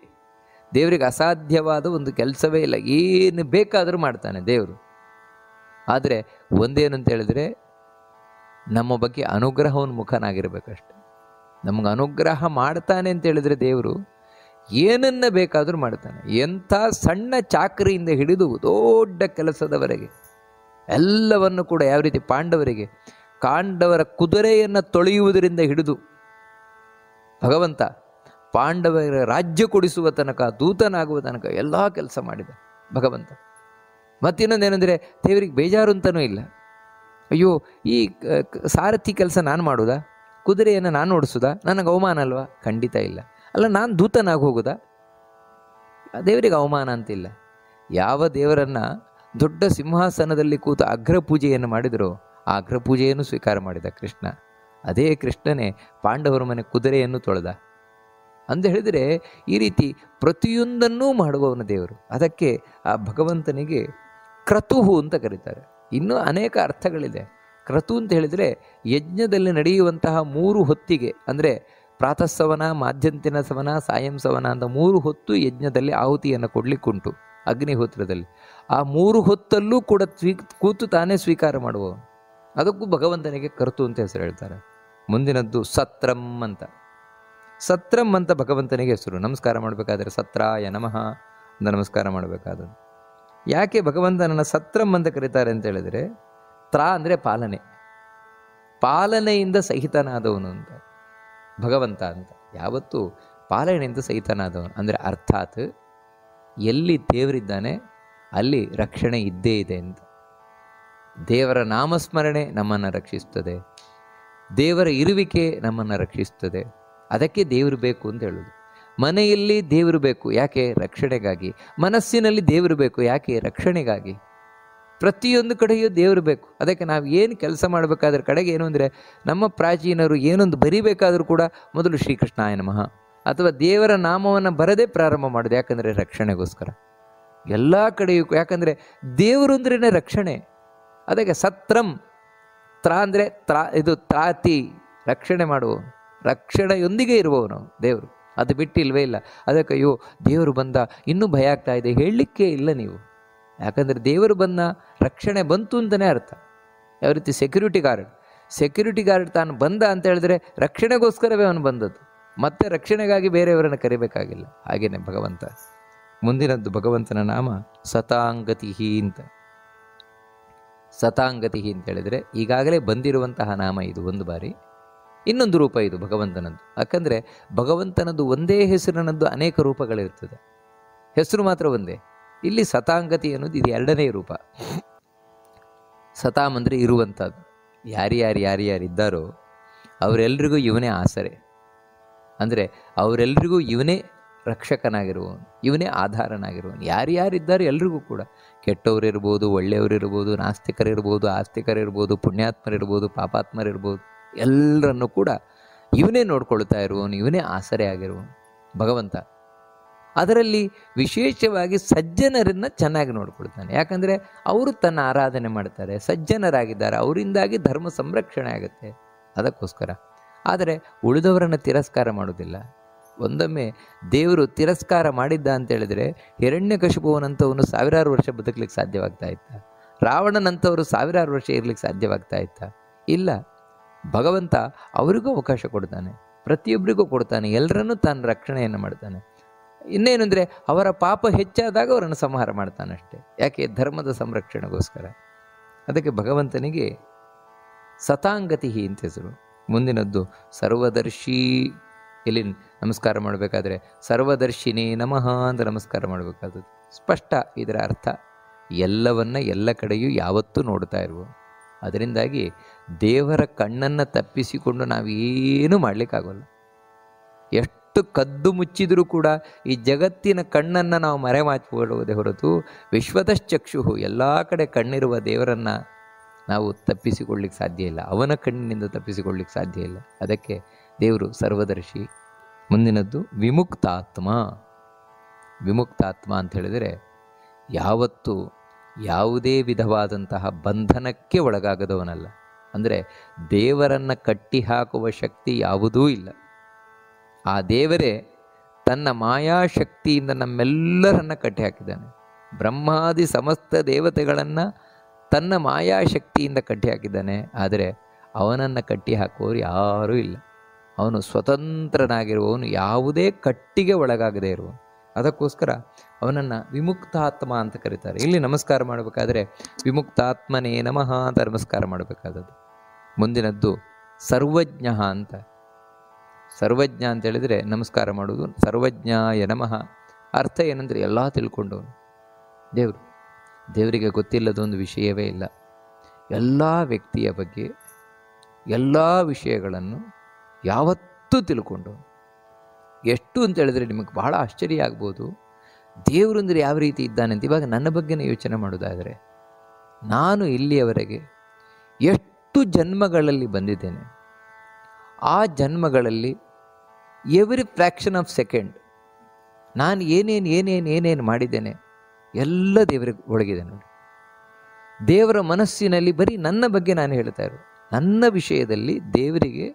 ದೇವರಿಗೆ ಅಸಾಧ್ಯವಾದ ಒಂದು ಕೆಲಸವೇ ಇಲ್ಲ, ಏನು ಬೇಕಾದರೂ ಮಾಡ್ತಾನೆ ದೇವರು. ಆದರೆ ಒಂದೇನು ಅಂತ ಹೇಳಿದ್ರೆ, ನಮ್ಮ ಬಗ್ಗೆ ಅನುಗ್ರಹೋನ್ಮುಖನಾಗಿರ್ಬೇಕಷ್ಟೆ. ನಮಗೆ ಅನುಗ್ರಹ ಮಾಡ್ತಾನೆ ಅಂತ ಹೇಳಿದರೆ ದೇವರು ಏನನ್ನ ಬೇಕಾದರೂ ಮಾಡ್ತಾನೆ. ಎಂಥ ಸಣ್ಣ ಚಾಕರಿಯಿಂದ ಹಿಡಿದು ದೊಡ್ಡ ಕೆಲಸದವರೆಗೆ ಎಲ್ಲವನ್ನು ಕೂಡ, ಯಾವ ರೀತಿ ಪಾಂಡವರ ಕುದುರೆಯನ್ನು ತೊಳೆಯುವುದರಿಂದ ಹಿಡಿದು ಭಗವಂತ ಪಾಂಡವರ ರಾಜ್ಯ ಕೊಡಿಸುವ ತನಕ, ದೂತನಾಗುವ ತನಕ ಎಲ್ಲ ಕೆಲಸ ಮಾಡಿದ ಭಗವಂತ. ಮತ್ತಿನ್ನೊಂದೇನೆಂದರೆ, ದೇವರಿಗೆ ಬೇಜಾರು ಅಂತನೂ ಇಲ್ಲ. ಅಯ್ಯೋ ಈ ಸಾರಥಿ ಕೆಲಸ ನಾನು ಮಾಡೋದಾ, ಕುದುರೆಯನ್ನು ನಾನು ಓಡಿಸೋದಾ, ನನಗೆ ಅವಮಾನ ಅಲ್ವಾ? ಖಂಡಿತ ಇಲ್ಲ. ಅಲ್ಲ, ನಾನು ದೂತನಾಗಿ ಹೋಗೋದಾ? ದೇವರಿಗೆ ಅವಮಾನ ಅಂತಿಲ್ಲ. ಯಾವ ದೇವರನ್ನು ದೊಡ್ಡ ಸಿಂಹಾಸನದಲ್ಲಿ ಕೂತು ಅಗ್ರಪೂಜೆಯನ್ನು ಮಾಡಿದರೋ ಆ ಅಗ್ರಪೂಜೆಯನ್ನು ಸ್ವೀಕಾರ ಮಾಡಿದ ಕೃಷ್ಣ. ಅದೇ ಕೃಷ್ಣನೇ ಪಾಂಡವರ ಮನೆ ಕುದುರೆಯನ್ನು ತೊಳೆದ ಅಂತ ಹೇಳಿದರೆ, ಈ ರೀತಿ ಪ್ರತಿಯೊಂದನ್ನೂ ಮಾಡುವವನು ದೇವರು. ಅದಕ್ಕೆ ಆ ಭಗವಂತನಿಗೆ ಕ್ರತುಹು ಅಂತ ಕರೀತಾರೆ. ಇನ್ನೂ ಅನೇಕ ಅರ್ಥಗಳಿದೆ. ಕ್ರತು ಅಂತ ಹೇಳಿದರೆ ಯಜ್ಞದಲ್ಲಿ ನಡೆಯುವಂತಹ 3 ಹೊತ್ತಿಗೆ, ಅಂದರೆ ಪ್ರಾತಃ ಸವನ, ಮಾಧ್ಯಂತಿನ ಸವನ, ಸಾಯಂ ಸವನ ಅಂತ 3 ಹೊತ್ತು ಯಜ್ಞದಲ್ಲಿ ಆಹುತಿಯನ್ನು ಕೊಡಲಿಕ್ಕುಂಟು ಅಗ್ನಿಹೋತ್ರದಲ್ಲಿ. ಆ 3 ಹೊತ್ತಲ್ಲೂ ಕೂಡ ಕೂತು ತಾನೇ ಸ್ವೀಕಾರ ಮಾಡುವವನು. ಅದಕ್ಕೂ ಭಗವಂತನಿಗೆ ಕರ್ತು ಅಂತ ಹೆಸರು ಹೇಳ್ತಾರೆ. ಮುಂದಿನದ್ದು ಸತ್ರಂ ಅಂತ. ಸತ್ರಂ ಅಂತ ಭಗವಂತನಿಗೆ ಹೆಸರು. ನಮಸ್ಕಾರ ಮಾಡಬೇಕಾದ್ರೆ ಸತ್ರಾಯ ನಮಃ ಅಂತ ನಮಸ್ಕಾರ ಮಾಡಬೇಕಾದದ್ದು. ಯಾಕೆ ಭಗವಂತನನ್ನು ಸತ್ರಂ ಅಂತ ಕರೀತಾರೆ ಅಂತ ಹೇಳಿದರೆ, ತ್ರ ಅಂದರೆ ಪಾಲನೆ, ಪಾಲನೆಯಿಂದ ಸಹಿತನಾದವನು ಅಂತ ಭಗವಂತ ಅಂತ. ಯಾವತ್ತೂ ಪಾಲನೆಯಿಂದ ಸಹಿತನಾದವನು ಅಂದರೆ, ಅರ್ಥಾತ್ ಎಲ್ಲಿ ದೇವರಿದ್ದಾನೆ ಅಲ್ಲಿ ರಕ್ಷಣೆ ಇದ್ದೇ ಇದೆ ಅಂತ. ದೇವರ ನಾಮಸ್ಮರಣೆ ನಮ್ಮನ್ನು ರಕ್ಷಿಸ್ತದೆ, ದೇವರ ಇರುವಿಕೆ ನಮ್ಮನ್ನು ರಕ್ಷಿಸ್ತದೆ. ಅದಕ್ಕೆ ದೇವರು ಬೇಕು ಅಂತ ಹೇಳೋದು. ಮನೆಯಲ್ಲಿ ದೇವರು ಬೇಕು, ಯಾಕೆ? ರಕ್ಷಣೆಗಾಗಿ. ಮನಸ್ಸಿನಲ್ಲಿ ದೇವರು ಬೇಕು, ಯಾಕೆ? ರಕ್ಷಣೆಗಾಗಿ. ಪ್ರತಿಯೊಂದು ಕಡೆಯೂ ದೇವರು ಬೇಕು. ಅದಕ್ಕೆ ನಾವು ಏನು ಕೆಲಸ ಮಾಡಬೇಕಾದ್ರೆ ಕಡೆಗೆ ಏನು ಅಂದರೆ, ನಮ್ಮ ಪ್ರಾಚೀನರು ಏನೊಂದು ಬರಿಬೇಕಾದರೂ ಕೂಡ ಮೊದಲು ಶ್ರೀಕೃಷ್ಣಾಯ ನಮಃ ಅಥವಾ ದೇವರ ನಾಮವನ್ನು ಬರದೇ ಪ್ರಾರಂಭ ಮಾಡೋದು. ಯಾಕಂದರೆ ರಕ್ಷಣೆಗೋಸ್ಕರ. ಎಲ್ಲ ಕಡೆಯೂ, ಯಾಕಂದರೆ ದೇವರು ಅಂದ್ರೇ ರಕ್ಷಣೆ. ಅದಕ್ಕೆ ಸತ್ರಂ, ತ್ರ ಅಂದರೆ ಇದು ತ್ರಾತಿ, ರಕ್ಷಣೆ ಮಾಡುವವನು, ರಕ್ಷಣೆಯೊಂದಿಗೆ ಇರುವವನು ದೇವರು. ಅದು ಬಿಟ್ಟಿಲ್ವೇ ಇಲ್ಲ. ಅದಕ್ಕೆ ಅಯ್ಯೋ ದೇವರು ಬಂದ ಇನ್ನೂ ಭಯ ಆಗ್ತಾ ಇದೆ ಹೇಳಲಿಕ್ಕೆ ಇಲ್ಲ ನೀವು. ಯಾಕಂದರೆ ದೇವರು ಬಂದ, ರಕ್ಷಣೆ ಬಂತು ಅಂತಲೇ ಅರ್ಥ. ಯಾವ ರೀತಿ ಸೆಕ್ಯೂರಿಟಿ ಗಾರ್ಡ್ ತಾನು ಬಂದ ಅಂತ ಹೇಳಿದ್ರೆ ರಕ್ಷಣೆಗೋಸ್ಕರವೇ ಅವನು ಬಂದದ್ದು, ಮತ್ತೆ ರಕ್ಷಣೆಗಾಗಿ ಬೇರೆಯವರನ್ನು ಕರಿಬೇಕಾಗಿಲ್ಲ. ಹಾಗೇನೆ ಭಗವಂತ. ಮುಂದಿನದ್ದು ಭಗವಂತನ ನಾಮ ಸತಾಂಗತಿ ಅಂತ. ಸತಾಂಗತಿ ಅಂತ ಹೇಳಿದರೆ ಈಗಾಗಲೇ ಬಂದಿರುವಂತಹ ನಾಮ ಇದು ಒಂದು ಬಾರಿ. ಇನ್ನೊಂದು ರೂಪ ಇದು ಭಗವಂತನದ್ದು. ಯಾಕಂದರೆ ಭಗವಂತನದ್ದು ಒಂದೇ ಹೆಸರಿನದ್ದು ಅನೇಕ ರೂಪಗಳಿರ್ತದೆ, ಹೆಸರು ಮಾತ್ರ ಒಂದೇ. ಇಲ್ಲಿ ಸತಾಂಗತಿ ಅನ್ನೋದು ಇದು 2ನೇ ರೂಪ. ಸತಾಂ ಅಂದರೆ ಇರುವಂಥದ್ದು. ಯಾರ್ಯಾರಿದ್ದಾರೋ ಅವರೆಲ್ಲರಿಗೂ ಇವನೇ ಆಸರೆ, ಅಂದರೆ ಅವರೆಲ್ಲರಿಗೂ ಇವನೇ ರಕ್ಷಕನಾಗಿರುವವನು, ಇವನೇ ಆಧಾರನಾಗಿರುವವನು. ಯಾರ್ಯಾರಿದ್ದಾರೆ ಎಲ್ರಿಗೂ ಕೂಡ, ಕೆಟ್ಟವರಿರ್ಬೋದು, ಒಳ್ಳೆಯವರಿರ್ಬೋದು, ನಾಸ್ತಿಕರಿರ್ಬೋದು, ಆಸ್ತಿಕರಿರ್ಬೋದು, ಪುಣ್ಯಾತ್ಮರಿರ್ಬೋದು, ಪಾಪಾತ್ಮರಿರ್ಬೋದು, ಎಲ್ಲರನ್ನೂ ಕೂಡ ಇವನೇ ನೋಡ್ಕೊಳ್ತಾ ಇರುವವನು, ಇವನೇ ಆಸರೆ ಆಗಿರುವವನು ಭಗವಂತ. ಅದರಲ್ಲಿ ವಿಶೇಷವಾಗಿ ಸಜ್ಜನರನ್ನು ಚೆನ್ನಾಗಿ ನೋಡ್ಕೊಳ್ತಾನೆ. ಯಾಕಂದರೆ ಅವರು ತನ್ನ ಆರಾಧನೆ ಮಾಡ್ತಾರೆ, ಸಜ್ಜನರಾಗಿದ್ದಾರೆ, ಅವರಿಂದಾಗಿ ಧರ್ಮ ಸಂರಕ್ಷಣೆ ಆಗುತ್ತೆ, ಅದಕ್ಕೋಸ್ಕರ. ಆದರೆ ಉಳಿದವರನ್ನು ತಿರಸ್ಕಾರ ಮಾಡೋದಿಲ್ಲ, ಒಂದೊಮ್ಮೆ ದೇವರು ತಿರಸ್ಕಾರ ಮಾಡಿದ್ದ ಅಂತ ಹೇಳಿದರೆ ಹಿರಣ್ಯಕಶಿಪುವನಂಥವನು ಸಾವಿರಾರು ವರ್ಷ ಬದುಕಲಿಕ್ಕೆ ಸಾಧ್ಯವಾಗ್ತಾ ಇತ್ತ? ರಾವಣನಂಥವರು ಸಾವಿರಾರು ವರ್ಷ ಇರಲಿಕ್ಕೆ ಸಾಧ್ಯವಾಗ್ತಾ ಇತ್ತ? ಇಲ್ಲ. ಭಗವಂತ ಅವರಿಗೂ ಅವಕಾಶ ಕೊಡ್ತಾನೆ, ಪ್ರತಿಯೊಬ್ಬರಿಗೂ ಕೊಡ್ತಾನೆ, ಎಲ್ಲರನ್ನೂ ತಾನು ರಕ್ಷಣೆಯನ್ನು ಮಾಡ್ತಾನೆ. ಇನ್ನೇನೆಂದರೆ ಅವರ ಪಾಪ ಹೆಚ್ಚಾದಾಗ ಅವರನ್ನು ಸಂಹಾರ ಮಾಡ್ತಾನಷ್ಟೆ. ಯಾಕೆ? ಧರ್ಮದ ಸಂರಕ್ಷಣೆಗೋಸ್ಕರ. ಅದಕ್ಕೆ ಭಗವಂತನಿಗೆ ಸತಾಂಗತಿ ಅಂತ ಹೆಸರು. ಮುಂದಿನದ್ದು ಸರ್ವದರ್ಶಿ. ಇಲ್ಲಿ ನಮಸ್ಕಾರ ಮಾಡಬೇಕಾದ್ರೆ ಸರ್ವದರ್ಶಿನೇ ನಮಃ ಅಂತ ನಮಸ್ಕಾರ ಮಾಡಬೇಕಾದದ್ದು. ಸ್ಪಷ್ಟ ಇದರ ಅರ್ಥ. ಎಲ್ಲವನ್ನ ಎಲ್ಲ ಕಡೆಯೂ ಯಾವತ್ತೂ ನೋಡ್ತಾ ಇರುವು. ಅದರಿಂದಾಗಿ ದೇವರ ಕಣ್ಣನ್ನು ತಪ್ಪಿಸಿಕೊಂಡು ನಾವೇನೂ ಮಾಡಲಿಕ್ಕಾಗೋಲ್ಲ. ಎಷ್ಟು ಕದ್ದು ಮುಚ್ಚಿದರೂ ಕೂಡ ಈ ಜಗತ್ತಿನ ಕಣ್ಣನ್ನು ನಾವು ಮರೆಮಾಚಿಕೊಳ್ಳುವುದೇ ಹೊರತು ವಿಶ್ವತಶ್ಚಕ್ಷು, ಎಲ್ಲ ಕಡೆ ಕಣ್ಣಿರುವ ದೇವರನ್ನು ನಾವು ತಪ್ಪಿಸಿಕೊಳ್ಳಿಕ್ಕೆ ಸಾಧ್ಯ ಇಲ್ಲ. ಅವನ ಕಣ್ಣಿನಿಂದ ತಪ್ಪಿಸಿಕೊಳ್ಳಿಕ್ಕೆ ಸಾಧ್ಯ ಇಲ್ಲ. ಅದಕ್ಕೆ ದೇವರು ಸರ್ವದರ್ಶಿ. ಮುಂದಿನದ್ದು ವಿಮುಕ್ತಾತ್ಮ. ವಿಮುಕ್ತಾತ್ಮ ಅಂತ ಹೇಳಿದರೆ ಯಾವತ್ತೂ ಯಾವುದೇ ವಿಧವಾದಂತಹ ಬಂಧನಕ್ಕೆ ಒಳಗಾಗದವನಲ್ಲ. ಅಂದರೆ ದೇವರನ್ನು ಕಟ್ಟಿ ಹಾಕುವ ಶಕ್ತಿ ಯಾವುದೂ ಇಲ್ಲ. ಆ ದೇವರೇ ತನ್ನ ಮಾಯಾಶಕ್ತಿಯಿಂದ ನಮ್ಮೆಲ್ಲರನ್ನ ಕಟ್ಟಿ ಹಾಕಿದ್ದಾನೆ. ಬ್ರಹ್ಮಾದಿ ಸಮಸ್ತ ದೇವತೆಗಳನ್ನು ತನ್ನ ಮಾಯಾಶಕ್ತಿಯಿಂದ ಕಟ್ಟಿ ಹಾಕಿದ್ದಾನೆ. ಆದರೆ ಅವನನ್ನು ಕಟ್ಟಿ ಹಾಕುವವರು ಯಾರೂ ಇಲ್ಲ. ಅವನು ಸ್ವತಂತ್ರನಾಗಿರುವವನು, ಯಾವುದೇ ಕಟ್ಟಿಗೆ ಒಳಗಾಗದೇ ಇರುವವನು. ಅದಕ್ಕೋಸ್ಕರ ಅವನನ್ನು ವಿಮುಕ್ತಾತ್ಮ ಅಂತ ಕರೀತಾರೆ. ಇಲ್ಲಿ ನಮಸ್ಕಾರ ಮಾಡಬೇಕಾದ್ರೆ ವಿಮುಕ್ತಾತ್ಮನೇ ನಮಃ ಅಂತ ನಮಸ್ಕಾರ ಮಾಡಬೇಕಾದದ್ದು. ಮುಂದಿನದ್ದು ಸರ್ವಜ್ಞ ಅಂತ. ಸರ್ವಜ್ಞ ಅಂತ ಹೇಳಿದರೆ ನಮಸ್ಕಾರ ಮಾಡುವುದು. ಸರ್ವಜ್ಞಾಯ ನಮಃ ಅರ್ಥ ಏನಂದರೆ ಎಲ್ಲ ತಿಳ್ಕೊಂಡವನು ದೇವರು. ದೇವರಿಗೆ ಗೊತ್ತಿಲ್ಲದೊಂದು ವಿಷಯವೇ ಇಲ್ಲ. ಎಲ್ಲ ವ್ಯಕ್ತಿಯ ಬಗ್ಗೆ ಎಲ್ಲ ವಿಷಯಗಳನ್ನು ಯಾವತ್ತೂ ತಿಳ್ಕೊಂಡವನು. ಎಷ್ಟು ಅಂತ ಹೇಳಿದ್ರೆ ನಿಮಗೆ ಬಹಳ ಆಶ್ಚರ್ಯ ಆಗ್ಬೋದು. ದೇವರು ಅಂದರೆ ಯಾವ ರೀತಿ ಇದ್ದಾನೆ ಅಂತ. ಇವಾಗ ನನ್ನ ಬಗ್ಗೆನೇ ಯೋಚನೆ ಮಾಡೋದಾದರೆ, ನಾನು ಇಲ್ಲಿಯವರೆಗೆ ಎಷ್ಟು ಜನ್ಮಗಳಲ್ಲಿ ಬಂದಿದ್ದೇನೆ. ಆ ಜನ್ಮಗಳಲ್ಲಿ ಎವ್ರಿ ಫ್ರ್ಯಾಕ್ಷನ್ ಆಫ್ ಸೆಕೆಂಡ್ ನಾನು ಏನೇನು ಮಾಡಿದ್ದೇನೆ ಎಲ್ಲ ದೇವರಿಗೆ ಒಳಗಿದೆ ನೋಡಿ. ದೇವರ ಮನಸ್ಸಿನಲ್ಲಿ ಬರೀ ನನ್ನ ಬಗ್ಗೆ ನಾನು ಹೇಳ್ತಾ ಇರೋದು. ನನ್ನ ವಿಷಯದಲ್ಲಿ ದೇವರಿಗೆ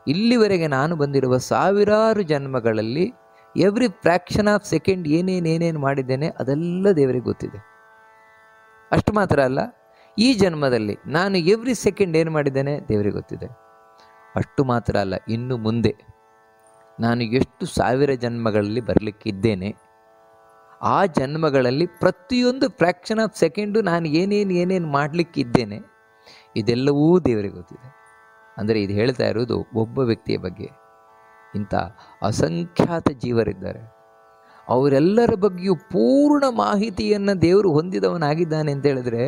ಇಲ್ಲಿವರೆಗೆ ನಾನು ಬಂದಿರುವ ಸಾವಿರಾರು ಜನ್ಮಗಳಲ್ಲಿ ಎವ್ರಿ ಫ್ರ್ಯಾಕ್ಷನ್ ಆಫ್ ಸೆಕೆಂಡ್ ಏನೇನು ಮಾಡಿದ್ದೇನೆ ಅದೆಲ್ಲ ದೇವರಿಗೆ ಗೊತ್ತಿದೆ. ಅಷ್ಟು ಮಾತ್ರ ಅಲ್ಲ, ಈ ಜನ್ಮದಲ್ಲಿ ನಾನು ಎವ್ರಿ ಸೆಕೆಂಡ್ ಏನು ಮಾಡಿದ್ದೇನೆ ದೇವರಿಗೆ ಗೊತ್ತಿದೆ. ಅಷ್ಟು ಮಾತ್ರ ಅಲ್ಲ, ಇನ್ನು ಮುಂದೆ ನಾನು ಎಷ್ಟು ಸಾವಿರ ಜನ್ಮಗಳಲ್ಲಿ ಬರಲಿಕ್ಕಿದ್ದೇನೆ, ಆ ಜನ್ಮಗಳಲ್ಲಿ ಪ್ರತಿಯೊಂದು ಫ್ರ್ಯಾಕ್ಷನ್ ಆಫ್ ಸೆಕೆಂಡು ನಾನು ಏನೇನು ಮಾಡಲಿಕ್ಕಿದ್ದೇನೆ ಇದೆಲ್ಲವೂ ದೇವರಿಗೆ ಗೊತ್ತಿದೆ. ಅಂದರೆ ಇದು ಹೇಳ್ತಾ ಇರೋದು ಒಬ್ಬ ವ್ಯಕ್ತಿಯ ಬಗ್ಗೆ. ಇಂಥ ಅಸಂಖ್ಯಾತ ಜೀವರಿದ್ದಾರೆ. ಅವರೆಲ್ಲರ ಬಗ್ಗೆಯೂ ಪೂರ್ಣ ಮಾಹಿತಿಯನ್ನು ದೇವರು ಹೊಂದಿದವನಾಗಿದ್ದಾನೆ ಅಂತ ಹೇಳಿದ್ರೆ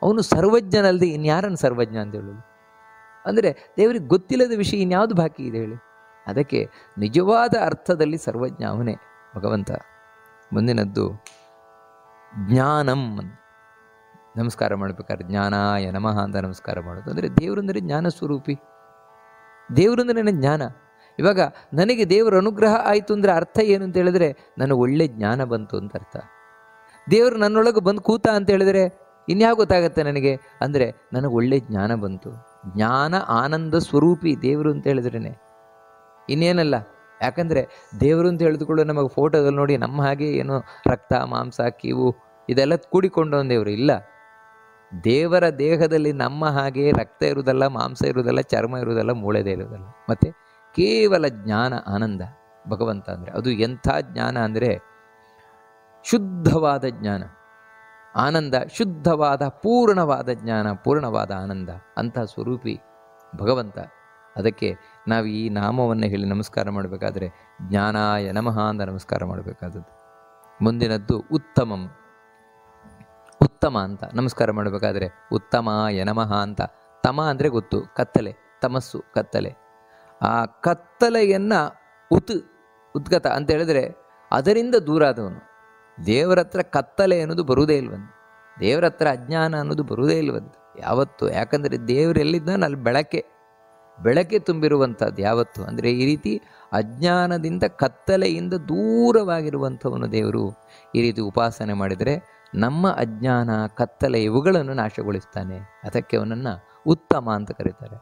ಅವನು ಸರ್ವಜ್ಞನಲ್ಲದೆ ಇನ್ಯಾರನ್ನು ಸರ್ವಜ್ಞ ಅಂತ ಹೇಳೋದು? ಅಂದರೆ ದೇವರಿಗೆ ಗೊತ್ತಿಲ್ಲದ ವಿಷಯ ಇನ್ಯಾವುದು ಬಾಕಿ ಇದೆ ಹೇಳಿ? ಅದಕ್ಕೆ ನಿಜವಾದ ಅರ್ಥದಲ್ಲಿ ಸರ್ವಜ್ಞ ಅವನೇ ಭಗವಂತ. ಮುಂದಿನದ್ದು ಜ್ಞಾನಂ. ನಮಸ್ಕಾರ ಮಾಡಬೇಕಾದ್ರೆ ಜ್ಞಾನಾಯ ನಮಃ ಅಂತ ನಮಸ್ಕಾರ ಮಾಡೋದು. ಅಂದರೆ ದೇವರಂದರೆ ಜ್ಞಾನ ಸ್ವರೂಪಿ. ದೇವರಂದರೆ ಜ್ಞಾನ. ಇವಾಗ ನನಗೆ ದೇವರ ಅನುಗ್ರಹ ಆಯಿತು ಅಂದರೆ ಅರ್ಥ ಏನು ಅಂತ ಹೇಳಿದ್ರೆ ನನಗೆ ಒಳ್ಳೆ ಜ್ಞಾನ ಬಂತು ಅಂತ ಅರ್ಥ. ದೇವರು ನನ್ನೊಳಗೆ ಬಂದು ಕೂತ ಅಂತ ಹೇಳಿದರೆ ಇನ್ಯಾವ ಗೊತ್ತಾಗತ್ತೆ ನನಗೆ ಅಂದರೆ ನನಗೆ ಒಳ್ಳೆ ಜ್ಞಾನ ಬಂತು. ಜ್ಞಾನ ಆನಂದ ಸ್ವರೂಪಿ ದೇವರು ಅಂತ ಹೇಳಿದ್ರೇ ಇನ್ನೇನಲ್ಲ. ಯಾಕಂದರೆ ದೇವರು ಅಂತ ಹೇಳಿದುಕೊಳ್ಳೋ ನಮಗೆ ಫೋಟೋದಲ್ಲಿ ನೋಡಿ ನಮ್ಮ ಹಾಗೆ ಏನೋ ರಕ್ತ ಮಾಂಸ ಕೀವು ಇದೆಲ್ಲ ಕೂಡಿಕೊಂಡವನು ದೇವರು ಇಲ್ಲ. ದೇವರ ದೇಹದಲ್ಲಿ ನಮ್ಮ ಹಾಗೆ ರಕ್ತ ಇರುವುದಲ್ಲ, ಮಾಂಸ ಇರುವುದಲ್ಲ, ಚರ್ಮ ಇರುವುದಲ್ಲ, ಮೂಳೆದೇ ಇರುವುದಲ್ಲ. ಮತ್ತು ಕೇವಲ ಜ್ಞಾನ ಆನಂದ ಭಗವಂತ ಅಂದರೆ ಅದು ಎಂಥ ಜ್ಞಾನ ಅಂದರೆ ಶುದ್ಧವಾದ ಜ್ಞಾನ, ಆನಂದ, ಶುದ್ಧವಾದ ಪೂರ್ಣವಾದ ಜ್ಞಾನ, ಪೂರ್ಣವಾದ ಆನಂದ, ಅಂಥ ಸ್ವರೂಪಿ ಭಗವಂತ. ಅದಕ್ಕೆ ನಾವು ಈ ನಾಮವನ್ನು ಹೇಳಿ ನಮಸ್ಕಾರ ಮಾಡಬೇಕಾದ್ರೆ ಜ್ಞಾನಾಯ ನಮಃ ಅಂತ ನಮಸ್ಕಾರ ಮಾಡಬೇಕಾದದ್ದು. ಮುಂದಿನದ್ದು ಉತ್ತಮಂ. ಉತ್ತಮ ಅಂತ ನಮಸ್ಕಾರ ಮಾಡಬೇಕಾದ್ರೆ ಉತ್ತಮಾಯ ನಮಃ ಅಂತ. ತಮ ಅಂದರೆ ಗೊತ್ತು, ಕತ್ತಲೆ, ತಮಸ್ಸು ಕತ್ತಲೆ. ಆ ಕತ್ತಲೆಯನ್ನು ಉದ್ಗತ ಅಂತ ಹೇಳಿದ್ರೆ ಅದರಿಂದ ದೂರ ಆದವನು. ದೇವರ ಹತ್ರ ಕತ್ತಲೆ ಅನ್ನೋದು ಬರುವುದೇ ಇಲ್ವಂತೆ. ದೇವರ ಹತ್ರ ಅಜ್ಞಾನ ಅನ್ನೋದು ಬರುವುದೇ ಇಲ್ವಂತೆ ಯಾವತ್ತು. ಯಾಕಂದರೆ ದೇವರು ಎಲ್ಲಿದ್ದಾನೆ ಅಲ್ಲಿ ಬೆಳಕೆ ತುಂಬಿರುವಂಥದ್ದು ಯಾವತ್ತು. ಅಂದರೆ ಈ ರೀತಿ ಅಜ್ಞಾನದಿಂದ ಕತ್ತಲೆಯಿಂದ ದೂರವಾಗಿರುವಂಥವನು ದೇವರು. ಈ ರೀತಿ ಉಪಾಸನೆ ಮಾಡಿದರೆ ನಮ್ಮ ಅಜ್ಞಾನ ಕತ್ತಲೆ ಇವುಗಳನ್ನು ನಾಶಗೊಳಿಸ್ತಾನೆ. ಅದಕ್ಕೆ ಅವನನ್ನು ಉತ್ತಮ ಅಂತ ಕರೀತಾರೆ.